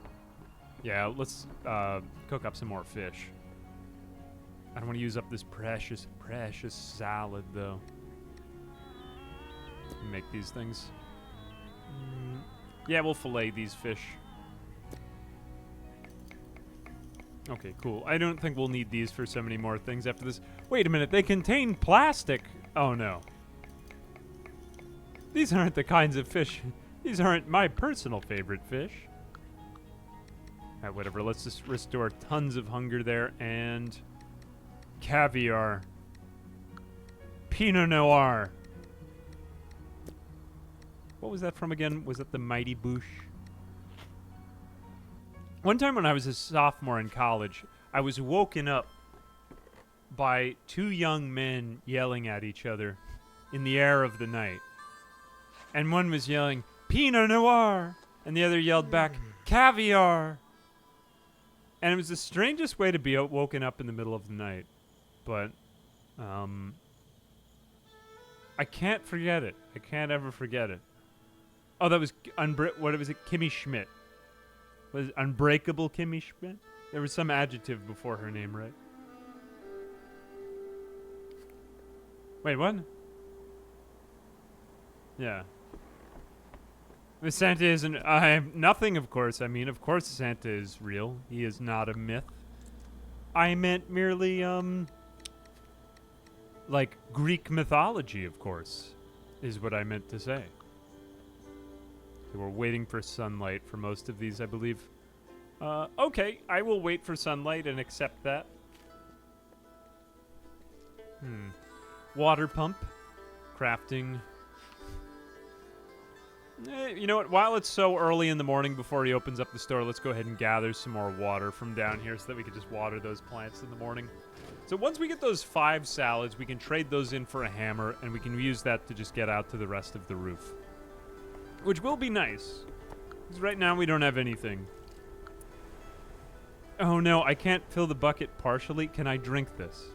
Speaker 1: Yeah, let's cook up some more fish. I don't want to use up this precious, precious salad, though. Make these things. Yeah, we'll fillet these fish. Okay, cool. I don't think we'll need these for so many more things after this. Wait a minute, they contain plastic! Oh, no. These aren't the kinds of fish. These aren't my personal favorite fish. Alright, whatever. Let's just restore tons of hunger there, and... caviar. Pinot Noir. What was that from again? Was that the Mighty Boosh? One time when I was a sophomore in college, I was woken up by two young men yelling at each other in the air of the night. And one was yelling, Pinot Noir! And the other yelled back, caviar! And it was the strangest way to be woken up in the middle of the night. But, I can't forget it. I can't ever forget it. Oh, that was what was it? Kimmy Schmidt. Was it Unbreakable Kimmy Schmidt? There was some adjective before her name, right? Wait, what? Yeah. The Santa isn't... nothing, of course. I mean, of course Santa is real. He is not a myth. I meant merely, like, Greek mythology, of course, is what I meant to say. We're waiting for sunlight for most of these, I believe. Okay, I will wait for sunlight and accept that. Water pump. Crafting. You know what? While it's so early in the morning before he opens up the store, let's go ahead and gather some more water from down here so that we can just water those plants in the morning. So once we get those 5 salads, we can trade those in for a hammer, and we can use that to just get out to the rest of the roof. Which will be nice. Because right now we don't have anything. Oh no, I can't fill the bucket partially. Can I drink this?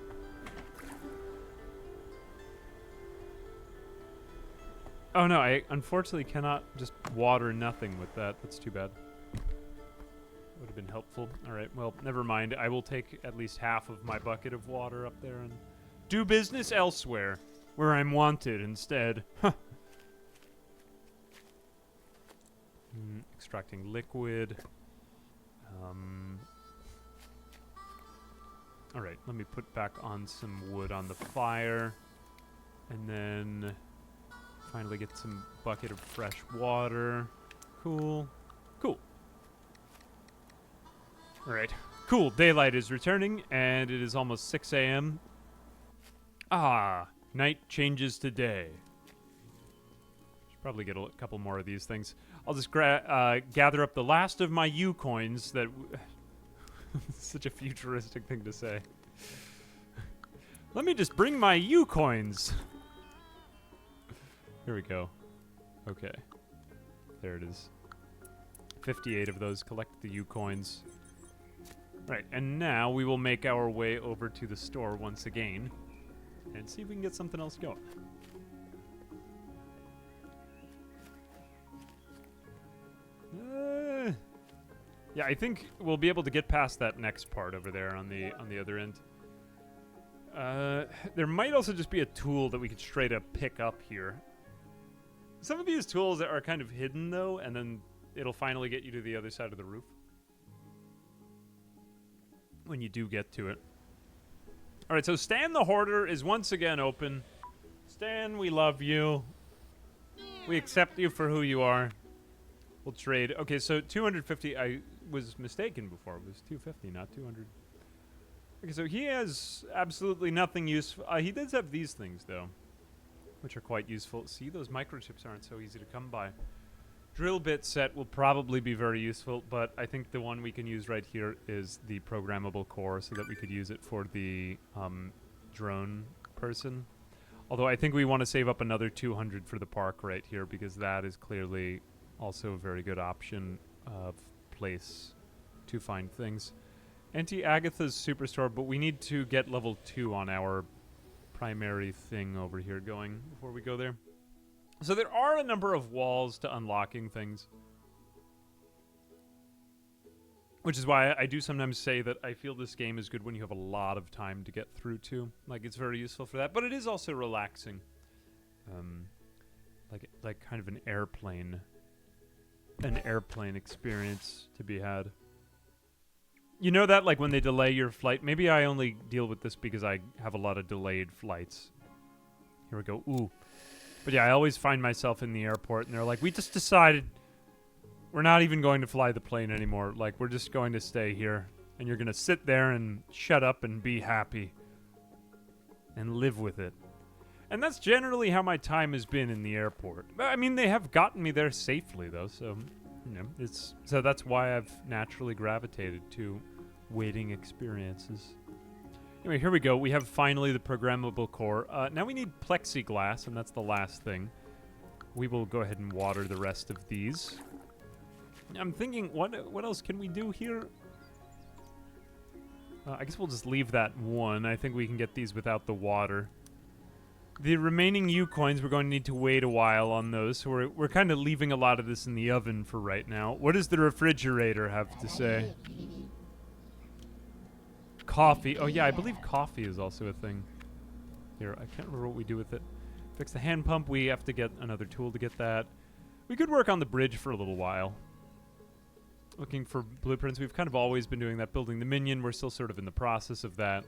Speaker 1: Oh no, I unfortunately cannot just water nothing with that. That's too bad. Would have been helpful. Alright, well, never mind. I will take at least half of my bucket of water up there and do business elsewhere, where I'm wanted instead. Huh. Extracting liquid. Alright, let me put back on some wood on the fire. And then finally get some bucket of fresh water. Cool. Cool. Alright. Cool. Daylight is returning, and it is almost 6 a.m. Ah, night changes to day. Probably get a couple more of these things. I'll just gather up the last of my U coins that... Such a futuristic thing to say. Let me just bring my U coins. Here we go. Okay. There it is. 58 of those. Collect the U coins. Right, and now we will make our way over to the store once again and see if we can get something else going. Yeah, I think we'll be able to get past that next part over there on the other end. There might also just be a tool that we could straight up pick up here. Some of these tools are kind of hidden, though, and then it'll finally get you to the other side of the roof. When you do get to it. Alright, so Stan the Hoarder is once again open. Stan, we love you. We accept you for who you are. We'll trade. Okay, so 250. I was mistaken before. It was 250, not 200. Okay, so he has absolutely nothing useful. He does have these things, though, which are quite useful. See, those microchips aren't so easy to come by. Drill bit set will probably be very useful, but I think the one we can use right here is the programmable core so that we could use it for the drone person. Although I think we want to save up another 200 for the park right here because that is clearly also a very good option of place to find things. Auntie-Agatha's Superstore, but we need to get level 2 on our primary thing over here going before we go there. So there are a number of walls to unlocking things. Which is why I do sometimes say that I feel this game is good when you have a lot of time to get through to. Like, it's very useful for that, but it is also relaxing. Like kind of an airplane experience to be had. You know that, like, when they delay your flight? Maybe I only deal with this because I have a lot of delayed flights. Here we go. Ooh. But yeah, I always find myself in the airport, and they're like, we just decided we're not even going to fly the plane anymore. Like, we're just going to stay here. And you're going to sit there and shut up and be happy. And live with it. And that's generally how my time has been in the airport. I mean, they have gotten me there safely, though, so... You know, so that's why I've naturally gravitated to waiting experiences. Anyway, here we go. We have finally the programmable core. Now we need plexiglass, and that's the last thing. We will go ahead and water the rest of these. I'm thinking, what else can we do here? I guess we'll just leave that one. I think we can get these without the water. The remaining U coins, we're going to need to wait a while on those, so we're kind of leaving a lot of this in the oven for right now. What does the refrigerator have to say? Coffee. Oh, yeah, I believe coffee is also a thing. Here, I can't remember what we do with it. Fix the hand pump. We have to get another tool to get that. We could work on the bridge for a little while. Looking for blueprints. We've kind of always been doing that. Building the minion. We're still sort of in the process of that.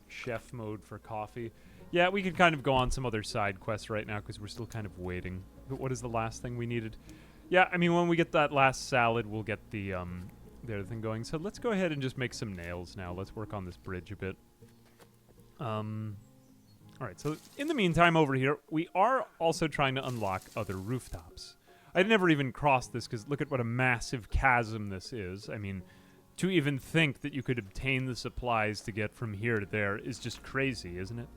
Speaker 1: Chef mode for coffee. Yeah, we could kind of go on some other side quests right now because we're still kind of waiting. But what is the last thing we needed? Yeah, I mean, when we get that last salad, we'll get the other thing going. So let's go ahead and just make some nails now. Let's work on this bridge a bit. All right, so in the meantime over here, we are also trying to unlock other rooftops. I'd never even crossed this because look at what a massive chasm this is. I mean, to even think that you could obtain the supplies to get from here to there is just crazy, isn't it?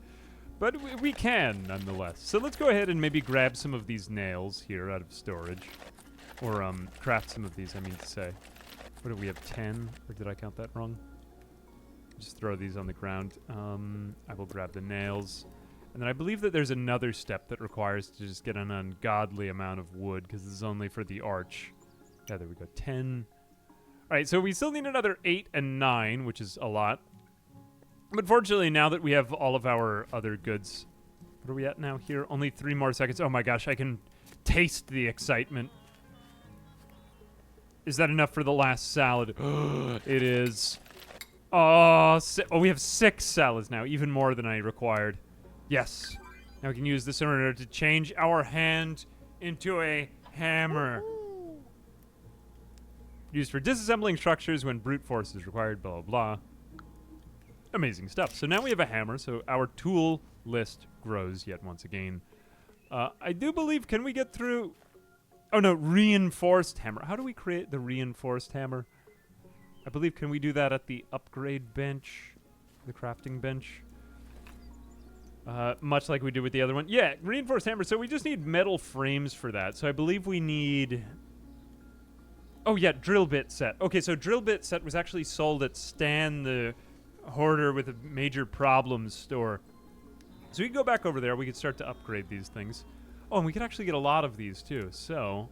Speaker 1: But we can, nonetheless. So let's go ahead and maybe grab some of these nails here out of storage. Or craft some of these, I mean to say. What do we have, 10? Or did I count that wrong? Just throw these on the ground. I will grab the nails. And then I believe that there's another step that requires to just get an ungodly amount of wood, because this is only for the arch. Yeah, there we go, 10. Alright, so we still need another 8 and 9, which is a lot. But fortunately, now that we have all of our other goods... What are we at now here? Only 3 more seconds. Oh my gosh, I can taste the excitement. Is that enough for the last salad? It is. Oh, we have 6 salads now, even more than I required. Yes. Now we can use this in order to change our hand into a hammer. Used for disassembling structures when brute force is required, blah, blah, blah. Amazing stuff. So now we have a hammer, so our tool list grows yet once again. I do believe, can we get through... Oh no, reinforced hammer. How do we create the reinforced hammer? I believe, can we do that at the upgrade bench? The crafting bench? Much like we did with the other one. Yeah, reinforced hammer. So we just need metal frames for that. So I believe we need... Oh yeah, drill bit set. Okay, so drill bit set was actually sold at Stan, the hoarder with a major problems store. So we can go back over there. We could start to upgrade these things. Oh, and we could actually get a lot of these too. So,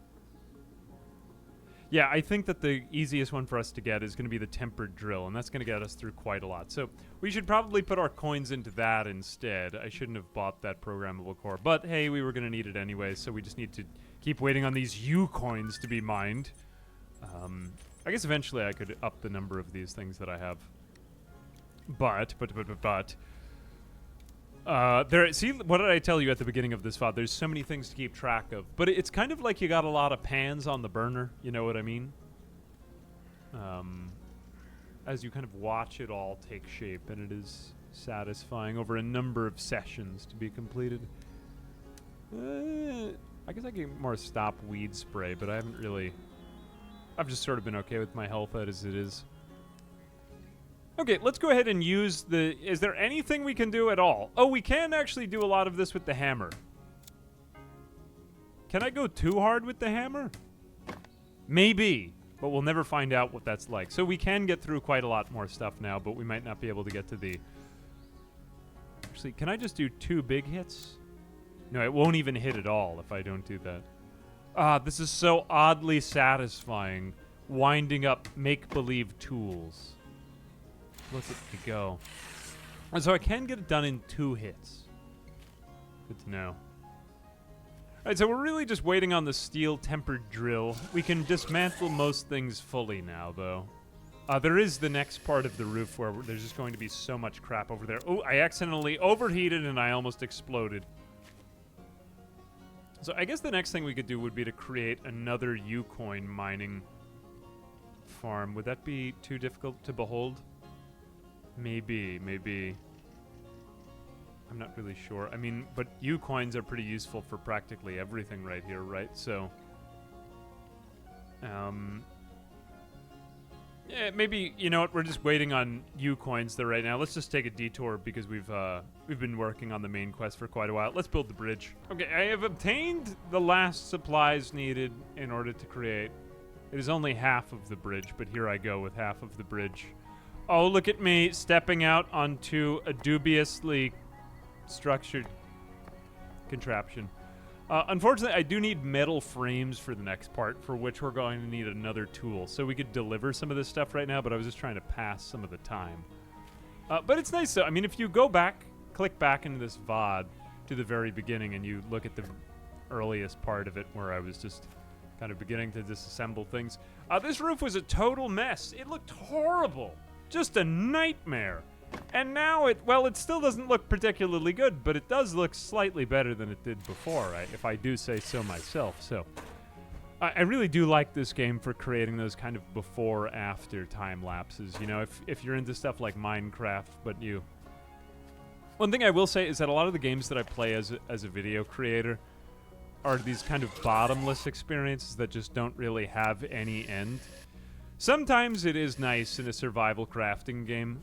Speaker 1: yeah, I think that the easiest one for us to get is going to be the tempered drill, and that's going to get us through quite a lot. So we should probably put our coins into that instead. I shouldn't have bought that programmable core, but hey, we were going to need it anyway, so we just need to keep waiting on these U coins to be mined. I guess eventually I could up the number of these things that I have. But. See, what did I tell you at the beginning of this VOD? There's so many things to keep track of. But it's kind of like you got a lot of pans on the burner, you know what I mean? As you kind of watch it all take shape, and it is satisfying over a number of sessions to be completed. I guess I can more stop weed spray, but I haven't really... I've just sort of been okay with my health as it is. Okay, let's go ahead and use the... Is there anything we can do at all? Oh, we can actually do a lot of this with the hammer. Can I go too hard with the hammer? Maybe, but we'll never find out what that's like. So we can get through quite a lot more stuff now, but we might not be able to get to the... Actually, can I just do 2 big hits? No, it won't even hit at all if I don't do that. Ah, this is so oddly satisfying. Winding up make-believe tools. Look at me go. And so I can get it done in 2 hits. Good to know. Alright, so we're really just waiting on the steel tempered drill. We can dismantle most things fully now, though. There is the next part of the roof where there's just going to be so much crap over there. Oh, I accidentally overheated and I almost exploded. So I guess the next thing we could do would be to create another U-coin mining farm. Would that be too difficult to behold? Maybe. I'm not really sure. I mean, but U-coins are pretty useful for practically everything right here, right? So, yeah, maybe, you know what, we're just waiting on U-coins there right now. Let's just take a detour because we've been working on the main quest for quite a while. Let's build the bridge. Okay, I have obtained the last supplies needed in order to create. It is only half of the bridge, but here I go with half of the bridge. Oh, look at me stepping out onto a dubiously structured contraption. Unfortunately, I do need metal frames for the next part, for which we're going to need another tool. So we could deliver some of this stuff right now, but I was just trying to pass some of the time. But it's nice, though. I mean, if you go back, click back into this VOD to the very beginning, and you look at the earliest part of it where I was just kind of beginning to disassemble things. This roof was a total mess. It looked horrible. Just a nightmare. And now it still doesn't look particularly good, but it does look slightly better than it did before, right? If I do say so myself. So I really do like this game for creating those kind of before-after time lapses. You know, if you're into stuff like Minecraft, but you... One thing I will say is that a lot of the games that I play as a video creator are these kind of bottomless experiences that just don't really have any end. Sometimes it is nice in a survival crafting game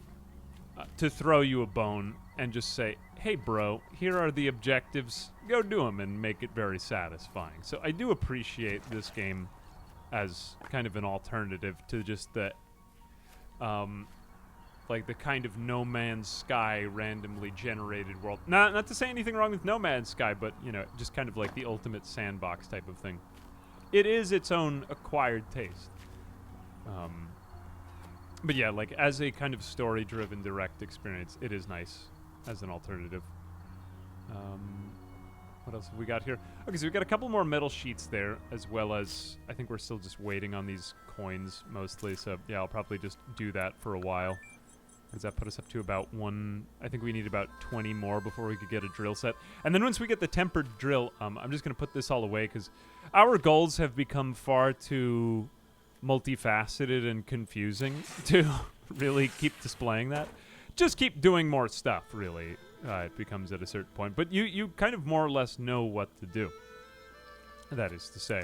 Speaker 1: to throw you a bone and just say, hey bro, here are the objectives, go do them, and make it very satisfying. So I do appreciate this game as kind of an alternative to just the, like the kind of No Man's Sky randomly generated world. Not to say anything wrong with No Man's Sky, but, you know, just kind of like the ultimate sandbox type of thing. It is its own acquired taste. But yeah, like as a kind of story-driven direct experience, it is nice as an alternative. What else have we got here? Okay, so we've got a couple more metal sheets there, as well as I think we're still just waiting on these coins mostly. So yeah, I'll probably just do that for a while. Does that put us up to about I think we need about 20 more before we could get a drill set. And then once we get the tempered drill, I'm just going to put this all away because our goals have become far too multifaceted and confusing to really keep displaying that. Just keep doing more stuff, really. it becomes at a certain point. But you kind of more or less know what to do. That is to say.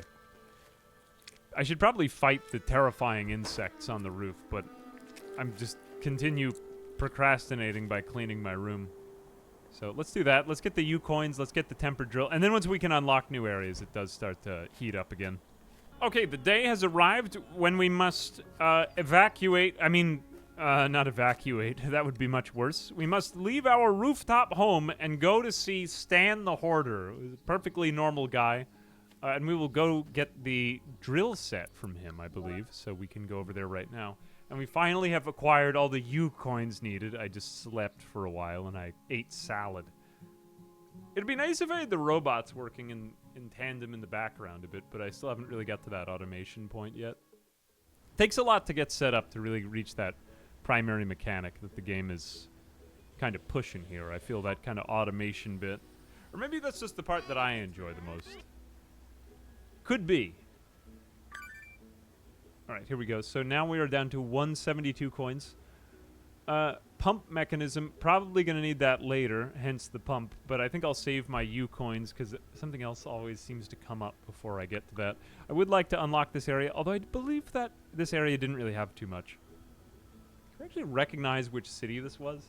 Speaker 1: I should probably fight the terrifying insects on the roof, but I'm just continue procrastinating by cleaning my room. So let's do that. Let's get the U coins. Let's get the tempered drill. And then once we can unlock new areas, it does start to heat up again. Okay, the day has arrived when we must evacuate. I mean, not evacuate. That would be much worse. We must leave our rooftop home and go to see Stan the Hoarder, who's a perfectly normal guy. And we will go get the drill set from him, I believe. So we can go over there right now. And we finally have acquired all the U coins needed. I just slept for a while and I ate salad. It'd be nice if I had the robots working in tandem in the background a bit, but I still haven't really got to that automation point yet. Takes a lot to get set up to really reach that primary mechanic that the game is kind of pushing here. I feel that kind of automation bit. Or maybe that's just the part that I enjoy the most. Could be. All right, here we go. So now we are down to 172 coins. Pump mechanism, probably going to need that later, hence the pump. But I think I'll save my U coins because something else always seems to come up before I get to that. I would like to unlock this area, although I believe that this area didn't really have too much. Can I actually recognize which city this was?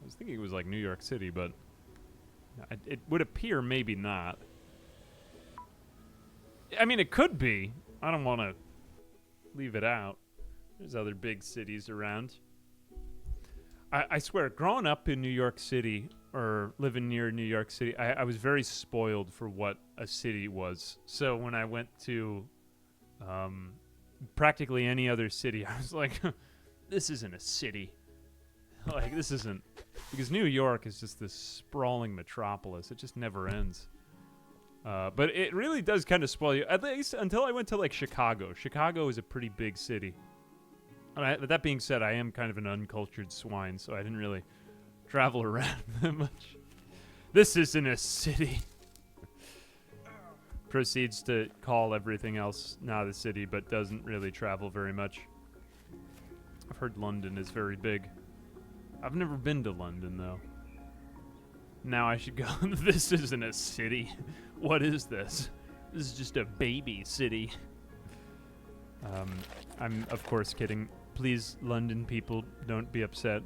Speaker 1: I was thinking it was like New York City, but it would appear maybe not. I mean, it could be. I don't want to leave it out. There's other big cities around. I swear, growing up in New York City, or living near New York City, I was very spoiled for what a city was. So when I went to practically any other city, I was like, this isn't a city. Like, this isn't... Because New York is just this sprawling metropolis. It just never ends. But it really does kind of spoil you, at least until I went to, like, Chicago. Chicago is a pretty big city. But that being said, I am kind of an uncultured swine, so I didn't really travel around that much. This isn't a city. Proceeds to call everything else not a city, but doesn't really travel very much. I've heard London is very big. I've never been to London, though. Now I should go. This isn't a city. What is this? This is just a baby city. I'm, of course, kidding. Please, London people, don't be upset.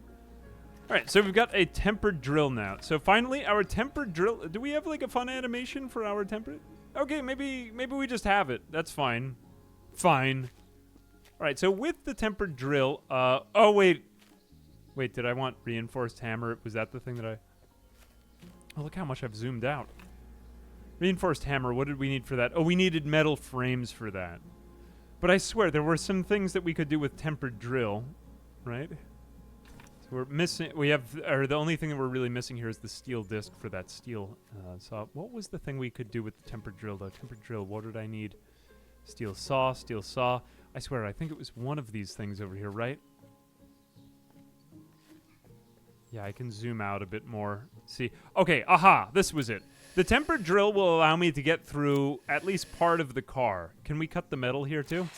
Speaker 1: All right, so we've got a tempered drill now. So finally, our tempered drill... Do we have, like, a fun animation for our tempered... Okay, maybe we just have it. That's fine. Fine. All right, so with the tempered drill... oh, wait. Wait, did I want reinforced hammer? Was that the thing that I... Oh, look how much I've zoomed out. Reinforced hammer, what did we need for that? Oh, we needed metal frames for that. But I swear, there were some things that we could do with tempered drill, right? So we're missing... We have... Or the only thing that we're really missing here is the steel disc for that steel saw. What was the thing we could do with the tempered drill, though? Tempered drill, what did I need? Steel saw, steel saw. I swear, I think it was one of these things over here, right? Yeah, I can zoom out a bit more. See. Okay, aha, this was it. The tempered drill will allow me to get through at least part of the car. Can we cut the metal here, too?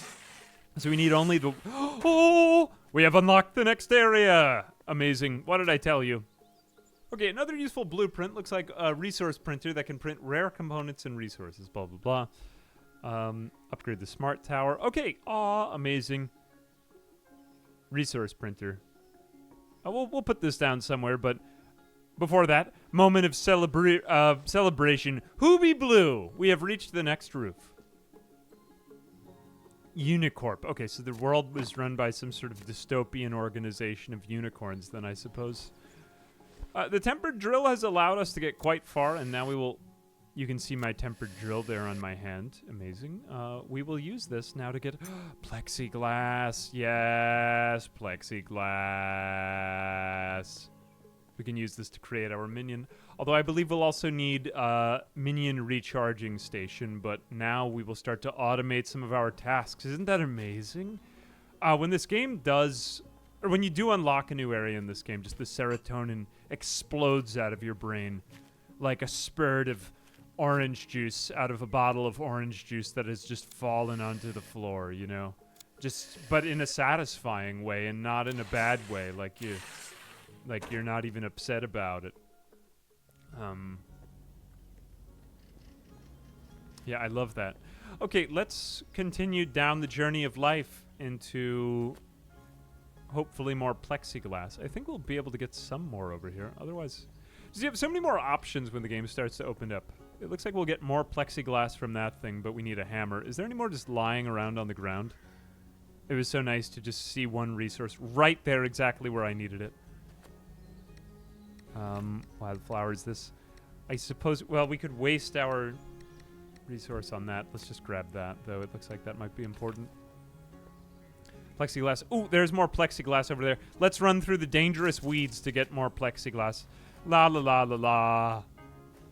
Speaker 1: So we need only the... Oh! We have unlocked the next area! Amazing. What did I tell you? Okay, another useful blueprint looks like a resource printer that can print rare components and resources, blah, blah, blah. Upgrade the smart tower. Okay, aw, amazing. Resource printer. Oh, we'll put this down somewhere, but before that, moment of celebration. Hoobie Blue! We have reached the next roof. Unicorp. Okay, so the world was run by some sort of dystopian organization of unicorns, then I suppose. The tempered drill has allowed us to get quite far, and now we will... You can see my tempered drill there on my hand. Amazing. We will use this now to get... plexiglass. Yes, plexiglass. We can use this to create our minion. Although I believe we'll also need minion recharging station, but now we will start to automate some of our tasks. Isn't that amazing? When this game does... Or when you do unlock a new area in this game, just the serotonin explodes out of your brain like a spurt of orange juice out of a bottle of orange juice that has just fallen onto the floor, you know? Just, but in a satisfying way and not in a bad way, like you Like, you're not even upset about it. Yeah, I love that. Okay, let's continue down the journey of life into hopefully more plexiglass. I think we'll be able to get some more over here. Otherwise, just you have so many more options when the game starts to open up. It looks like we'll get more plexiglass from that thing, but we need a hammer. Is there any more just lying around on the ground? It was so nice to just see one resource right there exactly where I needed it. Wildflowers, this... I suppose... Well, we could waste our resource on that. Let's just grab that, though. It looks like that might be important. Plexiglass. Ooh, there's more plexiglass over there. Let's run through the dangerous weeds to get more plexiglass. La la la la la.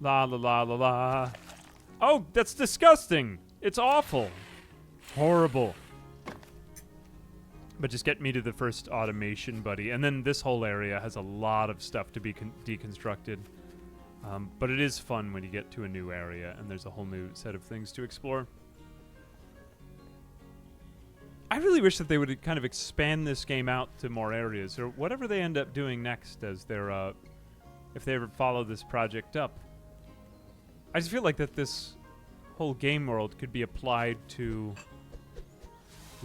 Speaker 1: La la la la la. Oh, that's disgusting. It's awful. Horrible. But just get me to the first automation, buddy. And then this whole area has a lot of stuff to be deconstructed. But it is fun when you get to a new area and there's a whole new set of things to explore. I really wish that they would kind of expand this game out to more areas, or whatever they end up doing next as their, if they ever follow this project up. I just feel like that this whole game world could be applied to,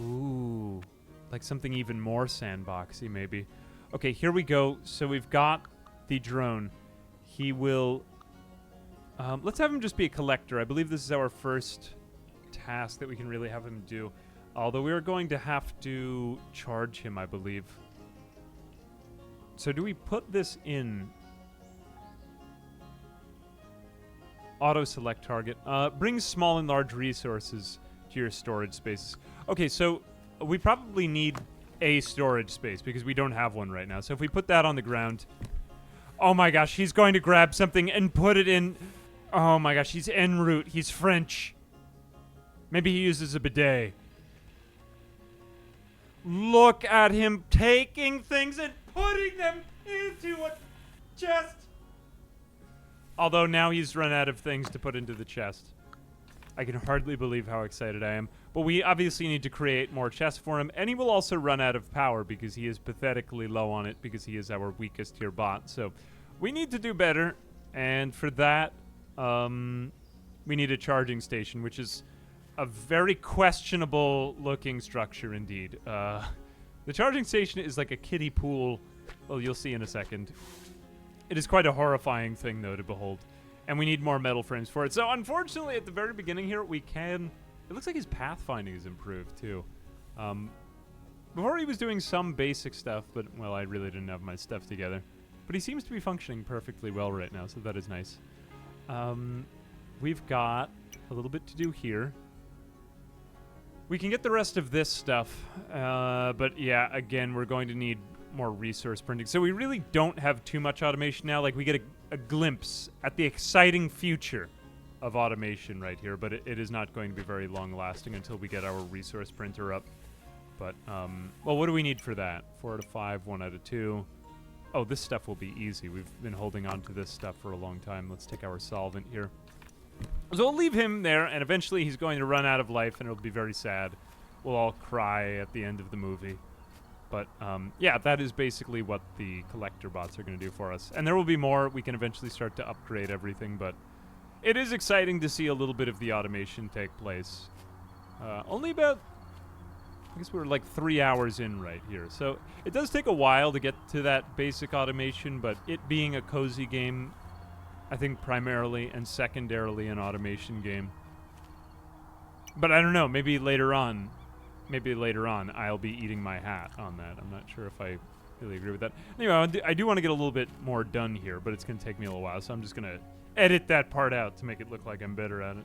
Speaker 1: ooh, like something even more sandboxy, maybe. Okay, here we go. So we've got the drone. He will... let's have him just be a collector. I believe this is our first task that we can really have him do. Although we are going to have to charge him, I believe. So do we put this in? Auto-select target. Brings small and large resources to your storage spaces. Okay, so we probably need a storage space because we don't have one right now. So if we put that on the ground... Oh my gosh, he's going to grab something and put it in... Oh my gosh, he's en route. He's French. Maybe he uses a bidet. Look at him taking things and putting them into a chest. Although now he's run out of things to put into the chest. I can hardly believe how excited I am. But we obviously need to create more chests for him. And he will also run out of power because he is pathetically low on it because he is our weakest tier bot. So we need to do better. And for that, we need a charging station, which is a very questionable looking structure indeed. The charging station is like a kiddie pool. Well, you'll see in a second. It is quite a horrifying thing, though, to behold. And we need more metal frames for it. So, unfortunately, at the very beginning here, we can... It looks like his pathfinding is improved, too. Before he was doing some basic stuff, but, well, I really didn't have my stuff together. But he seems to be functioning perfectly well right now, so that is nice. We've got a little bit to do here. We can get the rest of this stuff, but yeah, again, we're going to need more resource printing. So we really don't have too much automation now. Like, we get a glimpse at the exciting future of automation right here, but it is not going to be very long-lasting until we get our resource printer up. But, well, what do we need for that? 4 out of 5, 1 out of 2. Oh, this stuff will be easy. We've been holding on to this stuff for a long time. Let's take our solvent here. So we'll leave him there, and eventually he's going to run out of life, and it'll be very sad. We'll all cry at the end of the movie. But, yeah, that is basically what the collector bots are going to do for us. And there will be more. We can eventually start to upgrade everything, but it is exciting to see a little bit of the automation take place. Only about, I guess we're like 3 hours in right here. So it does take a while to get to that basic automation, but it being a cozy game, I think primarily and secondarily an automation game. But I don't know, maybe later on I'll be eating my hat on that. I'm not sure if I really agree with that. Anyway, I do want to get a little bit more done here, but it's going to take me a little while, so I'm just going to edit that part out to make it look like I'm better at it.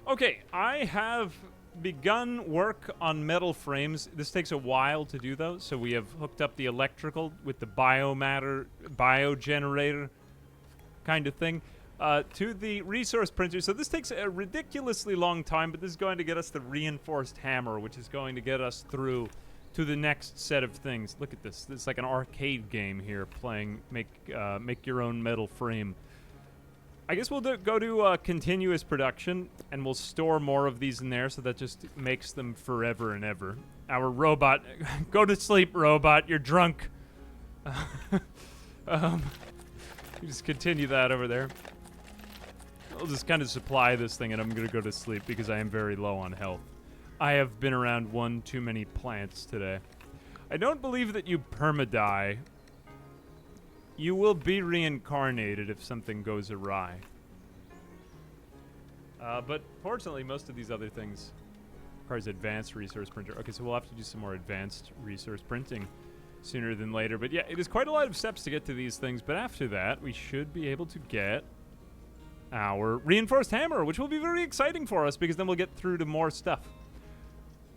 Speaker 1: Okay, I have begun work on metal frames. This takes a while to do, though, so we have hooked up the electrical with the biogenerator kind of thing to the resource printer. So this takes a ridiculously long time, but this is going to get us the reinforced hammer, which is going to get us through to the next set of things. Look at this. This is like an arcade game here, playing make your own metal frame. I guess we'll go to continuous production, and we'll store more of these in there, so that just makes them forever and ever. Our robot, go to sleep, robot. You're drunk. You just continue that over there. I'll just kind of supply this thing and I'm gonna go to sleep because I am very low on health. I have been around one too many plants today. I don't believe that you perma-die. You will be reincarnated if something goes awry. But fortunately, most of these other things requires advanced resource printer. Okay, so we'll have to do some more advanced resource printing sooner than later. But yeah, it is quite a lot of steps to get to these things. But after that, we should be able to get our reinforced hammer, which will be very exciting for us because then we'll get through to more stuff.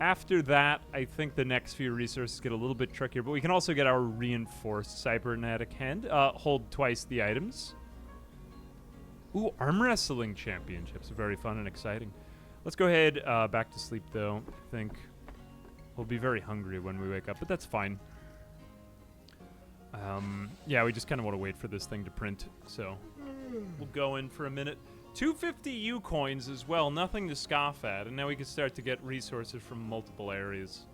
Speaker 1: After that, I think the next few resources get a little bit trickier, but we can also get our reinforced cybernetic hand. Hold twice the items. Ooh, arm wrestling championships. Very fun and exciting. Let's go ahead back to sleep, though. I think we'll be very hungry when we wake up, but that's fine. Yeah, we just kind of want to wait for this thing to print, so we'll go in for a minute. 250 U coins as well, nothing to scoff at, and now we can start to get resources from multiple areas.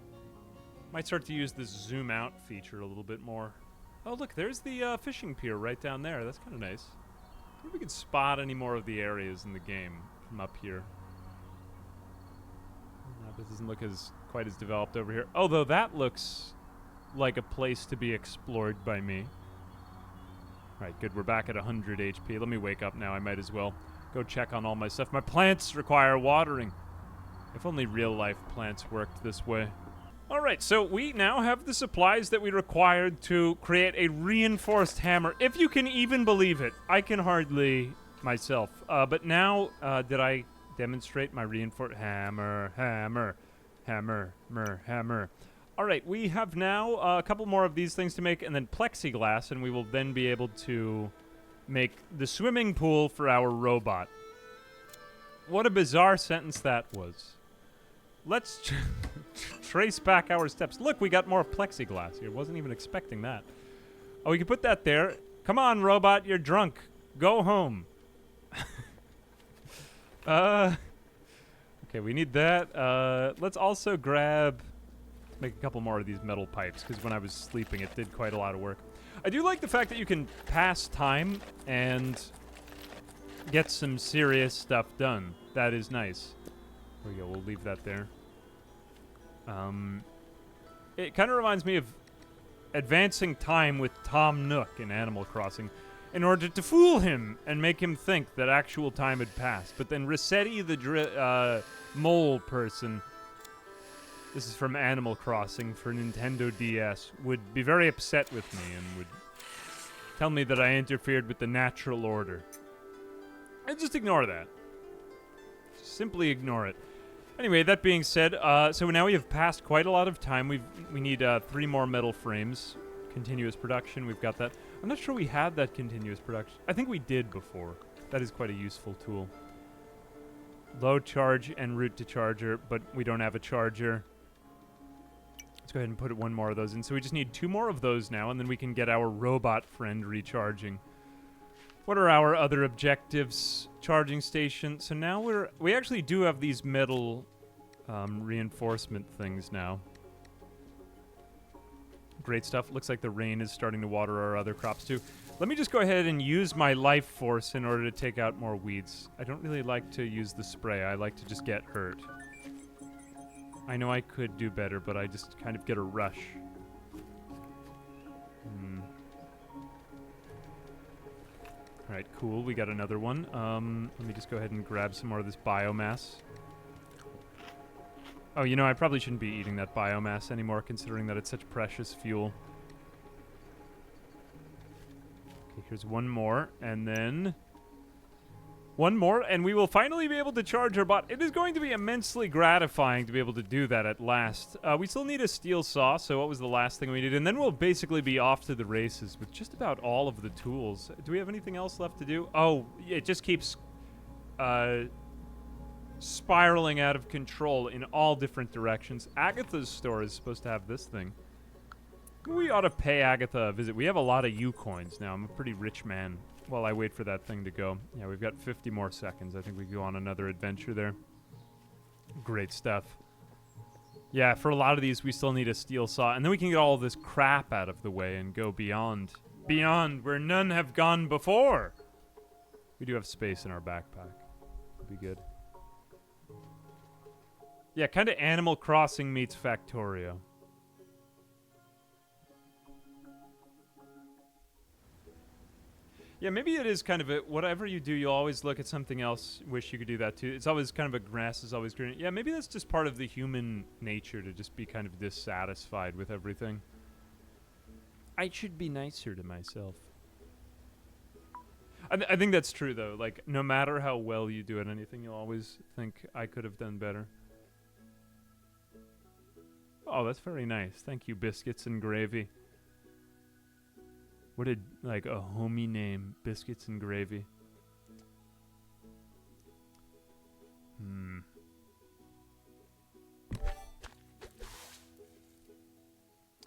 Speaker 1: Might start to use this zoom out feature a little bit more. Oh, look, there's the fishing pier right down there. That's kind of nice. I wonder if we can spot any more of the areas in the game from up here. This doesn't look quite as developed over here. Although that looks like a place to be explored by me. Alright, good. We're back at 100 HP. Let me wake up now. I might as well go check on all my stuff. My plants require watering. If only real-life plants worked this way. Alright, so we now have the supplies that we required to create a reinforced hammer. If you can even believe it. I can hardly myself. But now, did I demonstrate my reinforced hammer? Alright, we have now a couple more of these things to make, and then plexiglass, and we will then be able to make the swimming pool for our robot. What a bizarre sentence that was. Let's trace back our steps. Look, we got more plexiglass here. Wasn't even expecting that. Oh, we can put that there. Come on, robot, you're drunk. Go home. Okay, we need that. Let's also grab... make a couple more of these metal pipes, because when I was sleeping, it did quite a lot of work. I do like the fact that you can pass time and get some serious stuff done. That is nice. There we go. We'll leave that there. It kind of reminds me of advancing time with Tom Nook in Animal Crossing in order to fool him and make him think that actual time had passed. But then Rossetti, the mole person... this is from Animal Crossing for Nintendo DS, would be very upset with me and would tell me that I interfered with the natural order. And just ignore that. Simply ignore it. Anyway, that being said, so now we have passed quite a lot of time. We need 3 more metal frames. Continuous production, we've got that. I'm not sure we had that continuous production. I think we did before. That is quite a useful tool. Low charge en route to charger, but we don't have a charger. Let's go ahead and put one more of those in. So we just need 2 more of those now, and then we can get our robot friend recharging. What are our other objectives? Charging station. So now we actually do have these metal reinforcement things now. Great stuff. Looks like the rain is starting to water our other crops too. Let me just go ahead and use my life force in order to take out more weeds. I don't really like to use the spray. I like to just get hurt. I know I could do better, but I just kind of get a rush. Alright, cool. We got another one. Let me just go ahead and grab some more of this biomass. Oh, you know, I probably shouldn't be eating that biomass anymore, considering that it's such precious fuel. Okay, here's one more, and then... one more, and we will finally be able to charge our bot. It is going to be immensely gratifying to be able to do that at last. We still need a steel saw, so what was the last thing we needed? And then we'll basically be off to the races with just about all of the tools. Do we have anything else left to do? Oh, it just keeps spiraling out of control in all different directions. Agatha's store is supposed to have this thing. We ought to pay Agatha a visit. We have a lot of U-coins now. I'm a pretty rich man. While I wait for that thing to go. Yeah, we've got 50 more seconds. I think we go on another adventure there. Great stuff. Yeah, for a lot of these, we still need a steel saw. And then we can get all this crap out of the way and go beyond. Beyond where none have gone before. We do have space in our backpack. That'll be good. Yeah, kind of Animal Crossing meets Factorio. Yeah, maybe it is kind of a, whatever you do, you'll always look at something else, wish you could do that too. It's always kind of a grass is always green. Yeah, maybe that's just part of the human nature to just be kind of dissatisfied with everything. I should be nicer to myself. I think that's true, though. Like, no matter how well you do at anything, you'll always think, I could have done better. Oh, that's very nice. Thank you, Biscuits and Gravy. What a, like, a homey name. Biscuits and Gravy.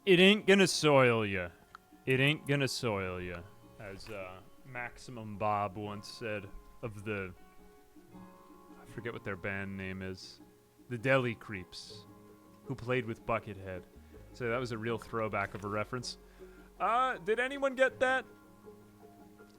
Speaker 1: It ain't gonna soil ya. It ain't gonna soil ya. As, Maximum Bob once said of the... I forget what their band name is. The Deli Creeps. Who played with Buckethead. So that was a real throwback of a reference. Did anyone get that?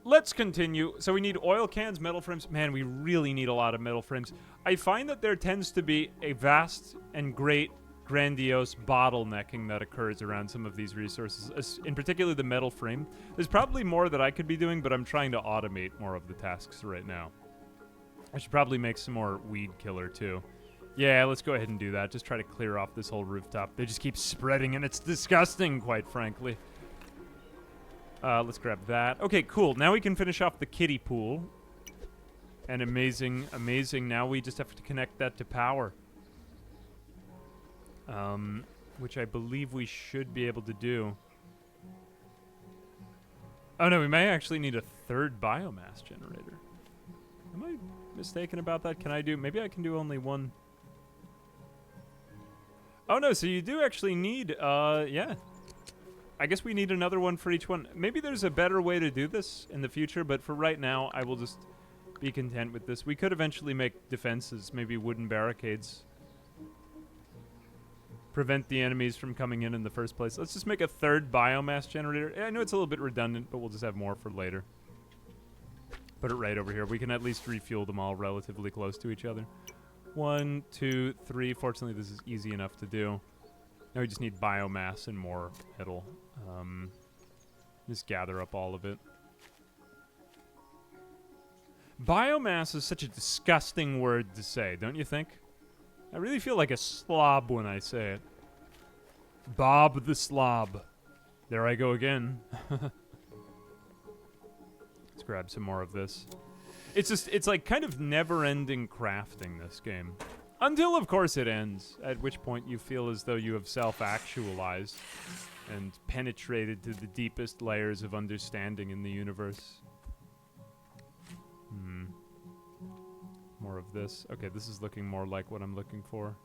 Speaker 1: Let's continue. So we need oil cans, metal frames. Man, we really need a lot of metal frames. I find that there tends to be a vast and great, grandiose bottlenecking that occurs around some of these resources, in particular the metal frame. There's probably more that I could be doing, but I'm trying to automate more of the tasks right now. I should probably make some more weed killer, too. Yeah, let's go ahead and do that. Just try to clear off this whole rooftop. They just keep spreading, and it's disgusting, quite frankly. Let's grab that. Okay, cool. Now we can finish off the kiddie pool. And amazing, amazing. Now we just have to connect that to power. Which I believe we should be able to do. Oh, no, we may actually need a third biomass generator. Am I mistaken about that? Can I do... Maybe I can do only one... Oh, no, so you do actually need, yeah. I guess we need another one for each one. Maybe there's a better way to do this in the future, but for right now, I will just be content with this. We could eventually make defenses, maybe wooden barricades. Prevent the enemies from coming in the first place. Let's just make a third biomass generator. I know it's a little bit redundant, but we'll just have more for later. Put it right over here. We can at least refuel them all relatively close to each other. 1, 2, 3. Fortunately, this is easy enough to do. Now we just need biomass and more metal. Just gather up all of it. Biomass is such a disgusting word to say, don't you think? I really feel like a slob when I say it. Bob the Slob. There I go again. Let's grab some more of this. It's like kind of never-ending crafting, this game. Until, of course, it ends, at which point you feel as though you have self-actualized and penetrated to the deepest layers of understanding in the universe. More of this. Okay, this is looking more like what I'm looking for.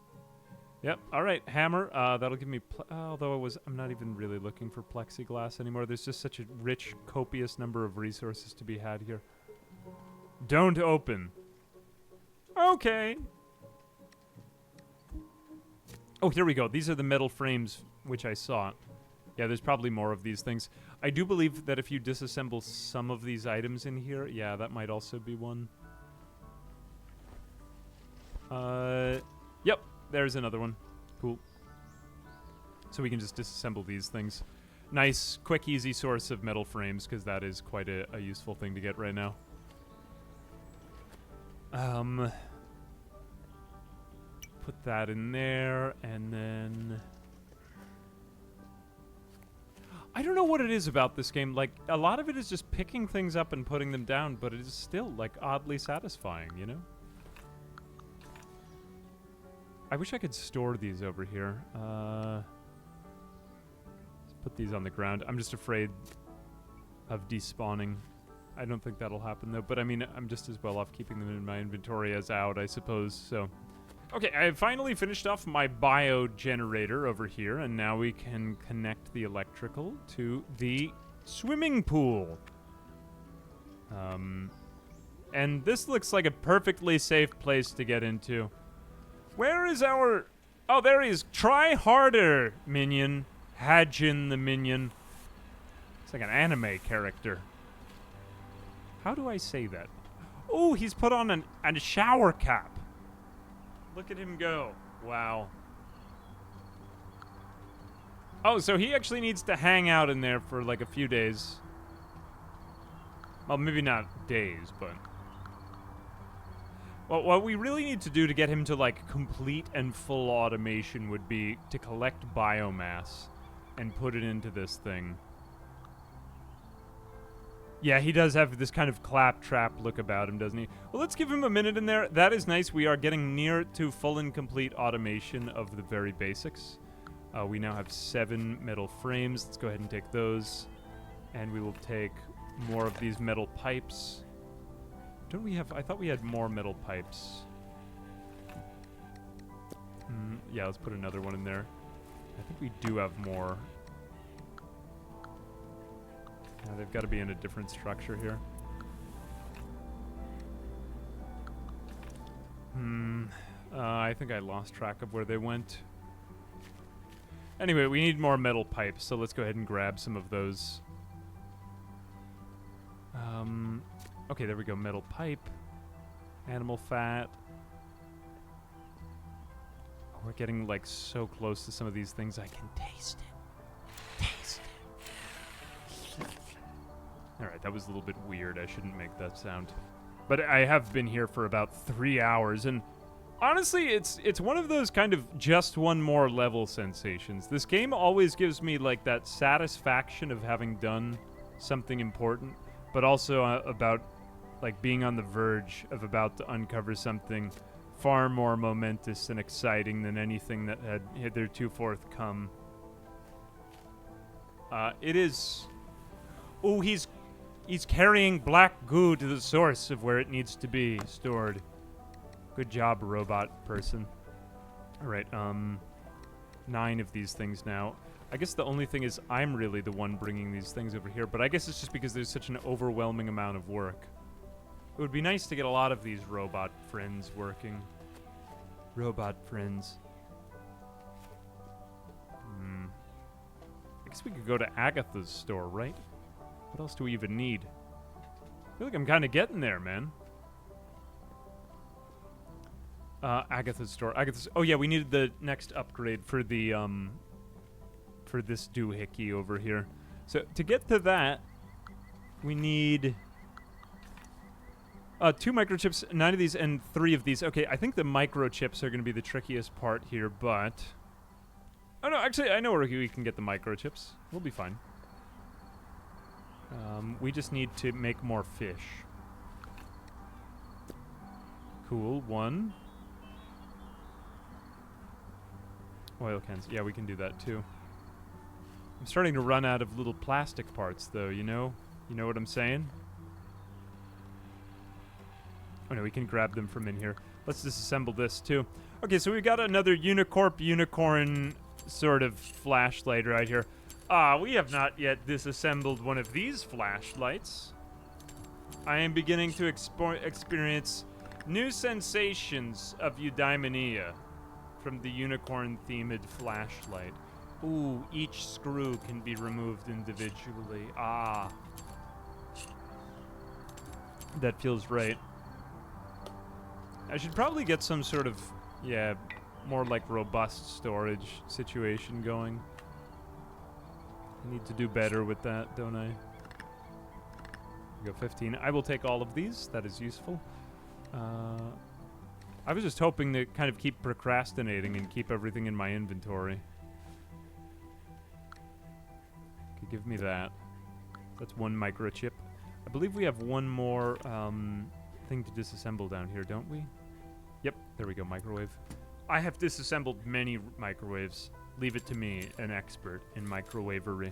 Speaker 1: Yep, alright, hammer. That'll give me... although I'm not even really looking for plexiglass anymore. There's just such a rich, copious number of resources to be had here. Don't open. Okay. Oh, here we go. These are the metal frames which I saw. Yeah, there's probably more of these things. I do believe that if you disassemble some of these items in here, yeah, that might also be one. Yep, there's another one. Cool. So we can just disassemble these things. Nice, quick, easy source of metal frames, because that is quite a useful thing to get right now. Put that in there, and then... I don't know what it is about this game. Like, a lot of it is just picking things up and putting them down, but it is still, like, oddly satisfying, you know? I wish I could store these over here. Let's put these on the ground. I'm just afraid of despawning. I don't think that'll happen, though. But, I mean, I'm just as well off keeping them in my inventory as out, I suppose, so... Okay, I have finally finished off my bio generator over here, and now we can connect the electrical to the swimming pool. And this looks like a perfectly safe place to get into. Where is our Oh, there he is. Try harder, minion. Hajin the minion. It's like an anime character. How do I say that? Oh, he's put on a shower cap. Look at him go. Wow. Oh, so he actually needs to hang out in there for like a few days. Well, maybe not days, but... Well, what we really need to do to get him to, like, complete and full automation would be to collect biomass and put it into this thing. Yeah, he does have this kind of claptrap look about him, doesn't he? Well, let's give him a minute in there. That is nice. We are getting near to full and complete automation of the very basics. We now have 7 metal frames. Let's go ahead and take those. And we will take more of these metal pipes. Don't we have... I thought we had more metal pipes. Yeah, let's put another one in there. I think we do have more. They've got to be in a different structure here. I think I lost track of where they went. Anyway, we need more metal pipes, so let's go ahead and grab some of those. Okay, there we go. Metal pipe. Animal fat. Oh, we're getting, like, so close to some of these things. I can taste it. Taste it. Alright, that was a little bit weird. I shouldn't make that sound. But I have been here for about 3 hours, and honestly, it's one of those kind of just one more level sensations. This game always gives me, like, that satisfaction of having done something important, but also about, like, being on the verge of about to uncover something far more momentous and exciting than anything that had hitherto forthcome. It is... Oh, he's carrying black goo to the source of where it needs to be stored. Good job, robot person. All right, 9 of these things now. I guess the only thing is I'm really the one bringing these things over here, but I guess it's just because there's such an overwhelming amount of work. It would be nice to get a lot of these robot friends working. Robot friends. I guess we could go to Agatha's store, right? What else do we even need? I feel like I'm kind of getting there, man. Agatha's store. Oh yeah, we needed the next upgrade for the for this doohickey over here. So to get to that, we need 2 microchips, 9 of these, and 3 of these. Okay, I think the microchips are going to be the trickiest part here, but... Oh no, actually, I know where we can get the microchips. We'll be fine. We just need to make more fish. Cool, 1. Oil cans. Yeah, we can do that too. I'm starting to run out of little plastic parts, though, you know? You know what I'm saying? Oh no, we can grab them from in here. Let's disassemble this too. Okay, so we've got another unicorn sort of flashlight right here. We have not yet disassembled one of these flashlights. I am beginning to experience new sensations of eudaimonia from the unicorn-themed flashlight. Ooh, each screw can be removed individually. That feels right. I should probably get some sort of, yeah, more like robust storage situation going. I need to do better with that, don't I? Go 15. I will take all of these. That is useful. I was just hoping to kind of keep procrastinating and keep everything in my inventory. Okay, give me that. That's 1 microchip. I believe we have one more thing to disassemble down here, don't we? Yep, there we go, microwave. I have disassembled many microwaves. Leave it to me, an expert in microwavery.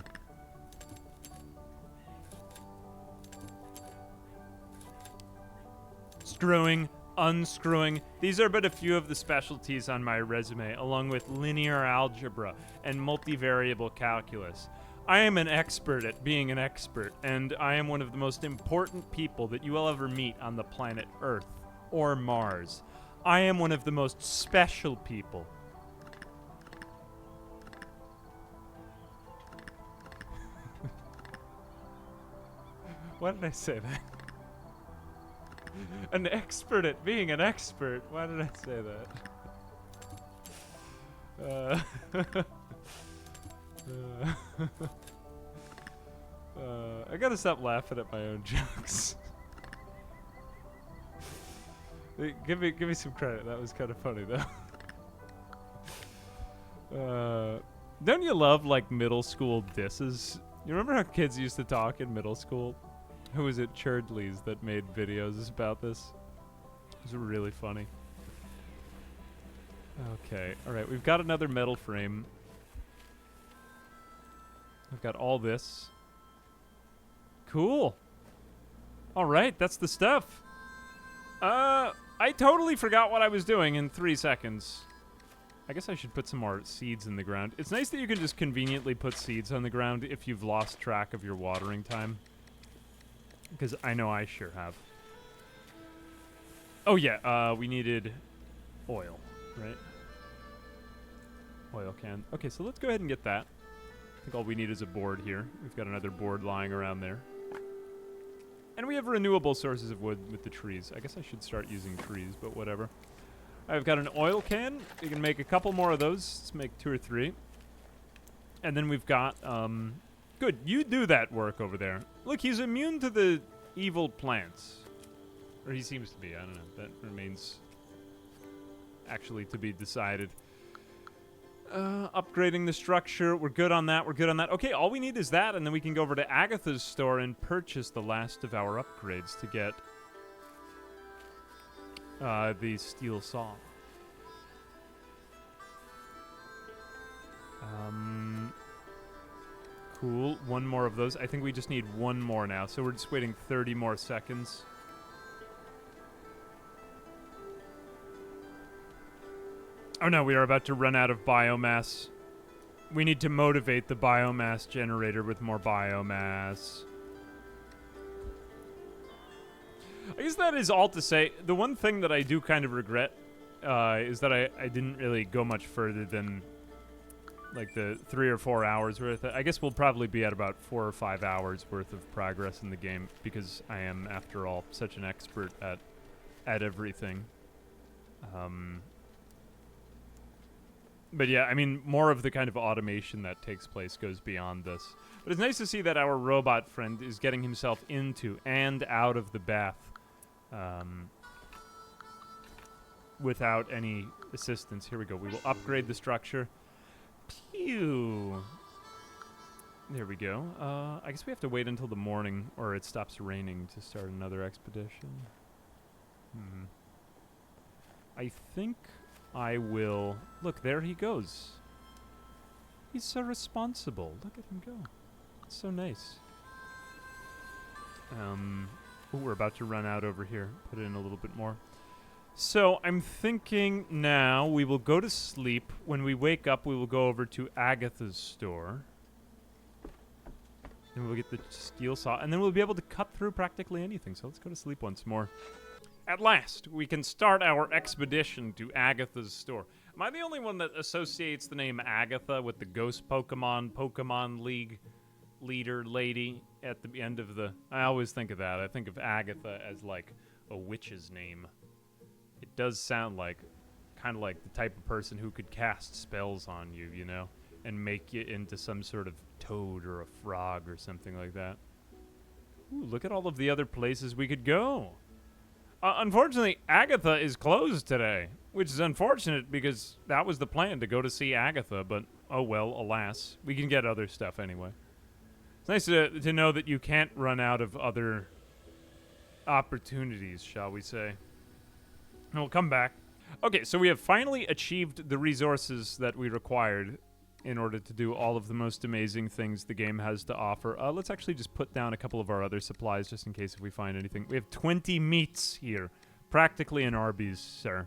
Speaker 1: Screwing, unscrewing. These are but a few of the specialties on my resume, along with linear algebra and multivariable calculus. I am an expert at being an expert, and I am one of the most important people that you will ever meet on the planet Earth or Mars. I am one of the most special people. Why did I say that? An expert at being an expert. Why did I say that? I gotta stop laughing at my own jokes. Give me some credit. That was kind of funny though. Don't you love like middle school disses? You remember how kids used to talk in middle school? Who was it? Churdley's that made videos about this. It was really funny. Okay, all right. We've got another metal frame. I've got all this. Cool. All right, that's the stuff. I totally forgot what I was doing in 3 seconds. I guess I should put some more seeds in the ground. It's nice that you can just conveniently put seeds on the ground if you've lost track of your watering time. Because I know I sure have. Oh yeah, we needed oil, right? Oil can. Okay, so let's go ahead and get that. I think all we need is a board here. We've got another board lying around there. And we have renewable sources of wood with the trees. I guess I should start using trees, but whatever. I've got an oil can. We can make a couple more of those. Let's make 2 or 3. And then we've got, good, you do that work over there. Look, he's immune to the evil plants. Or he seems to be, I don't know. That remains actually to be decided. Upgrading the structure. We're good on that. We're good on that. Okay, all we need is that, and then we can go over to Agatha's store and purchase the last of our upgrades to get the steel saw. Cool. One more of those. I think we just need one more now, so we're just waiting 30 more seconds. Oh no, we are about to run out of biomass. We need to motivate the biomass generator with more biomass. I guess that is all to say. The one thing that I do kind of regret is that I didn't really go much further than like the 3 or 4 hours worth. I guess we'll probably be at about 4 or 5 hours worth of progress in the game because I am, after all, such an expert at everything. But yeah, I mean, more of the kind of automation that takes place goes beyond this. But it's nice to see that our robot friend is getting himself into and out of the bath without any assistance. Here we go. We will upgrade the structure. Pew! There we go. I guess we have to wait until the morning or it stops raining to start another expedition. I think I will... Look, there he goes. He's so responsible. Look at him go. It's so nice. Ooh, we're about to run out over here. Put in a little bit more. So I'm thinking now we will go to sleep. When we wake up, we will go over to Agatha's store. And we'll get the steel saw. And then we'll be able to cut through practically anything. So let's go to sleep once more. At last, we can start our expedition to Agatha's store. Am I the only one that associates the name Agatha with the ghost Pokemon League leader lady at the end of the... I always think of that. I think of Agatha as like a witch's name. It does sound like kind of like the type of person who could cast spells on you, you know, and make you into some sort of toad or a frog or something like that. Ooh, look at all of the other places we could go. Unfortunately, Agatha is closed today, which is unfortunate because that was the plan, to go to see Agatha, but oh well, alas. We can get other stuff anyway. It's nice to know that you can't run out of other opportunities, shall we say. And we'll come back. Okay, so we have finally achieved the resources that we required in order to do all of the most amazing things the game has to offer. Let's actually just put down a couple of our other supplies just in case if we find anything. We have 20 meats here. Practically an Arby's, sir.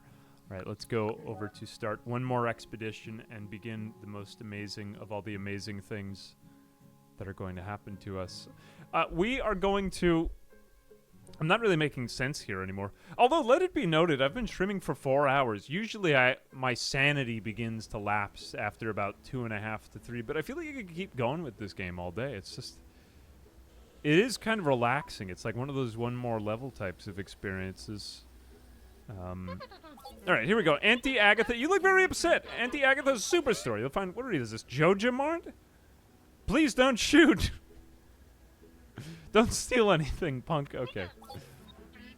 Speaker 1: All right, let's go over to start one more expedition and begin the most amazing of all the amazing things that are going to happen to us. We are going to... I'm not really making sense here anymore. Although, let it be noted, I've been streaming for 4 hours. Usually, my sanity begins to lapse after about 2.5 to 3. But I feel like I could keep going with this game all day. It's just... it is kind of relaxing. It's like one of those one more level types of experiences. All right, here we go. Auntie Agatha, you look very upset. Auntie Agatha's superstore. You'll find, what is this, Joja Mart? Please don't shoot. Don't steal anything, punk. Okay.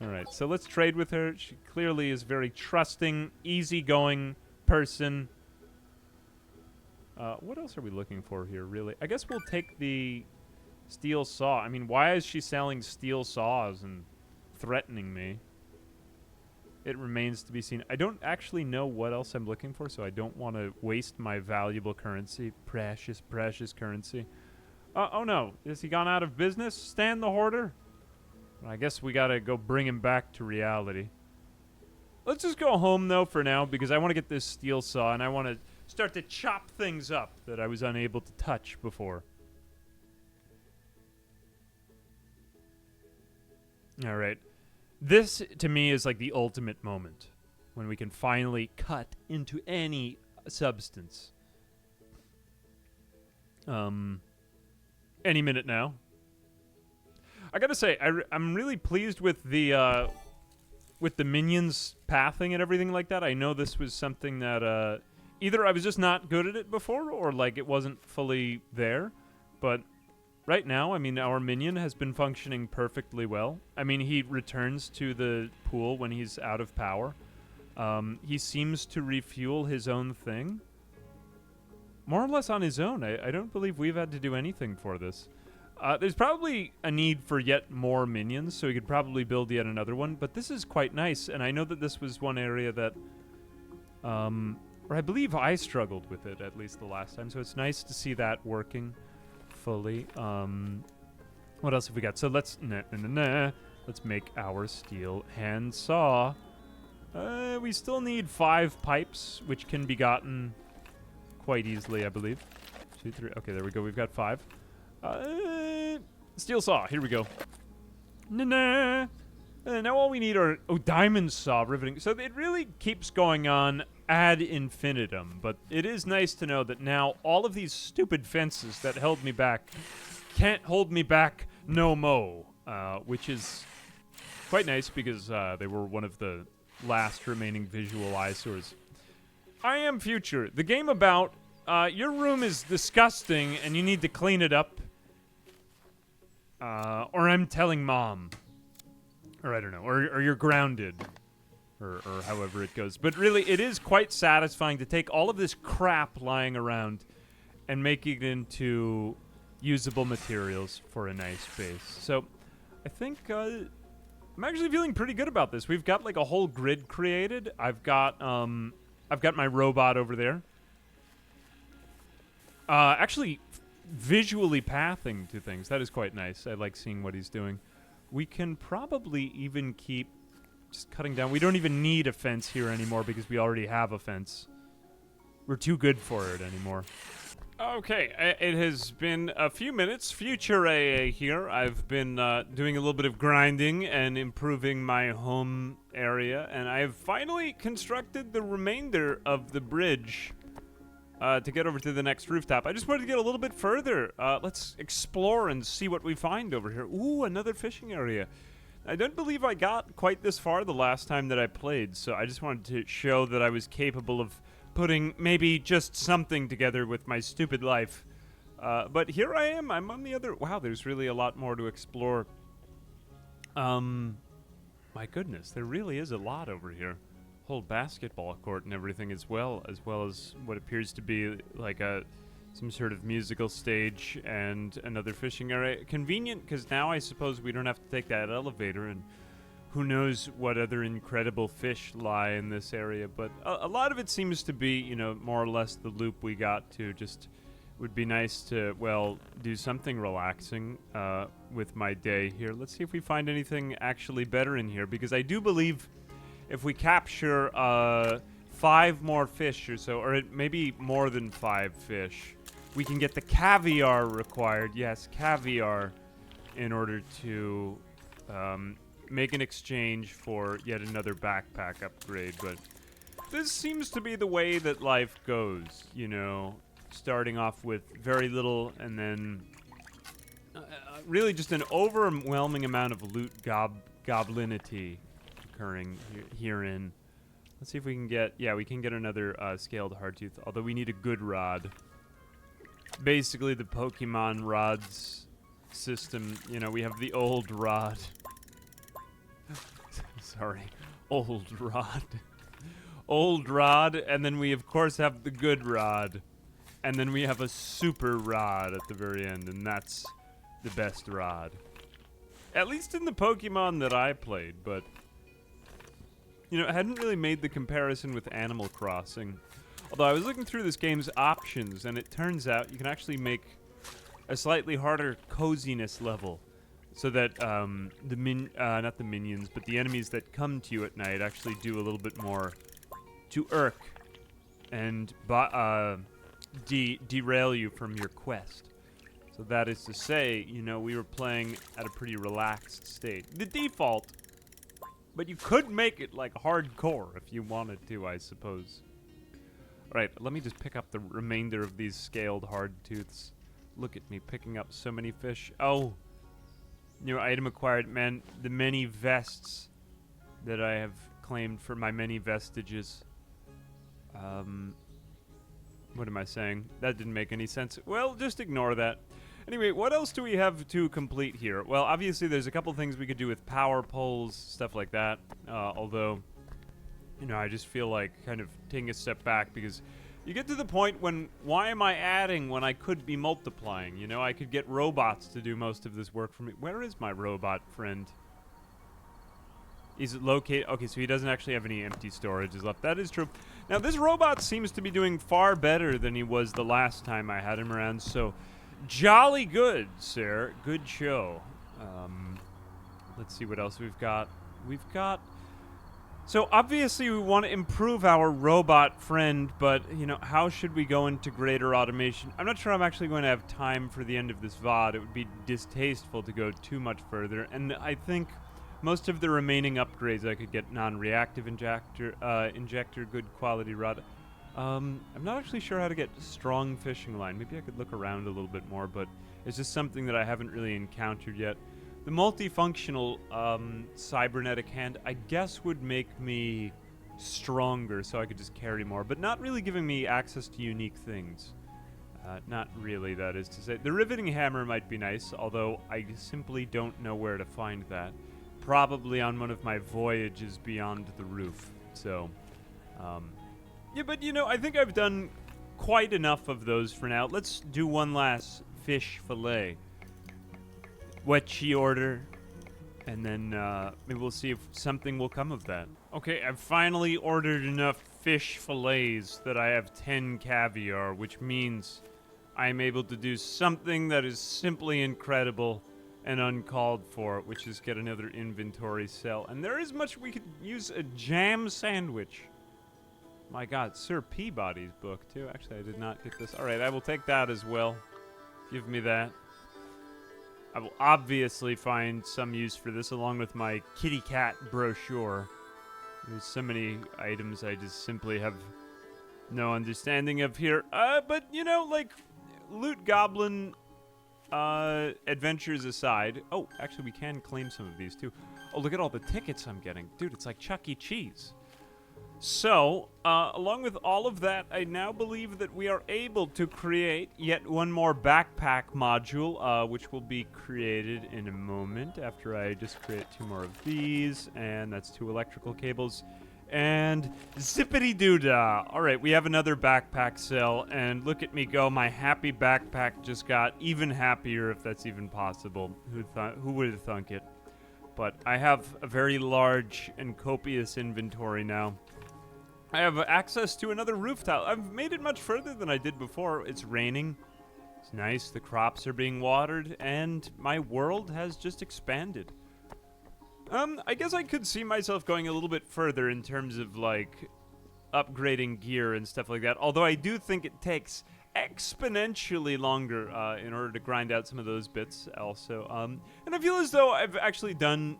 Speaker 1: All right, so let's trade with her. She clearly is a very trusting, easygoing person. What else are we looking for here, really? I guess we'll take the steel saw. I mean, why is she selling steel saws and threatening me? It remains to be seen. I don't actually know what else I'm looking for, so I don't want to waste my valuable currency. Precious, precious currency. Oh no, has he gone out of business? Stan the Hoarder? I guess we gotta go bring him back to reality. Let's just go home, though, for now, because I want to get this steel saw, and I want to start to chop things up that I was unable to touch before. All right. This, to me, is like the ultimate moment when we can finally cut into any substance. Any minute now. I gotta say, I'm really pleased with the minions pathing and everything like that. I know this was something that either I was just not good at it before, or like it wasn't fully there. But right now, I mean, our minion has been functioning perfectly well. I mean, he returns to the pool when he's out of power. He seems to refuel his own thing. More or less on his own. I don't believe we've had to do anything for this. There's probably a need for yet more minions, so we could probably build yet another one. But this is quite nice, and I know that this was one area that, or I believe I struggled with it at least the last time. So it's nice to see that working fully. What else have we got? So let's let's make our steel hand saw. We still need 5 pipes, which can be gotten quite easily, I believe. 2, 3. Okay, there we go. We've got 5. Steel saw. Here we go. Now all we need are diamond saw riveting. So it really keeps going on ad infinitum. But it is nice to know that now all of these stupid fences that held me back can't hold me back no mo. Which is quite nice because they were one of the last remaining visual eyesores. I Am Future. The game about your room is disgusting and you need to clean it up. Or I'm telling mom. Or I don't know. Or you're grounded. Or however it goes. But really, it is quite satisfying to take all of this crap lying around and making it into usable materials for a nice base. So, I think I'm actually feeling pretty good about this. We've got like a whole grid created. I've got my robot over there. Actually, visually pathing to things. That is quite nice. I like seeing what he's doing. We can probably even keep just cutting down. We don't even need a fence here anymore because we already have a fence. We're too good for it anymore. Okay, it has been a few minutes. Future AA here. I've been doing a little bit of grinding and improving my home area, and I have finally constructed the remainder of the bridge to get over to the next rooftop. I just wanted to get a little bit further. Let's explore and see what we find over here. Ooh, another fishing area. I don't believe I got quite this far the last time that I played, so I just wanted to show that I was capable of putting maybe just something together with my stupid life. But here I am. I'm on the other... Wow, there's really a lot more to explore. My goodness, there really is a lot over here. Whole basketball court and everything as well as what appears to be like some sort of musical stage and another fishing area. Convenient, because now I suppose we don't have to take that elevator, and who knows what other incredible fish lie in this area. But a lot of it seems to be, you know, more or less the loop we got to. Just would be nice to, well, do something relaxing with my day here. Let's see if we find anything actually better in here, because I do believe if we capture 5 more fish or so, or maybe more than 5 fish, we can get the caviar required. Yes, caviar, in order to make an exchange for yet another backpack upgrade. But this seems to be the way that life goes, you know, starting off with very little and then really just an overwhelming amount of loot goblinity occurring herein. Let's see if we can get... Yeah, we can get another scaled hardtooth, although we need a good rod. Basically, the Pokemon rods system, you know, we have the old rod. Sorry. Old rod. Old rod, and then we, of course, have the good rod. And then we have a super rod at the very end, and that's the best rod. At least in the Pokemon that I played, but... You know, I hadn't really made the comparison with Animal Crossing. Although I was looking through this game's options, and it turns out you can actually make a slightly harder coziness level. So that not the minions, but the enemies that come to you at night actually do a little bit more to irk and derail you from your quest. So that is to say, you know, we were playing at a pretty relaxed state. The default, but you could make it like hardcore if you wanted to, I suppose. Alright, let me just pick up the remainder of these scaled hardtooths. Look at me picking up so many fish. Oh! New item acquired, man. The many vests that I have claimed for my many vestiges. What am I saying? That didn't make any sense. Well, just ignore that. Anyway, what else do we have to complete here? Well, obviously there's a couple things we could do with power poles, stuff like that. Although, you know, I just feel like kind of taking a step back because you get to the point when, why am I adding when I could be multiplying? You know, I could get robots to do most of this work for me. Where is my robot friend? Is it located? Okay, so he doesn't actually have any empty storages left. That is true. Now, this robot seems to be doing far better than he was the last time I had him around, so jolly good, sir. Good show. Let's see what else we've got. So obviously we want to improve our robot friend, but, you know, how should we go into greater automation? I'm not sure I'm actually going to have time for the end of this VOD. It would be distasteful to go too much further, and I think most of the remaining upgrades I could get non-reactive injector, good quality rod. I'm not actually sure how to get strong fishing line. Maybe I could look around a little bit more, but it's just something that I haven't really encountered yet. The multifunctional cybernetic hand, I guess, would make me stronger so I could just carry more, but not really giving me access to unique things. Not really, that is to say. The riveting hammer might be nice, although I simply don't know where to find that. Probably on one of my voyages beyond the roof. So, yeah, but, you know, I think I've done quite enough of those for now. Let's do one last fish fillet. What she order, and then maybe we'll see if something will come of that. Okay, I've finally ordered enough fish fillets that I have 10 caviar, which means I'm able to do something that is simply incredible and uncalled for, which is get another inventory cell. And there is much we could use. A jam sandwich. My God, Sir Peabody's book too. Actually, I did not get this. All right, I will take that as well. Give me that. I will obviously find some use for this along with my kitty cat brochure. There's so many items I just simply have no understanding of here. But, you know, like, loot goblin adventures aside. Oh, actually, we can claim some of these, too. Oh, look at all the tickets I'm getting. Dude, it's like Chuck E. Cheese. So, along with all of that, I now believe that we are able to create yet one more backpack module, which will be created in a moment after I just create 2 more of these, and that's 2 electrical cables, and zippity-doo-dah. All right, we have another backpack cell, and look at me go. My happy backpack just got even happier, if that's even possible. Who would have thunk it? But I have a very large and copious inventory now. I have access to another roof tile. I've made it much further than I did before. It's raining. It's nice. The crops are being watered, and my world has just expanded. I guess I could see myself going a little bit further in terms of, like, upgrading gear and stuff like that. Although I do think it takes exponentially longer in order to grind out some of those bits also. And I feel as though I've actually done,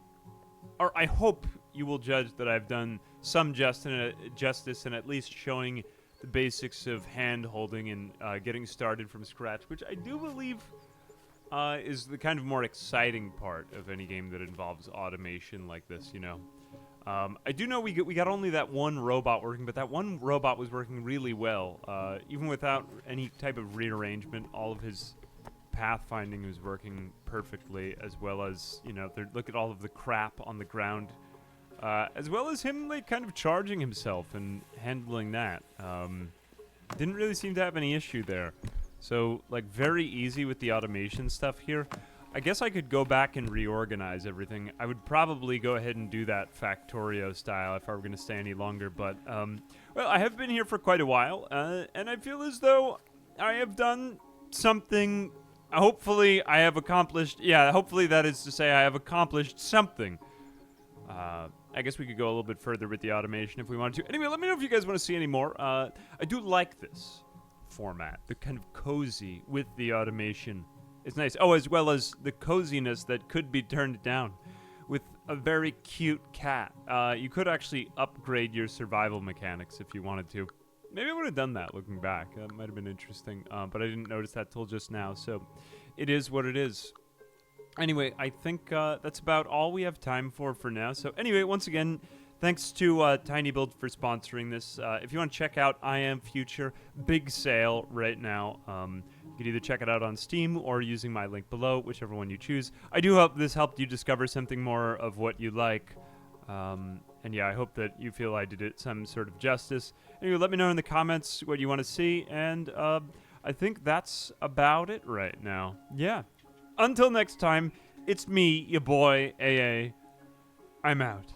Speaker 1: or I hope you will judge that I've done some justice in at least showing the basics of hand-holding and getting started from scratch, which I do believe is the kind of more exciting part of any game that involves automation like this, you know. I do know we got only that one robot working, but that one robot was working really well. Even without any type of rearrangement, all of his pathfinding was working perfectly, as well as, you know, look at all of the crap on the ground, as well as him, like, kind of charging himself and handling that. Didn't really seem to have any issue there. So, like, very easy with the automation stuff here. I guess I could go back and reorganize everything. I would probably go ahead and do that Factorio style if I were going to stay any longer. But, well, I have been here for quite a while, and I feel as though I have done something. Hopefully, I have accomplished. Yeah, hopefully that is to say I have accomplished something. I guess we could go a little bit further with the automation if we wanted to. Anyway, let me know if you guys want to see any more. I do like this format, the kind of cozy with the automation. It's nice. Oh, as well as the coziness that could be turned down with a very cute cat. You could actually upgrade your survival mechanics if you wanted to. Maybe I would have done that looking back. That might have been interesting, but I didn't notice that till just now, so it is what it is. Anyway, I think that's about all we have time for now. So anyway, once again, thanks to TinyBuild for sponsoring this. If you want to check out I Am Future, big sale right now. You can either check it out on Steam or using my link below, whichever one you choose. I do hope this helped you discover something more of what you like. And yeah, I hope that you feel I did it some sort of justice. Anyway, let me know in the comments what you want to see, and I think that's about it right now. Yeah. Until next time, it's me, your boy, AA. I'm out.